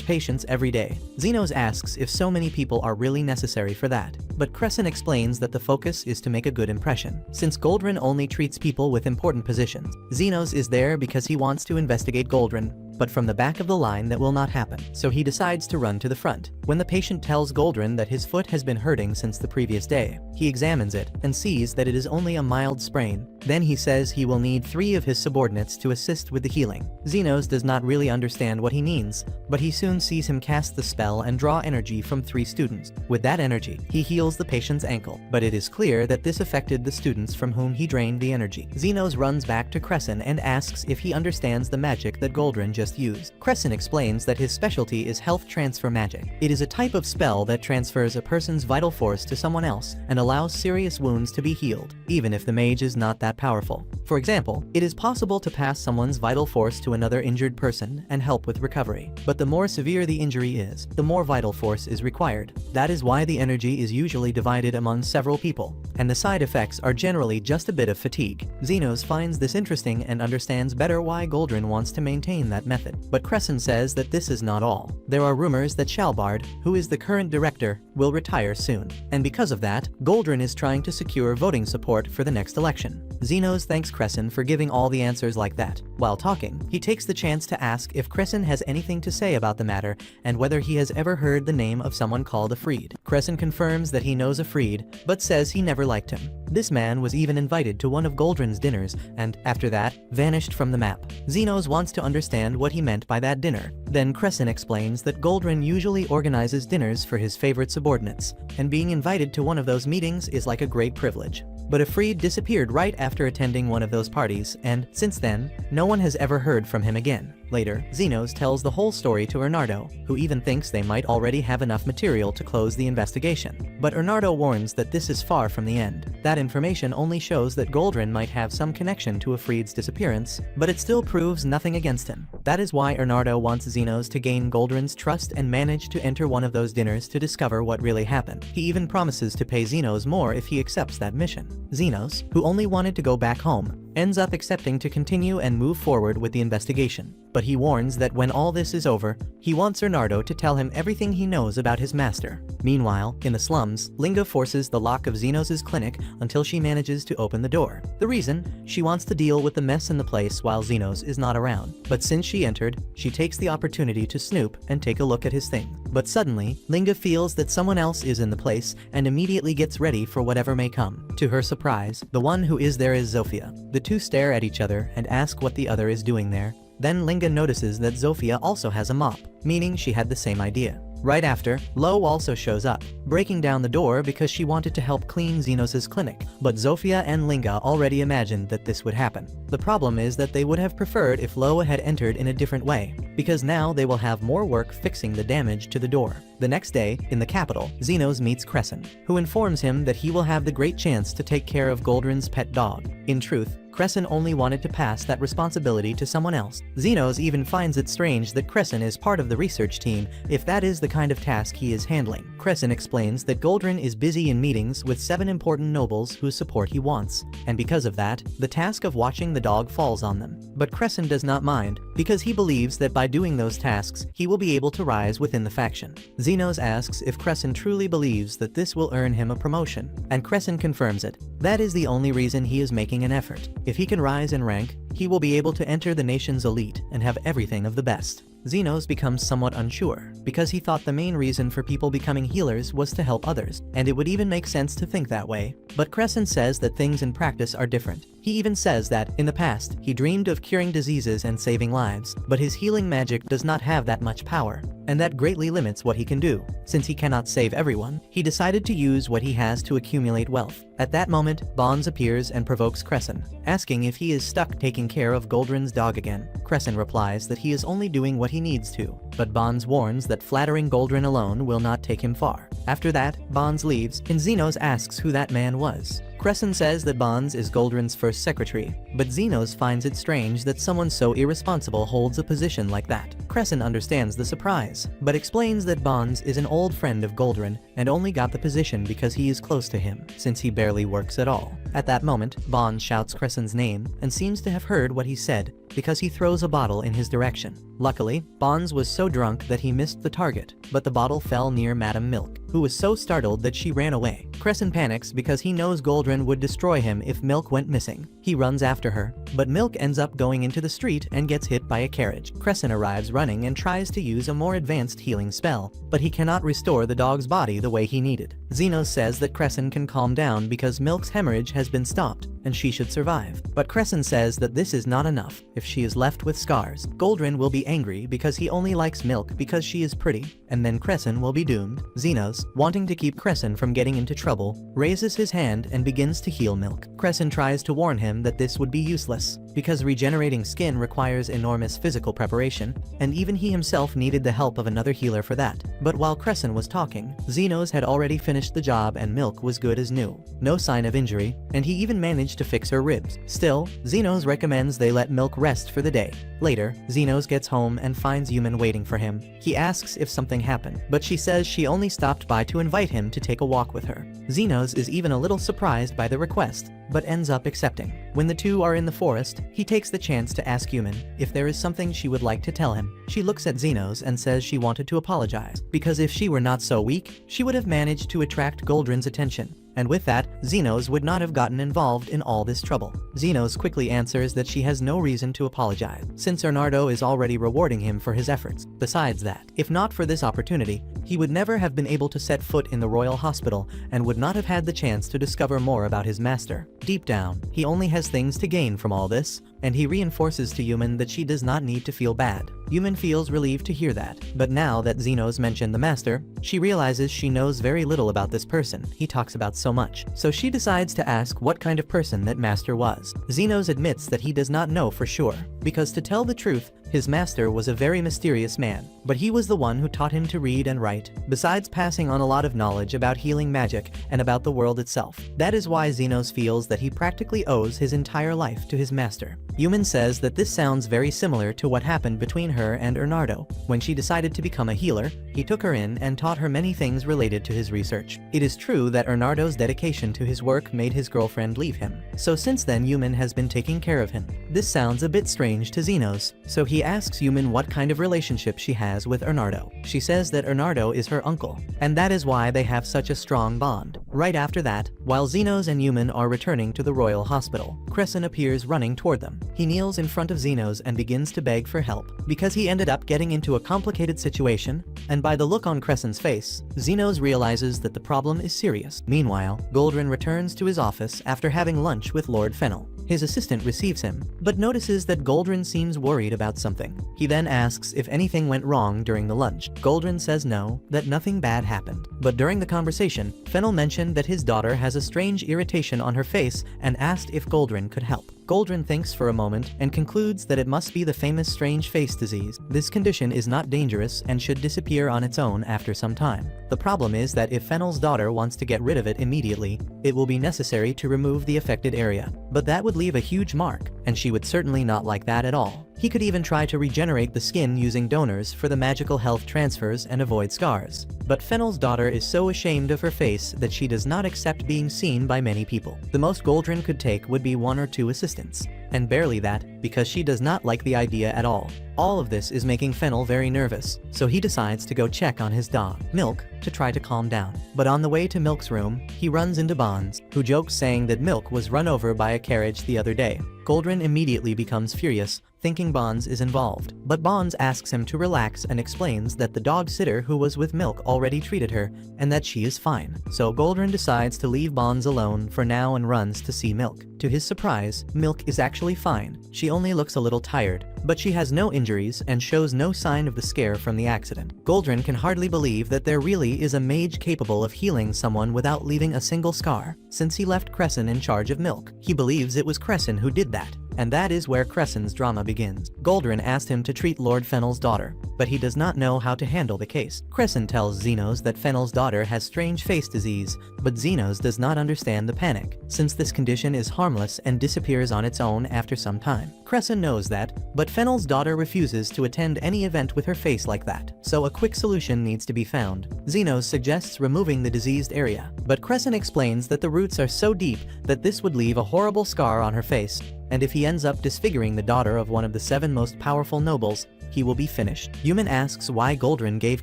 patients every day. Xenos asks if so many people are really necessary for that, but Crescent explains that the focus is to make a good impression, since Goldrin only treats people with important positions. Xenos is there because he wants to investigate Goldrin, but from the back of the line that will not happen, so he decides to run to the front. When the patient tells Goldrin that his foot has been hurting since the previous day, he examines it and sees that it is only a mild sprain. Then he says he will need 3 of his subordinates to assist with the healing. Xenos does not really understand what he means, but he soon sees him cast the spell and draw energy from 3 students. With that energy, he heals the patient's ankle, but it is clear that this affected the students from whom he drained the energy. Xenos runs back to Crescent and asks if he understands the magic that Goldrin just used. Crescent explains that his specialty is health transfer magic. It is a type of spell that transfers a person's vital force to someone else and allows serious wounds to be healed, even if the mage is not that powerful. For example, it is possible to pass someone's vital force to another injured person and help with recovery. But the more severe the injury is, the more vital force is required. That is why the energy is usually divided among several people, and the side effects are generally just a bit of fatigue. Xenos finds this interesting and understands better why Goldrin wants to maintain that method. But Crescent says that this is not all. There are rumors that Shalbard, who is the current director, will retire soon, and because of that, Goldrin is trying to secure voting support for the next election. Xenos thanks Crescent for giving all the answers like that. While talking, he takes the chance to ask if Crescent has anything to say about the matter and whether he has ever heard the name of someone called Afreed. Crescent confirms that he knows Afreed, but says he never liked him. This man was even invited to one of Goldrin's dinners and, after that, vanished from the map. Xenos wants to understand what he meant by that dinner. Then Crescent explains that Goldrin usually organizes dinners for his favorite subordinates, and being invited to one of those meetings is like a great privilege. But Ifrit disappeared right after attending one of those parties, and, since then, no one has ever heard from him again. Later, Xenos tells the whole story to Bernardo, who even thinks they might already have enough material to close the investigation. But Bernardo warns that this is far from the end. That information only shows that Goldrin might have some connection to Ifrit's disappearance, but it still proves nothing against him. That is why Bernardo wants Xenos to gain Goldrin's trust and manage to enter one of those dinners to discover what really happened. He even promises to pay Xenos more if he accepts that mission. Xenos, who only wanted to go back home, ends up accepting to continue and move forward with the investigation. But he warns that when all this is over, he wants Bernardo to tell him everything he knows about his master. Meanwhile, in the slums, Linga forces the lock of Xenos' clinic until she manages to open the door. The reason? She wants to deal with the mess in the place while Xenos is not around. But since she entered, she takes the opportunity to snoop and take a look at his thing. But suddenly, Linga feels that someone else is in the place and immediately gets ready for whatever may come. To her surprise, the one who is there is Zofia. The two stare at each other and ask what the other is doing there. Then Linga notices that Zofia also has a mop, meaning she had the same idea. Right after, Lo also shows up, breaking down the door because she wanted to help clean Xenos' clinic, but Zofia and Linga already imagined that this would happen. The problem is that they would have preferred if Lo had entered in a different way, because now they will have more work fixing the damage to the door. The next day, in the capital, Xenos meets Crescent, who informs him that he will have the great chance to take care of Goldrin's pet dog. In truth, Crescent only wanted to pass that responsibility to someone else. Xenos even finds it strange that Crescent is part of the research team if that is the kind of task he is handling. Crescent explains that Goldrin is busy in meetings with 7 important nobles whose support he wants, and because of that, the task of watching the dog falls on them. But Crescent does not mind, because he believes that by doing those tasks, he will be able to rise within the faction. Xenos asks if Crescent truly believes that this will earn him a promotion, and Crescent confirms it. That is the only reason he is making an effort. If he can rise in rank, he will be able to enter the nation's elite and have everything of the best. Xenos becomes somewhat unsure, because he thought the main reason for people becoming healers was to help others, and it would even make sense to think that way. But Crescent says that things in practice are different. He even says that, in the past, he dreamed of curing diseases and saving lives, but his healing magic does not have that much power, and that greatly limits what he can do. Since he cannot save everyone, he decided to use what he has to accumulate wealth. At that moment, Bonds appears and provokes Crescent, asking if he is stuck taking care of Goldrin's dog again. Crescent replies that he is only doing what he needs to, but Bonds warns that flattering Goldrin alone will not take him far. After that, Bonds leaves, and Xenos asks who that man was. Crescent says that Bonds is Goldrin's first secretary, but Xenos finds it strange that someone so irresponsible holds a position like that. Crescent understands the surprise, but explains that Bonds is an old friend of Goldrin and only got the position because he is close to him, since he barely works at all. At that moment, Bonds shouts Crescent's name and seems to have heard what he said, because he throws a bottle in his direction. Luckily, Bonds was so drunk that he missed the target, but the bottle fell near Madame Milk, who was so startled that she ran away. Crescent panics because he knows Goldrin would destroy him if Milk went missing. He runs after her, but Milk ends up going into the street and gets hit by a carriage. Crescent arrives running and tries to use a more advanced healing spell, but he cannot restore the dog's body the way he needed. Xenos says that Crescent can calm down because Milk's hemorrhage has been stopped, and she should survive. But Crescent says that this is not enough. If she is left with scars, Goldrin will be angry because he only likes Milk because she is pretty, and then Crescent will be doomed. Xenos, wanting to keep Crescent from getting into trouble, raises his hand and begins to heal Milk. Crescent tries to warn him that this would be useless, because regenerating skin requires enormous physical preparation, and even he himself needed the help of another healer for that. But while Crescent was talking, Xenos had already finished the job and Milk was good as new. No sign of injury, and he even managed to fix her ribs. Still, Xenos recommends they let Milk rest for the day. Later, Xenos gets home and finds Yuman waiting for him. He asks if something happened, but she says she only stopped by to invite him to take a walk with her. Xenos is even a little surprised by the request, but ends up accepting. When the two are in the forest, he takes the chance to ask Yuman if there is something she would like to tell him. She looks at Xenos and says she wanted to apologize, because if she were not so weak, she would have managed to attract Goldrin's attention. And with that, Xenos would not have gotten involved in all this trouble. Xenos quickly answers that she has no reason to apologize, since Bernardo is already rewarding him for his efforts. Besides that, if not for this opportunity, he would never have been able to set foot in the royal hospital and would not have had the chance to discover more about his master. Deep down, he only has things to gain from all this, and he reinforces to Yumin that she does not need to feel bad. Yumin feels relieved to hear that, but now that Xenos mentioned the master, she realizes she knows very little about this person he talks about so much. So she decides to ask what kind of person that master was. Xenos admits that he does not know for sure, because to tell the truth, his master was a very mysterious man, but he was the one who taught him to read and write, besides passing on a lot of knowledge about healing magic and about the world itself. That is why Xenos feels that he practically owes his entire life to his master. Yumin says that this sounds very similar to what happened between her and Ernardo. When she decided to become a healer, he took her in and taught her many things related to his research. It is true that Ernardo's dedication to his work made his girlfriend leave him, so since then Yumin has been taking care of him. This sounds a bit strange to Xenos, so he asks Yumin what kind of relationship she has with Ernardo. She says that Ernardo is her uncle, and that is why they have such a strong bond. Right after that, while Xenos and Yumin are returning to the Royal Hospital, Crescent appears running toward them. He kneels in front of Xenos and begins to beg for help, because he ended up getting into a complicated situation, and by the look on Crescent's face, Xenos realizes that the problem is serious. Meanwhile, Goldrin returns to his office after having lunch with Lord Fennel. His assistant receives him, but notices that Goldrin seems worried about something. He then asks if anything went wrong during the lunch. Goldrin says no, that nothing bad happened. But during the conversation, Fennel mentioned that his daughter has a strange irritation on her face and asked if Goldrin could help. Goldrin thinks for a moment and concludes that it must be the famous strange face disease. This condition is not dangerous and should disappear on its own after some time. The problem is that if Fennel's daughter wants to get rid of it immediately, it will be necessary to remove the affected area. But that would leave a huge mark, and she would certainly not like that at all. He could even try to regenerate the skin using donors for the magical health transfers and avoid scars. But Fennel's daughter is so ashamed of her face that she does not accept being seen by many people. The most Goldrin could take would be 1 or 2 assistants, and barely that, because she does not like the idea at all. All of this is making Fennel very nervous, so he decides to go check on his dog, Milk, to try to calm down. But on the way to Milk's room, he runs into Bonds, who jokes saying that Milk was run over by a carriage the other day. Goldrin immediately becomes furious, thinking Bonds is involved, but Bonds asks him to relax and explains that the dog sitter who was with Milk already treated her, and that she is fine. So Goldrin decides to leave Bonds alone for now and runs to see Milk. To his surprise, Milk is actually fine. She only looks a little tired, but she has no injuries and shows no sign of the scare from the accident. Goldrin can hardly believe that there really is a mage capable of healing someone without leaving a single scar, since he left Crescent in charge of Milk. He believes it was Crescent who did that, and that is where Crescent's drama begins. Goldrin asked him to treat Lord Fennel's daughter, but he does not know how to handle the case. Crescent tells Xenos that Fennel's daughter has strange face disease, but Xenos does not understand the panic, since this condition is harmless and disappears on its own after some time. Crescent knows that, but Fennel's daughter refuses to attend any event with her face like that, so a quick solution needs to be found. Xenos suggests removing the diseased area, but Crescent explains that the roots are so deep that this would leave a horrible scar on her face, and if he ends up disfiguring the daughter of one of the 7 most powerful nobles, he will be finished. Yumin asks why Goldrin gave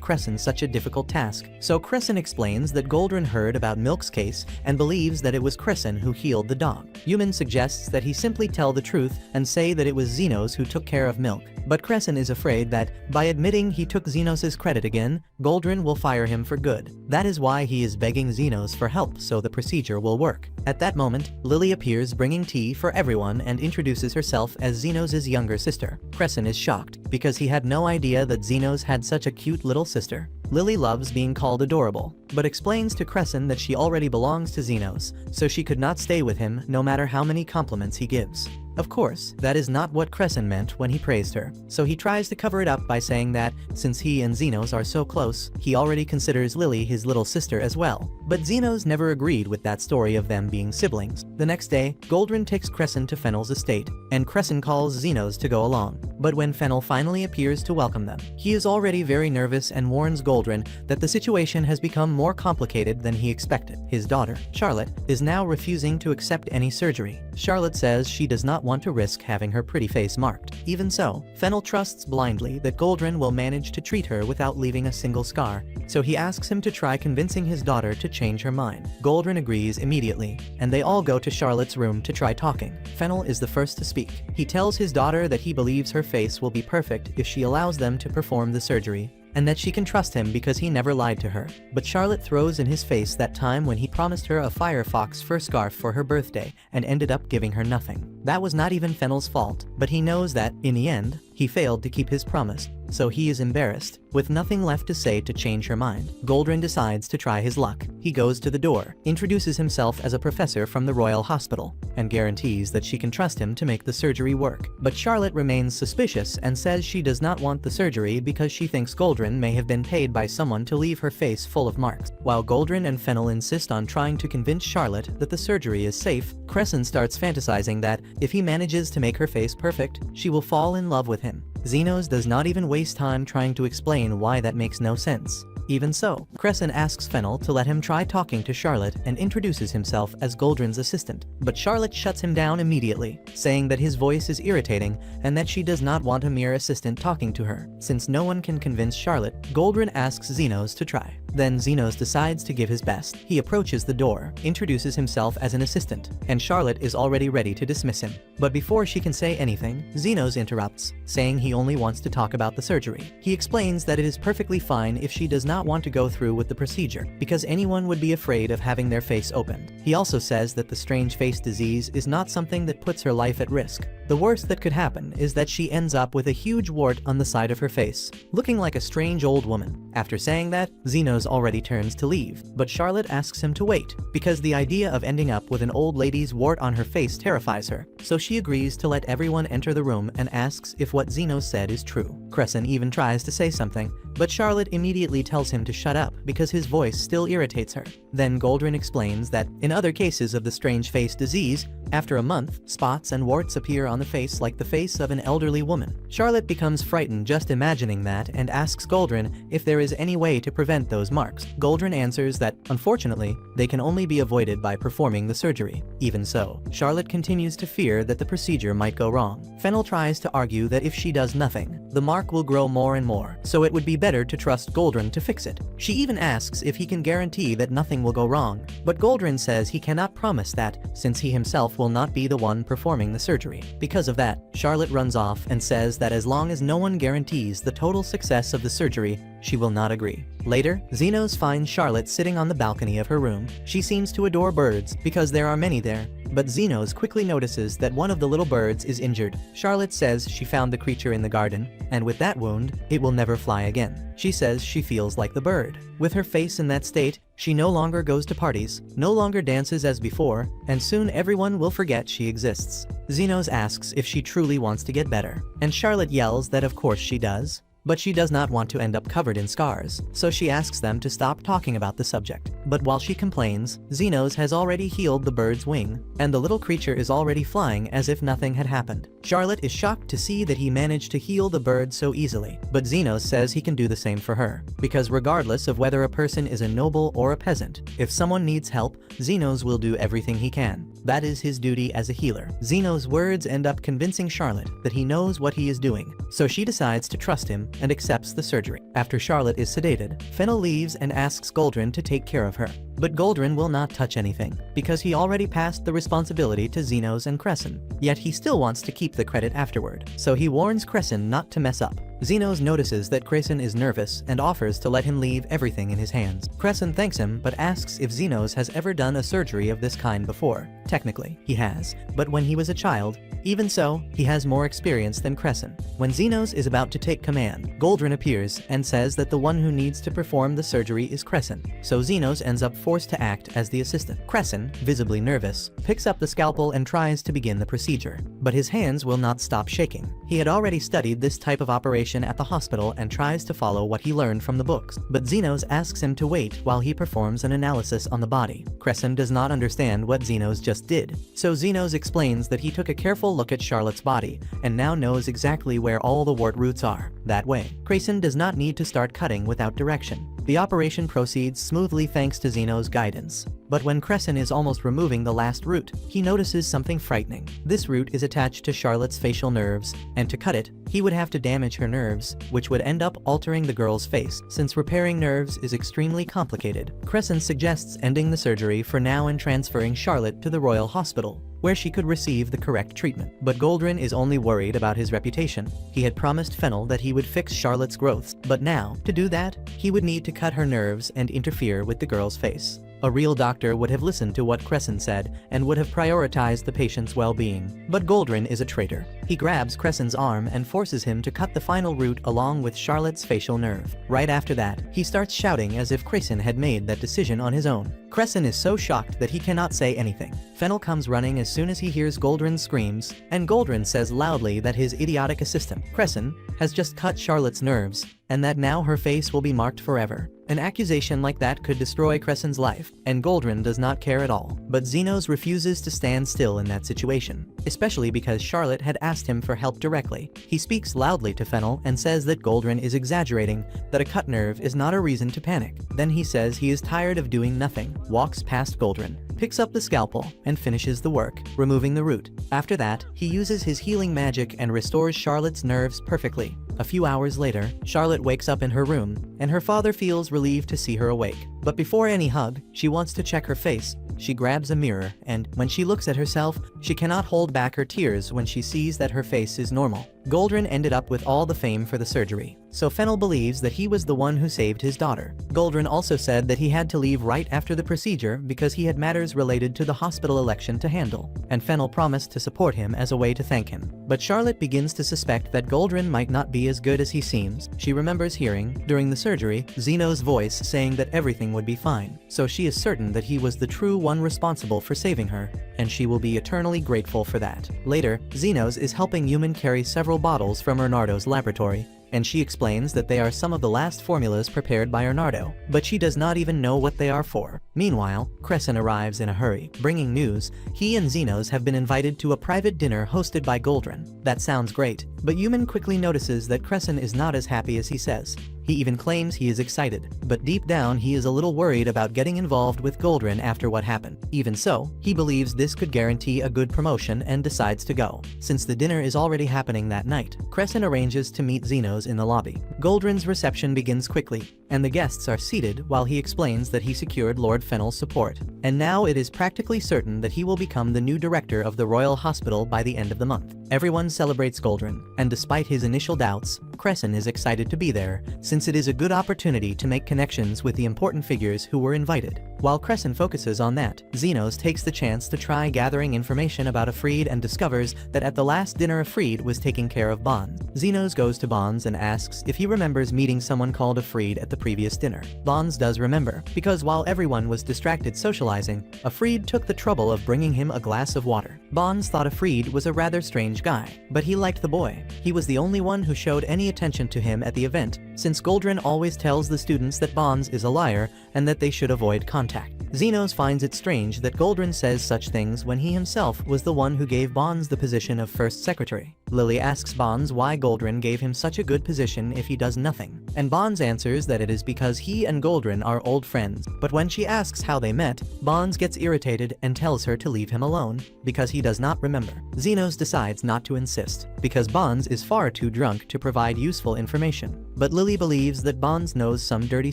Crescent such a difficult task, so Crescent explains that Goldrin heard about Milk's case and believes that it was Crescent who healed the dog. Yumin suggests that he simply tell the truth and say that it was Xenos who took care of Milk, but Crescent is afraid that, by admitting he took Xenos' credit again, Goldrin will fire him for good. That is why he is begging Xenos for help so the procedure will work. At that moment, Lily appears bringing tea for everyone and introduces herself as Xenos' younger sister. Crescent is shocked, because he had no idea that Xenos had such a cute little sister. Lily loves being called adorable, but explains to Crescent that she already belongs to Xenos, so she could not stay with him no matter how many compliments he gives. Of course, that is not what Crescent meant when he praised her, so he tries to cover it up by saying that, since he and Xenos are so close, he already considers Lily his little sister as well. But Xenos never agreed with that story of them being siblings. The next day, Goldrin takes Crescent to Fennel's estate, and Crescent calls Xenos to go along. But when Fennel finally appears to welcome them, he is already very nervous and warns Goldrin that the situation has become more complicated than he expected. His daughter, Charlotte, is now refusing to accept any surgery. Charlotte says she does not want to risk having her pretty face marked. Even so, Fennel trusts blindly that Goldrin will manage to treat her without leaving a single scar, so he asks him to try convincing his daughter to change her mind. Goldrin agrees immediately, and they all go to Charlotte's room to try talking. Fennel is the first to speak. He tells his daughter that he believes her face will be perfect if she allows them to perform the surgery, and that she can trust him because he never lied to her. But Charlotte throws in his face that time when he promised her a Firefox fur scarf for her birthday and ended up giving her nothing. That was not even Fennel's fault, but he knows that, in the end, he failed to keep his promise, so he is embarrassed. With nothing left to say to change her mind, Goldrin decides to try his luck. He goes to the door, introduces himself as a professor from the Royal Hospital, and guarantees that she can trust him to make the surgery work. But Charlotte remains suspicious and says she does not want the surgery because she thinks Goldrin may have been paid by someone to leave her face full of marks. While Goldrin and Fennel insist on trying to convince Charlotte that the surgery is safe, Crescent starts fantasizing that, if he manages to make her face perfect, she will fall in love with him. Zenos does not even waste time trying to explain why that makes no sense. Even so, Crescent asks Fennel to let him try talking to Charlotte and introduces himself as Goldrin's assistant. But Charlotte shuts him down immediately, saying that his voice is irritating and that she does not want a mere assistant talking to her. Since no one can convince Charlotte, Goldrin asks Zenos to try. Then Zenos decides to give his best. He approaches the door, introduces himself as an assistant, and Charlotte is already ready to dismiss him. But before she can say anything, Zenos interrupts, saying he only wants to talk about the surgery. He explains that it is perfectly fine if she does not want to go through with the procedure, because anyone would be afraid of having their face opened. He also says that the strange face disease is not something that puts her life at risk. The worst that could happen is that she ends up with a huge wart on the side of her face, looking like a strange old woman. After saying that, Zenos already turns to leave, but Charlotte asks him to wait, because the idea of ending up with an old lady's wart on her face terrifies her, so she agrees to let everyone enter the room and asks if what Zenos said is true. Crescent even tries to say something, but Charlotte immediately tells him to shut up because his voice still irritates her. Then Goldrin explains that, in other cases of the strange face disease, after a month, spots and warts appear on the face like the face of an elderly woman. Charlotte becomes frightened just imagining that and asks Goldrin if there is any way to prevent those marks. Goldrin answers that, unfortunately, they can only be avoided by performing the surgery. Even so, Charlotte continues to fear that the procedure might go wrong. Fennel tries to argue that if she does nothing, the mark will grow more and more, so it would be better to trust Goldrin to fix it. She even asks if he can guarantee that nothing will go wrong, but Goldrin says he cannot promise that, since he himself will not be the one performing the surgery. Because of that, Charlotte runs off and says that as long as no one guarantees the total success of the surgery, she will not agree. Later, Zenos finds Charlotte sitting on the balcony of her room. She seems to adore birds because there are many there, but Zenos quickly notices that one of the little birds is injured. Charlotte says she found the creature in the garden, and with that wound, it will never fly again. She says she feels like the bird. With her face in that state, she no longer goes to parties, no longer dances as before, and soon everyone will forget she exists. Zenos asks if she truly wants to get better, and Charlotte yells that of course she does. But she does not want to end up covered in scars, so she asks them to stop talking about the subject. But while she complains, Zenos has already healed the bird's wing, and the little creature is already flying as if nothing had happened. Charlotte is shocked to see that he managed to heal the bird so easily, but Zenos says he can do the same for her, because regardless of whether a person is a noble or a peasant, if someone needs help, Zenos will do everything he can. That is his duty as a healer. Zenos' words end up convincing Charlotte that he knows what he is doing, so she decides to trust him and accepts the surgery. After Charlotte is sedated, Fennel leaves and asks Goldrin to take care of her. But Goldrin will not touch anything, because he already passed the responsibility to Zenos and Crescent. Yet he still wants to keep the credit afterward, so he warns Crescent not to mess up. Zenos notices that Crescent is nervous and offers to let him leave everything in his hands. Crescent thanks him but asks if Zenos has ever done a surgery of this kind before. Technically, he has, but when he was a child. Even so, he has more experience than Crescent. When Zenos is about to take command, Goldrin appears and says that the one who needs to perform the surgery is Crescent, so Zenos ends up forced to act as the assistant. Crescent, visibly nervous, picks up the scalpel and tries to begin the procedure, but his hands will not stop shaking. He had already studied this type of operation at the hospital and tries to follow what he learned from the books, but Zenos asks him to wait while he performs an analysis on the body. Crescent does not understand what Zenos just did, so Zenos explains that he took a careful look at Charlotte's body and now knows exactly where all the wart roots are. That way, Crescent does not need to start cutting without direction. The operation proceeds smoothly thanks to Zenos' guidance. But when Crescent is almost removing the last root, he notices something frightening. This root is attached to Charlotte's facial nerves, and to cut it, he would have to damage her nerves, which would end up altering the girl's face. Since repairing nerves is extremely complicated, Crescent suggests ending the surgery for now and transferring Charlotte to the Royal Hospital. where she could receive the correct treatment. But Goldrin is only worried about his reputation. He had promised Fennel that he would fix Charlotte's growths, but now, to do that, he would need to cut her nerves and interfere with the girl's face. A real doctor would have listened to what Crescent said and would have prioritized the patient's well-being. But Goldrin is a traitor. He grabs Crescent's arm and forces him to cut the final root along with Charlotte's facial nerve. Right after that, he starts shouting as if Crescent had made that decision on his own. Crescent is so shocked that he cannot say anything. Fennel comes running as soon as he hears Goldrin's screams, and Goldrin says loudly that his idiotic assistant, Crescent, has just cut Charlotte's nerves, and that now her face will be marked forever. An accusation like that could destroy Crescent's life, and Goldrin does not care at all. But Zenos refuses to stand still in that situation, especially because Charlotte had asked him for help directly. He speaks loudly to Fennel and says that Goldrin is exaggerating, that a cut nerve is not a reason to panic. Then he says he is tired of doing nothing, walks past Goldrin, picks up the scalpel, and finishes the work, removing the root. After that, he uses his healing magic and restores Charlotte's nerves perfectly. A few hours later, Charlotte wakes up in her room, and her father feels relieved to see her awake. But before any hug, she wants to check her face. She grabs a mirror, and when she looks at herself, she cannot hold back her tears when she sees that her face is normal. Goldrin ended up with all the fame for the surgery, so Fennel believes that he was the one who saved his daughter. Goldrin also said that he had to leave right after the procedure because he had matters related to the hospital election to handle, and Fennel promised to support him as a way to thank him. But Charlotte begins to suspect that Goldrin might not be as good as he seems. She remembers hearing, during the surgery, Zeno's voice saying that everything would be fine, so she is certain that he was the true one responsible for saving her, and she will be eternally grateful for that. Later, Zenos is helping Human carry several bottles from Bernardo's laboratory, and she explains that they are some of the last formulas prepared by Bernardo, but she does not even know what they are for. Meanwhile, Crescent arrives in a hurry, bringing news. He and Zenos have been invited to a private dinner hosted by Goldrin. That sounds great, but Human quickly notices that Crescent is not as happy as he says. He even claims he is excited, but deep down he is a little worried about getting involved with Goldrin after what happened. Even so, he believes this could guarantee a good promotion and decides to go. Since the dinner is already happening that night, Crescent arranges to meet Zenos in the lobby. Goldrin's reception begins quickly, and the guests are seated while he explains that he secured Lord Fennel's support, and now it is practically certain that he will become the new director of the Royal Hospital by the end of the month. Everyone celebrates Goldrin, and despite his initial doubts, Crescent is excited to be there, since it is a good opportunity to make connections with the important figures who were invited. While Crescent focuses on that, Zenos takes the chance to try gathering information about Afreed and discovers that at the last dinner Afreed was taking care of Bonds. Zenos goes to Bonds and asks if he remembers meeting someone called Afreed at the previous dinner. Bonds does remember, because while everyone was distracted socializing, Afreed took the trouble of bringing him a glass of water. Bonds thought Afreed was a rather strange guy, but he liked the boy. He was the only one who showed any attention to him at the event, since Goldrin always tells the students that Bonds is a liar and that they should avoid contact. Zenos finds it strange that Goldrin says such things when he himself was the one who gave Bonds the position of first secretary. Lily asks Bonds why Goldrin gave him such a good position if he does nothing, and Bonds answers that it is because he and Goldrin are old friends. But when she asks how they met, Bonds gets irritated and tells her to leave him alone, because he does not remember. Zenos decides not to insist, because Bonds is far too drunk to provide useful information. But Lily believes that Bonds knows some dirty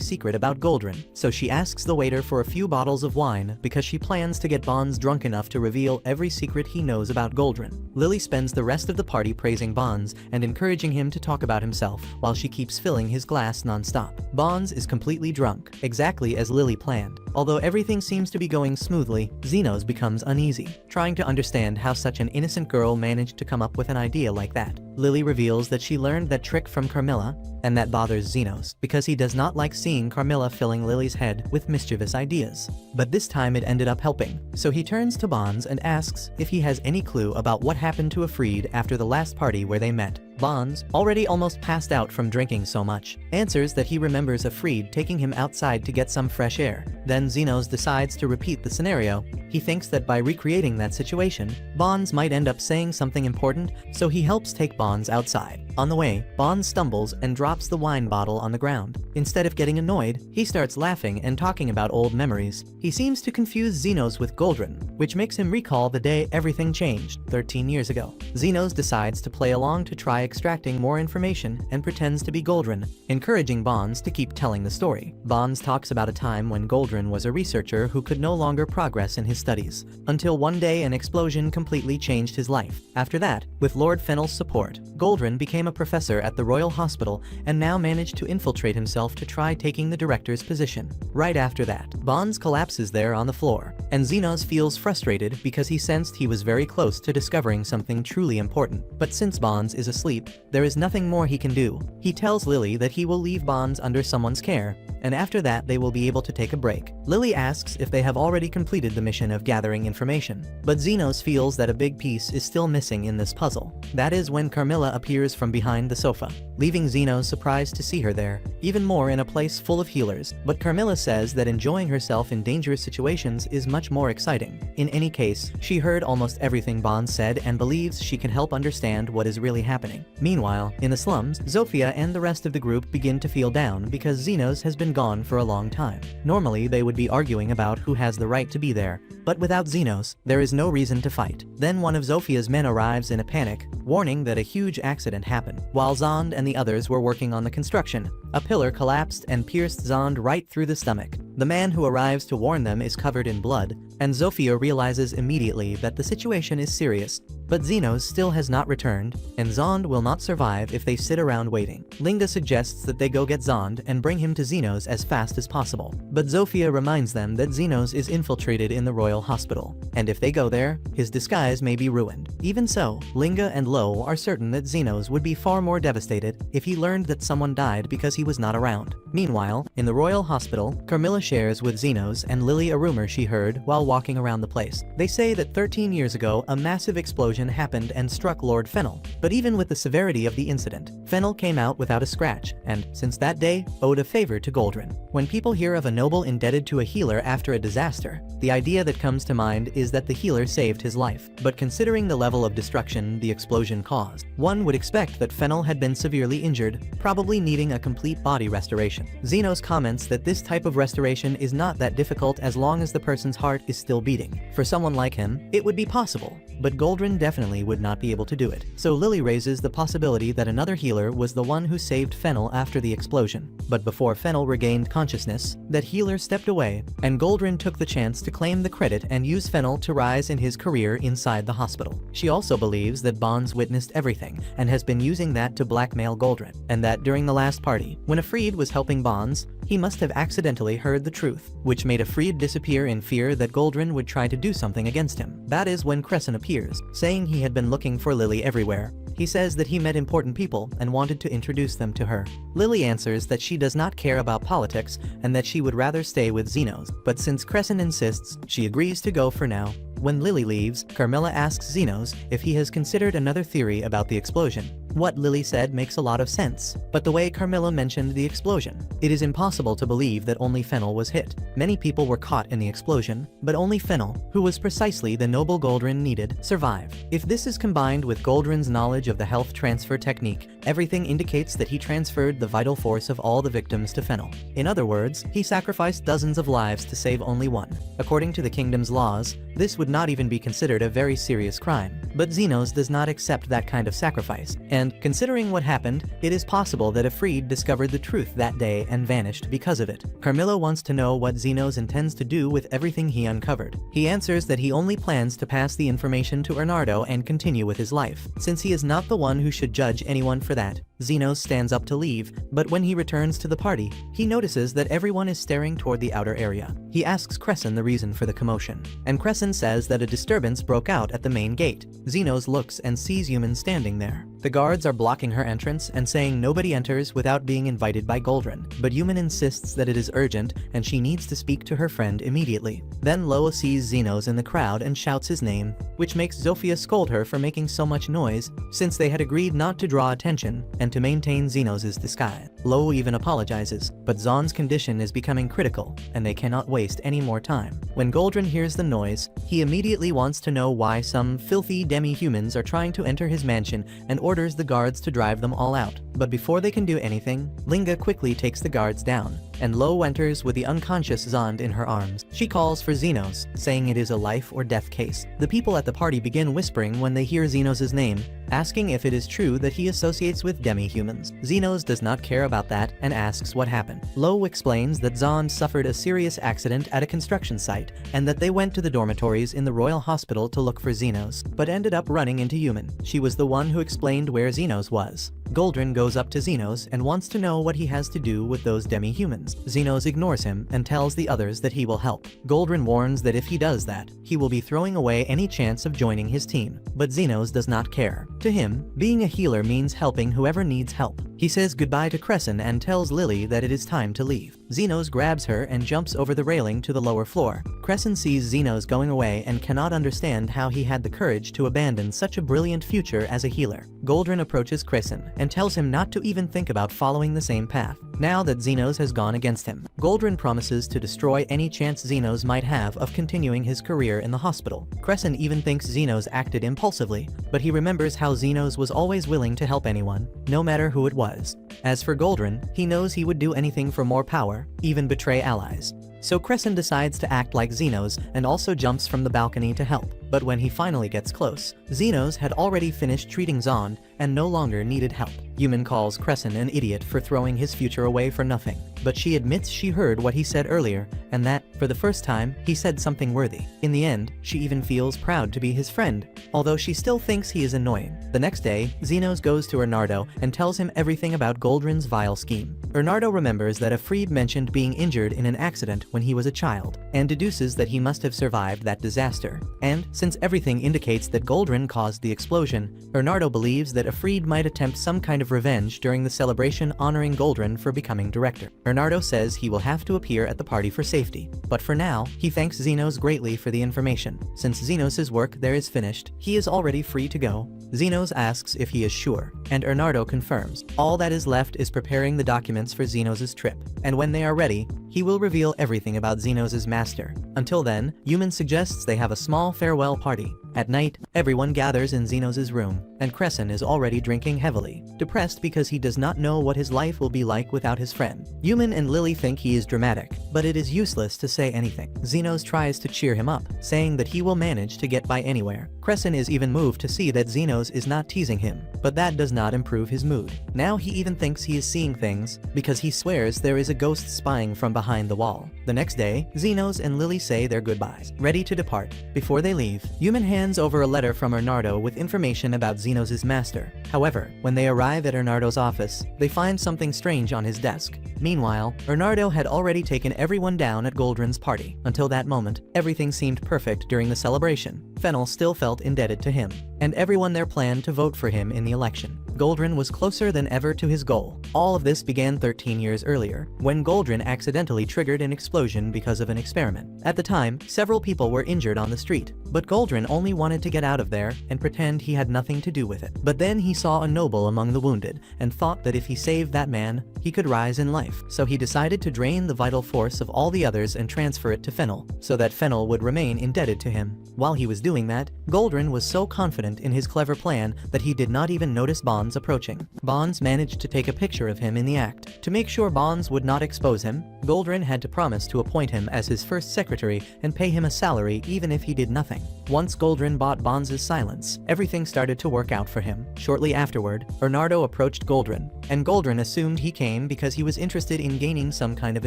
secret about Goldrin, so she asks the waiter for a few bottles of wine because she plans to get Bonds drunk enough to reveal every secret he knows about Goldrin. Lily spends the rest of the party praising Bonds and encouraging him to talk about himself while she keeps filling his glass non-stop. Bonds is completely drunk, exactly as Lily planned. Although everything seems to be going smoothly, Zenos becomes uneasy, trying to understand how such an innocent girl managed to come up with an idea like that. Lily reveals that she learned that trick from Carmilla, and that bothers Zenos, because he does not like seeing Carmilla filling Lily's head with mischievous ideas. But this time it ended up helping, so he turns to Bonds and asks if he has any clue about what happened to Afreed after the last party where they met. Bonds, already almost passed out from drinking so much, answers that he remembers Afreed taking him outside to get some fresh air. Then Zenos decides to repeat the scenario. He thinks that by recreating that situation, Bonds might end up saying something important, so he helps take Bonds outside. On the way, Bonds stumbles and drops the wine bottle on the ground. Instead of getting annoyed, he starts laughing and talking about old memories. He seems to confuse Zenos with Goldrin, which makes him recall the day everything changed 13 years ago. Zenos decides to play along to try extracting more information and pretends to be Goldrin, encouraging Bonds to keep telling the story. Bonds talks about a time when Goldrin was a researcher who could no longer progress in his studies, until one day an explosion completely changed his life. After that, with Lord Fennel's support, Goldrin became a professor at the Royal Hospital and now managed to infiltrate himself to try taking the director's position. Right after that, Bonds collapses there on the floor, and Xenos feels frustrated because he sensed he was very close to discovering something truly important. But since Bonds is asleep, there is nothing more he can do. He tells Lily that he will leave Bonds under someone's care, and after that they will be able to take a break. Lily asks if they have already completed the mission of gathering information, but Xenos feels that a big piece is still missing in this puzzle. That is when Carmilla appears from behind the sofa, leaving Xenos surprised to see her there, even more in a place full of healers. But Carmilla says that enjoying herself in dangerous situations is much more exciting. In any case, she heard almost everything Bond said and believes she can help understand what is really happening. Meanwhile, in the slums, Zofia and the rest of the group begin to feel down because Xenos has been gone for a long time. Normally, they would be arguing about who has the right to be there, but without Xenos, there is no reason to fight. Then one of Zofia's men arrives in a panic, warning that a huge accident happened. While Zond and the others were working on the construction, a pillar collapsed and pierced Zond right through the stomach. The man who arrives to warn them is covered in blood, and Zofia realizes immediately that the situation is serious. But Xenos still has not returned, and Zond will not survive if they sit around waiting. Linga suggests that they go get Zond and bring him to Xenos as fast as possible. But Zofia reminds them that Xenos is infiltrated in the Royal Hospital, and if they go there, his disguise may be ruined. Even so, Linga and Lo are certain that Xenos would be far more devastated if he learned that someone died because he was not around. Meanwhile, in the Royal Hospital, Carmilla shares with Xenos and Lily a rumor she heard while walking around the place. They say that 13 years ago, a massive explosion happened and struck Lord Fennel. But even with the severity of the incident, Fennel came out without a scratch, and, since that day, owed a favor to Goldrin. When people hear of a noble indebted to a healer after a disaster, the idea that comes to mind is that the healer saved his life. But considering the level of destruction the explosion caused, one would expect that Fennel had been severely injured, probably needing a complete body restoration. Xenos comments that this type of restoration is not that difficult as long as the person's heart is still beating. For someone like him, it would be possible, but Goldrin definitely would not be able to do it. So Lily raises the possibility that another healer was the one who saved Fennel after the explosion. But before Fennel regained consciousness, that healer stepped away, and Goldrin took the chance to claim the credit and use Fennel to rise in his career inside the hospital. She also believes that Bonds witnessed everything, and has been using that to blackmail Goldrin, and that during the last party, when Afreed was helping Bonds, he must have accidentally heard the truth, which made Afreed disappear in fear that Goldrin would try to do something against him. That is when Crescent appears, saying he had been looking for Lily everywhere. He says that he met important people and wanted to introduce them to her. Lily answers that she does not care about politics and that she would rather stay with Xenos, but since Crescent insists, she agrees to go for now. When Lily leaves, Carmilla asks Xenos if he has considered another theory about the explosion. What Lily said makes a lot of sense, but the way Carmilla mentioned the explosion, it is impossible to believe that only Fennel was hit. Many people were caught in the explosion, but only Fennel, who was precisely the noble Goldrin needed, survived. If this is combined with Goldrin's knowledge of the health transfer technique, everything indicates that he transferred the vital force of all the victims to Fennel. In other words, he sacrificed dozens of lives to save only one. According to the kingdom's laws, this would not even be considered a very serious crime. But Xenos does not accept that kind of sacrifice, and considering what happened, it is possible that Afreed discovered the truth that day and vanished because of it. Carmilla wants to know what Xenos intends to do with everything he uncovered. He answers that he only plans to pass the information to Bernardo and continue with his life, since he is not the one who should judge anyone for that. Xenos stands up to leave, but when he returns to the party, he notices that everyone is staring toward the outer area. He asks Crescent the reason for the commotion, and Crescent says that a disturbance broke out at the main gate. Xenos looks and sees humans standing there. The guards are blocking her entrance and saying nobody enters without being invited by Goldrin, but Human insists that it is urgent and she needs to speak to her friend immediately. Then Loa sees Xenos in the crowd and shouts his name, which makes Zofia scold her for making so much noise, since they had agreed not to draw attention and to maintain Xenos' disguise. Lo even apologizes, but Zon's condition is becoming critical, and they cannot waste any more time. When Goldrin hears the noise, he immediately wants to know why some filthy demi-humans are trying to enter his mansion and orders the guards to drive them all out. But before they can do anything, Linga quickly takes the guards down, and Lo enters with the unconscious Zond in her arms. She calls for Xenos, saying it is a life or death case. The people at the party begin whispering when they hear Xenos' name, asking if it is true that he associates with demi-humans. Xenos does not care about that and asks what happened. Lo explains that Zond suffered a serious accident at a construction site, and that they went to the dormitories in the Royal Hospital to look for Xenos, but ended up running into Human. She was the one who explained where Xenos was. Goldrin goes up to Xenos and wants to know what he has to do with those demi-humans. Xenos ignores him and tells the others that he will help. Goldrin warns that if he does that, he will be throwing away any chance of joining his team. But Xenos does not care. To him, being a healer means helping whoever needs help. He says goodbye to Crescent and tells Lily that it is time to leave. Xenos grabs her and jumps over the railing to the lower floor. Crescent sees Xenos going away and cannot understand how he had the courage to abandon such a brilliant future as a healer. Goldrin approaches Crescent and tells him not to even think about following the same path, now that Xenos has gone against him. Goldrin promises to destroy any chance Xenos might have of continuing his career in the hospital. Crescent even thinks Xenos acted impulsively, but he remembers how Xenos was always willing to help anyone, no matter who it was. As for Goldrin, he knows he would do anything for more power, even betray allies. So Crescent decides to act like Xenos and also jumps from the balcony to help. But when he finally gets close, Xenos had already finished treating Zond and no longer needed help. Human calls Crescent an idiot for throwing his future away for nothing, but she admits she heard what he said earlier and that, for the first time, he said something worthy. In the end, she even feels proud to be his friend, although she still thinks he is annoying. The next day, Xenos goes to Bernardo and tells him everything about Goldrin's vile scheme. Bernardo remembers that Afreed mentioned being injured in an accident when he was a child, and deduces that he must have survived that disaster. And, since everything indicates that Goldrin caused the explosion, Bernardo believes that Afreed might attempt some kind of revenge during the celebration honoring Goldrin for becoming director. Bernardo says he will have to appear at the party for safety, but for now, he thanks Xenos greatly for the information. Since Xenos' work there is finished, he is already free to go. Xenos asks if he is sure, and Bernardo confirms. All that is left is preparing the documents for Xenos' trip, and when they are ready, he will reveal everything about Xenos' master. Until then, Human suggests they have a small farewell party. At night, everyone gathers in Xenos' room, and Crescent is already drinking heavily, depressed because he does not know what his life will be like without his friend. Human and Lily think he is dramatic, but it is useless to say anything. Xenos tries to cheer him up, saying that he will manage to get by anywhere. Crescent is even moved to see that Xenos is not teasing him, but that does not improve his mood. Now he even thinks he is seeing things, because he swears there is a ghost spying from behind the wall. The next day, Xenos and Lily say their goodbyes, ready to depart. Before they leave, Human hands over a letter from Bernardo with information about Xenos' master. However, when they arrive at Bernardo's office, they find something strange on his desk. Meanwhile, Bernardo had already taken everyone down at Goldrin's party. Until that moment, everything seemed perfect during the celebration. Fennel still felt indebted to him, and everyone there planned to vote for him in the election. Goldrin was closer than ever to his goal. All of this began 13 years earlier, when Goldrin accidentally triggered an explosion because of an experiment. At the time, several people were injured on the street, but Goldrin only wanted to get out of there and pretend he had nothing to do with it. But then he saw a noble among the wounded, and thought that if he saved that man, he could rise in life. So he decided to drain the vital force of all the others and transfer it to Fennel, so that Fennel would remain indebted to him. While he was doing that, Goldrin was so confident in his clever plan that he did not even notice Bonds approaching. Bonds managed to take a picture of him in the act. To make sure Bonds would not expose him, Goldrin had to promise to appoint him as his first secretary and pay him a salary even if he did nothing. Once Goldrin bought Bonds' silence, everything started to work out for him. Shortly afterward, Bernardo approached Goldrin, and Goldrin assumed he came because he was interested in gaining some kind of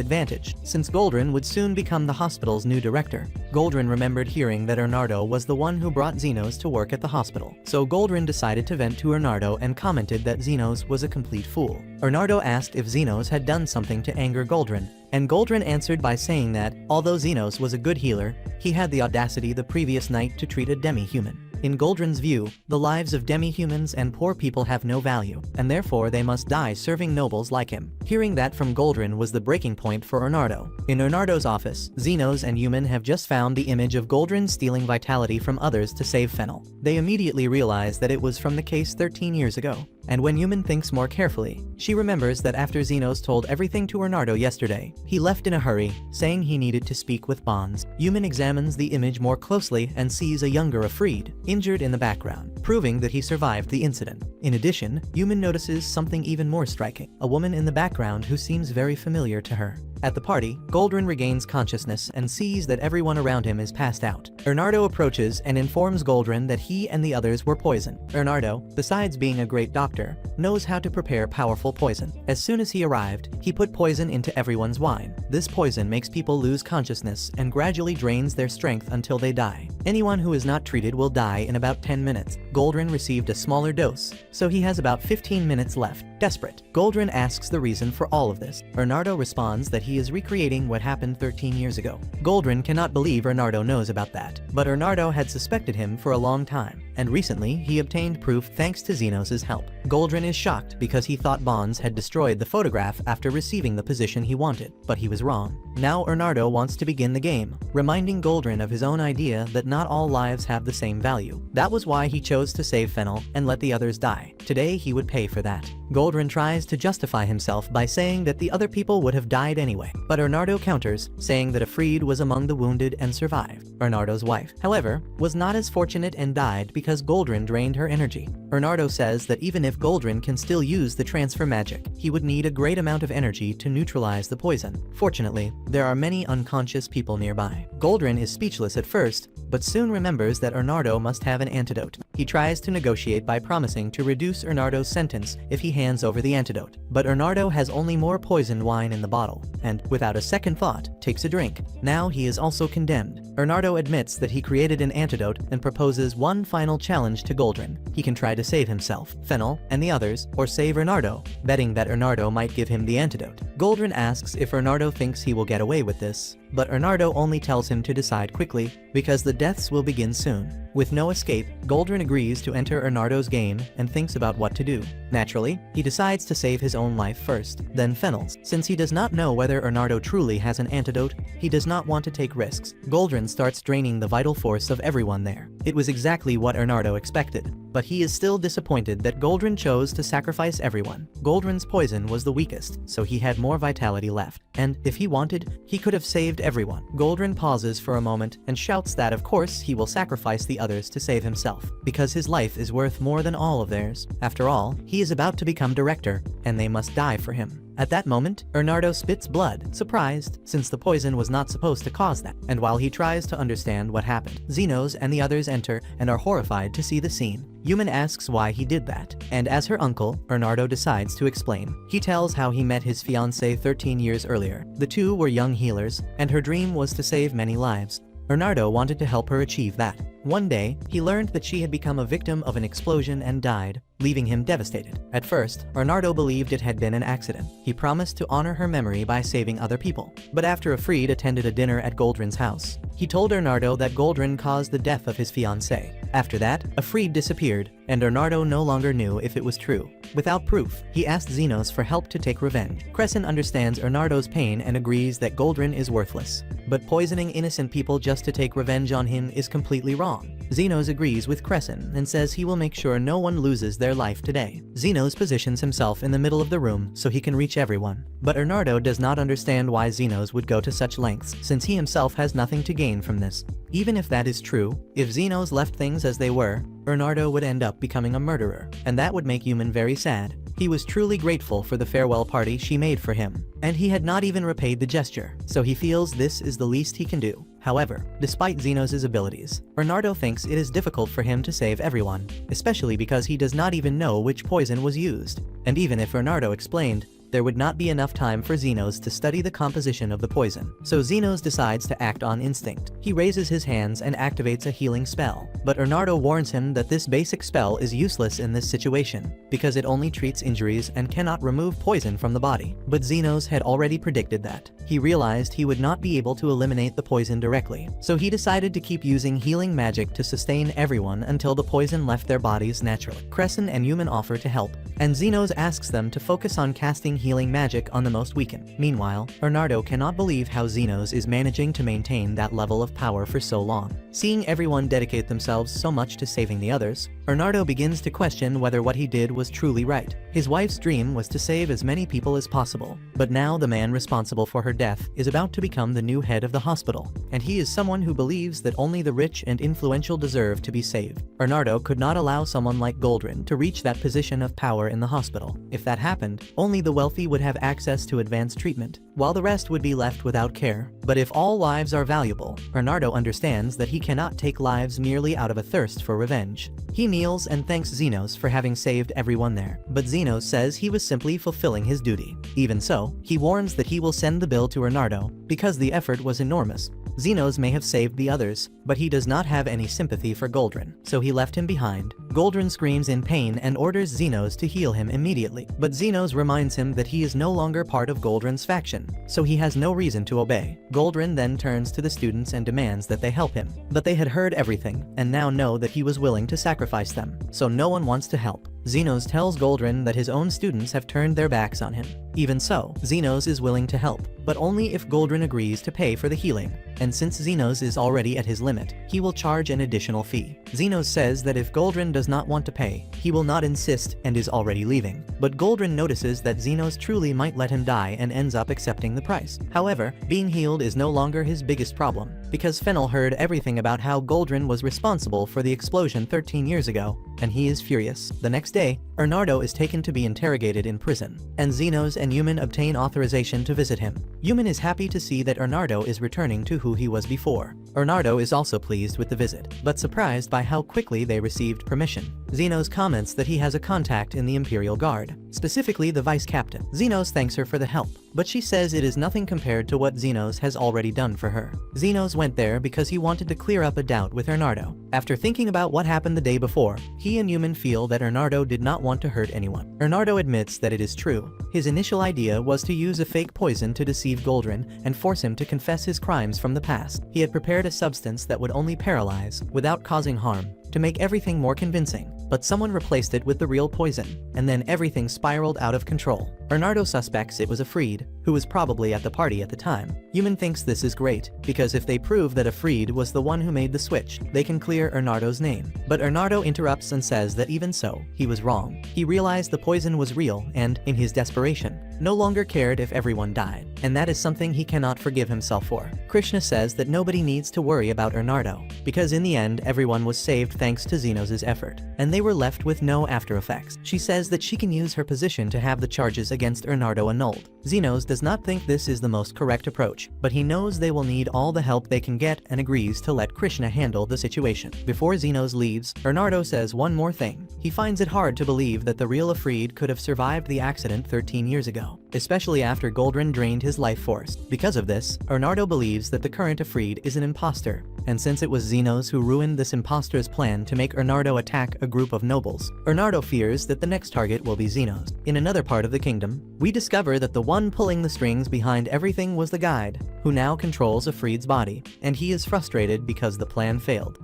advantage, since Goldrin would soon become the hospital's new director. Goldrin remembered hearing that Bernardo was the one who brought Xenos to work at the hospital, so Goldrin decided to vent to Bernardo and commented that Xenos was a complete fool. Bernardo asked if Xenos had done something to anger Goldrin, and Goldrin answered by saying that, although Xenos was a good healer, he had the audacity the previous night to treat a demi-human. In Goldrin's view, the lives of demi-humans and poor people have no value, and therefore they must die serving nobles like him. Hearing that from Goldrin was the breaking point for Bernardo. In Bernardo's office, Xenos and Human have just found the image of Goldrin stealing vitality from others to save Fennel. They immediately realize that it was from the case 13 years ago. and when Yuman thinks more carefully, she remembers that after Xenos told everything to Bernardo yesterday, he left in a hurry, saying he needed to speak with Bonds. Yuman examines the image more closely and sees a younger Afreed, injured in the background, proving that he survived the incident. In addition, Yuman notices something even more striking, a woman in the background who seems very familiar to her. At the party, Goldrin regains consciousness and sees that everyone around him is passed out. Bernardo approaches and informs Goldrin that he and the others were poisoned. Bernardo, besides being a great doctor, knows how to prepare powerful poison. As soon as he arrived, he put poison into everyone's wine. This poison makes people lose consciousness and gradually drains their strength until they die. Anyone who is not treated will die in about 10 minutes. Goldrin received a smaller dose, so he has about 15 minutes left. Desperate, Goldrin asks the reason for all of this. Bernardo responds that he is recreating what happened 13 years ago. Goldrin cannot believe Bernardo knows about that, but Bernardo had suspected him for a long time, and recently he obtained proof thanks to Xenos' help. Goldrin is shocked because he thought Bonds had destroyed the photograph after receiving the position he wanted, but he was wrong. Now Bernardo wants to begin the game, reminding Goldrin of his own idea that not all lives have the same value. That was why he chose to save Fennel and let the others die. Today he would pay for that. Goldrin tries to justify himself by saying that the other people would have died anyway, but Bernardo counters, saying that Afreed was among the wounded and survived. Bernardo's wife, however, was not as fortunate and died because Goldrin drained her energy. Bernardo says that even if Goldrin can still use the transfer magic, he would need a great amount of energy to neutralize the poison. Fortunately, there are many unconscious people nearby. Goldrin is speechless at first, but soon remembers that Bernardo must have an antidote. He tries to negotiate by promising to reduce Bernardo's sentence if he hands over the antidote. But Bernardo has only more poisoned wine in the bottle, and, without a second thought, takes a drink. Now he is also condemned. Bernardo admits that he created an antidote and proposes one final challenge to Goldrin. He can try to save himself, Fennel, and the others, or save Bernardo, betting that Bernardo might give him the antidote. Goldrin asks if Bernardo thinks he will get away with this, but Bernardo only tells him to decide quickly, because the deaths will begin soon. With no escape, Goldrin agrees to enter Bernardo's game and thinks about what to do. Naturally, he decides to save his own life first, then Fennel's. Since he does not know whether Bernardo truly has an antidote, he does not want to take risks. Goldrin starts draining the vital force of everyone there. It was exactly what Bernardo expected, but he is still disappointed that Goldrin chose to sacrifice everyone. Goldrin's poison was the weakest, so he had more vitality left, and if he wanted, he could have saved everyone. Goldrin pauses for a moment and shouts that of course he will sacrifice the others to save himself, because his life is worth more than all of theirs. After all, he is about to become director, and they must die for him. At that moment, Bernardo spits blood, surprised, since the poison was not supposed to cause that. And while he tries to understand what happened, Xenos and the others enter and are horrified to see the scene. Yuman asks why he did that, and as her uncle, Bernardo decides to explain. He tells how he met his fiancée 13 years earlier. The two were young healers, and her dream was to save many lives. Bernardo wanted to help her achieve that. One day, he learned that she had become a victim of an explosion and died, leaving him devastated. At first, Bernardo believed it had been an accident. He promised to honor her memory by saving other people. But after Afreed attended a dinner at Goldrin's house, he told Bernardo that Goldrin caused the death of his fiancée. After that, Afreed disappeared, and Bernardo no longer knew if it was true. Without proof, he asked Xenos for help to take revenge. Crescent understands Bernardo's pain and agrees that Goldrin is worthless. But poisoning innocent people just to take revenge on him is completely wrong. Xenos agrees with Crescent and says he will make sure no one loses their life today. Xenos positions himself in the middle of the room so he can reach everyone. But Bernardo does not understand why Xenos would go to such lengths, since he himself has nothing to gain from this. Even if that is true, if Xenos left things as they were, Bernardo would end up becoming a murderer, and that would make Yuman very sad. He was truly grateful for the farewell party she made for him, and he had not even repaid the gesture, so he feels this is the least he can do. However, despite Xenos' abilities, Bernardo thinks it is difficult for him to save everyone, especially because he does not even know which poison was used. And even if Bernardo explained, there would not be enough time for Xenos to study the composition of the poison. So Xenos decides to act on instinct. He raises his hands and activates a healing spell. But Bernardo warns him that this basic spell is useless in this situation, because it only treats injuries and cannot remove poison from the body. But Xenos had already predicted that. He realized he would not be able to eliminate the poison directly, so he decided to keep using healing magic to sustain everyone until the poison left their bodies naturally. Crescent and Yuman offer to help, and Xenos asks them to focus on casting healing magic on the most weakened. Meanwhile, Bernardo cannot believe how Xenos is managing to maintain that level of power for so long. Seeing everyone dedicate themselves so much to saving the others, Bernardo begins to question whether what he did was truly right. His wife's dream was to save as many people as possible, but now the man responsible for her death is about to become the new head of the hospital, and he is someone who believes that only the rich and influential deserve to be saved. Bernardo could not allow someone like Goldrin to reach that position of power in the hospital. If that happened, only the wealthy would have access to advanced treatment, while the rest would be left without care. But if all lives are valuable, Bernardo understands that he cannot take lives merely out of a thirst for revenge. He kneels and thanks Xenos for having saved everyone there, but Xenos says he was simply fulfilling his duty. Even so, he warns that he will send the bill to Bernardo because the effort was enormous. Xenos may have saved the others, but he does not have any sympathy for Goldrin, so he left him behind. Goldrin screams in pain and orders Xenos to heal him immediately, but Xenos reminds him that he is no longer part of Goldrin's faction, so he has no reason to obey. Goldrin then turns to the students and demands that they help him, but they had heard everything and now know that he was willing to sacrifice them, so no one wants to help. Xenos tells Goldrin that his own students have turned their backs on him. Even so, Xenos is willing to help, but only if Goldrin agrees to pay for the healing, and since Xenos is already at his limit, he will charge an additional fee. Xenos says that if Goldrin does not want to pay, he will not insist and is already leaving, but Goldrin notices that Xenos truly might let him die and ends up accepting the price. However, being healed is no longer his biggest problem, because Fennel heard everything about how Goldrin was responsible for the explosion 13 years ago, and he is furious. The next day, Bernardo is taken to be interrogated in prison, and Xenos and Yuman obtain authorization to visit him. Yuman is happy to see that Bernardo is returning to who he was before. Bernardo is also pleased with the visit, but surprised by how quickly they received permission. Xenos comments that he has a contact in the Imperial Guard, specifically the Vice Captain. Xenos thanks her for the help, but she says it is nothing compared to what Xenos has already done for her. Xenos went there because he wanted to clear up a doubt with Bernardo. After thinking about what happened the day before, he and Yuman feel that Bernardo did not want to hurt anyone. Bernardo admits that it is true. His initial idea was to use a fake poison to deceive Goldrin and force him to confess his crimes from the past. He had prepared a substance that would only paralyze, without causing harm, to make everything more convincing, but someone replaced it with the real poison, and then everything spiraled out of control. Bernardo suspects it was Afreed, who was probably at the party at the time. Yuman thinks this is great, because if they prove that Afreed was the one who made the switch, they can clear Bernardo's name. But Bernardo interrupts and says that even so, he was wrong. He realized the poison was real and, in his desperation, no longer cared if everyone died, and that is something he cannot forgive himself for. Krishna says that nobody needs to worry about Bernardo, because in the end everyone was saved thanks to Xenos' effort, and they were left with no after effects. She says that she can use her position to have the charges against Bernardo annulled. Xenos does not think this is the most correct approach, but he knows they will need all the help they can get and agrees to let Krishna handle the situation. Before Xenos leaves, Bernardo says one more thing. He finds it hard to believe that the real Afreed could have survived the accident 13 years ago, especially after Goldrin drained his life force. Because of this, Bernardo believes that the current Afreed is an imposter, and since it was Xenos who ruined this imposter's plan to make Bernardo attack a group of nobles, Bernardo fears that the next target will be Xenos. In another part of the kingdom, we discover that the one pulling the strings behind everything was the guide, who now controls Afreed's body, and he is frustrated because the plan failed.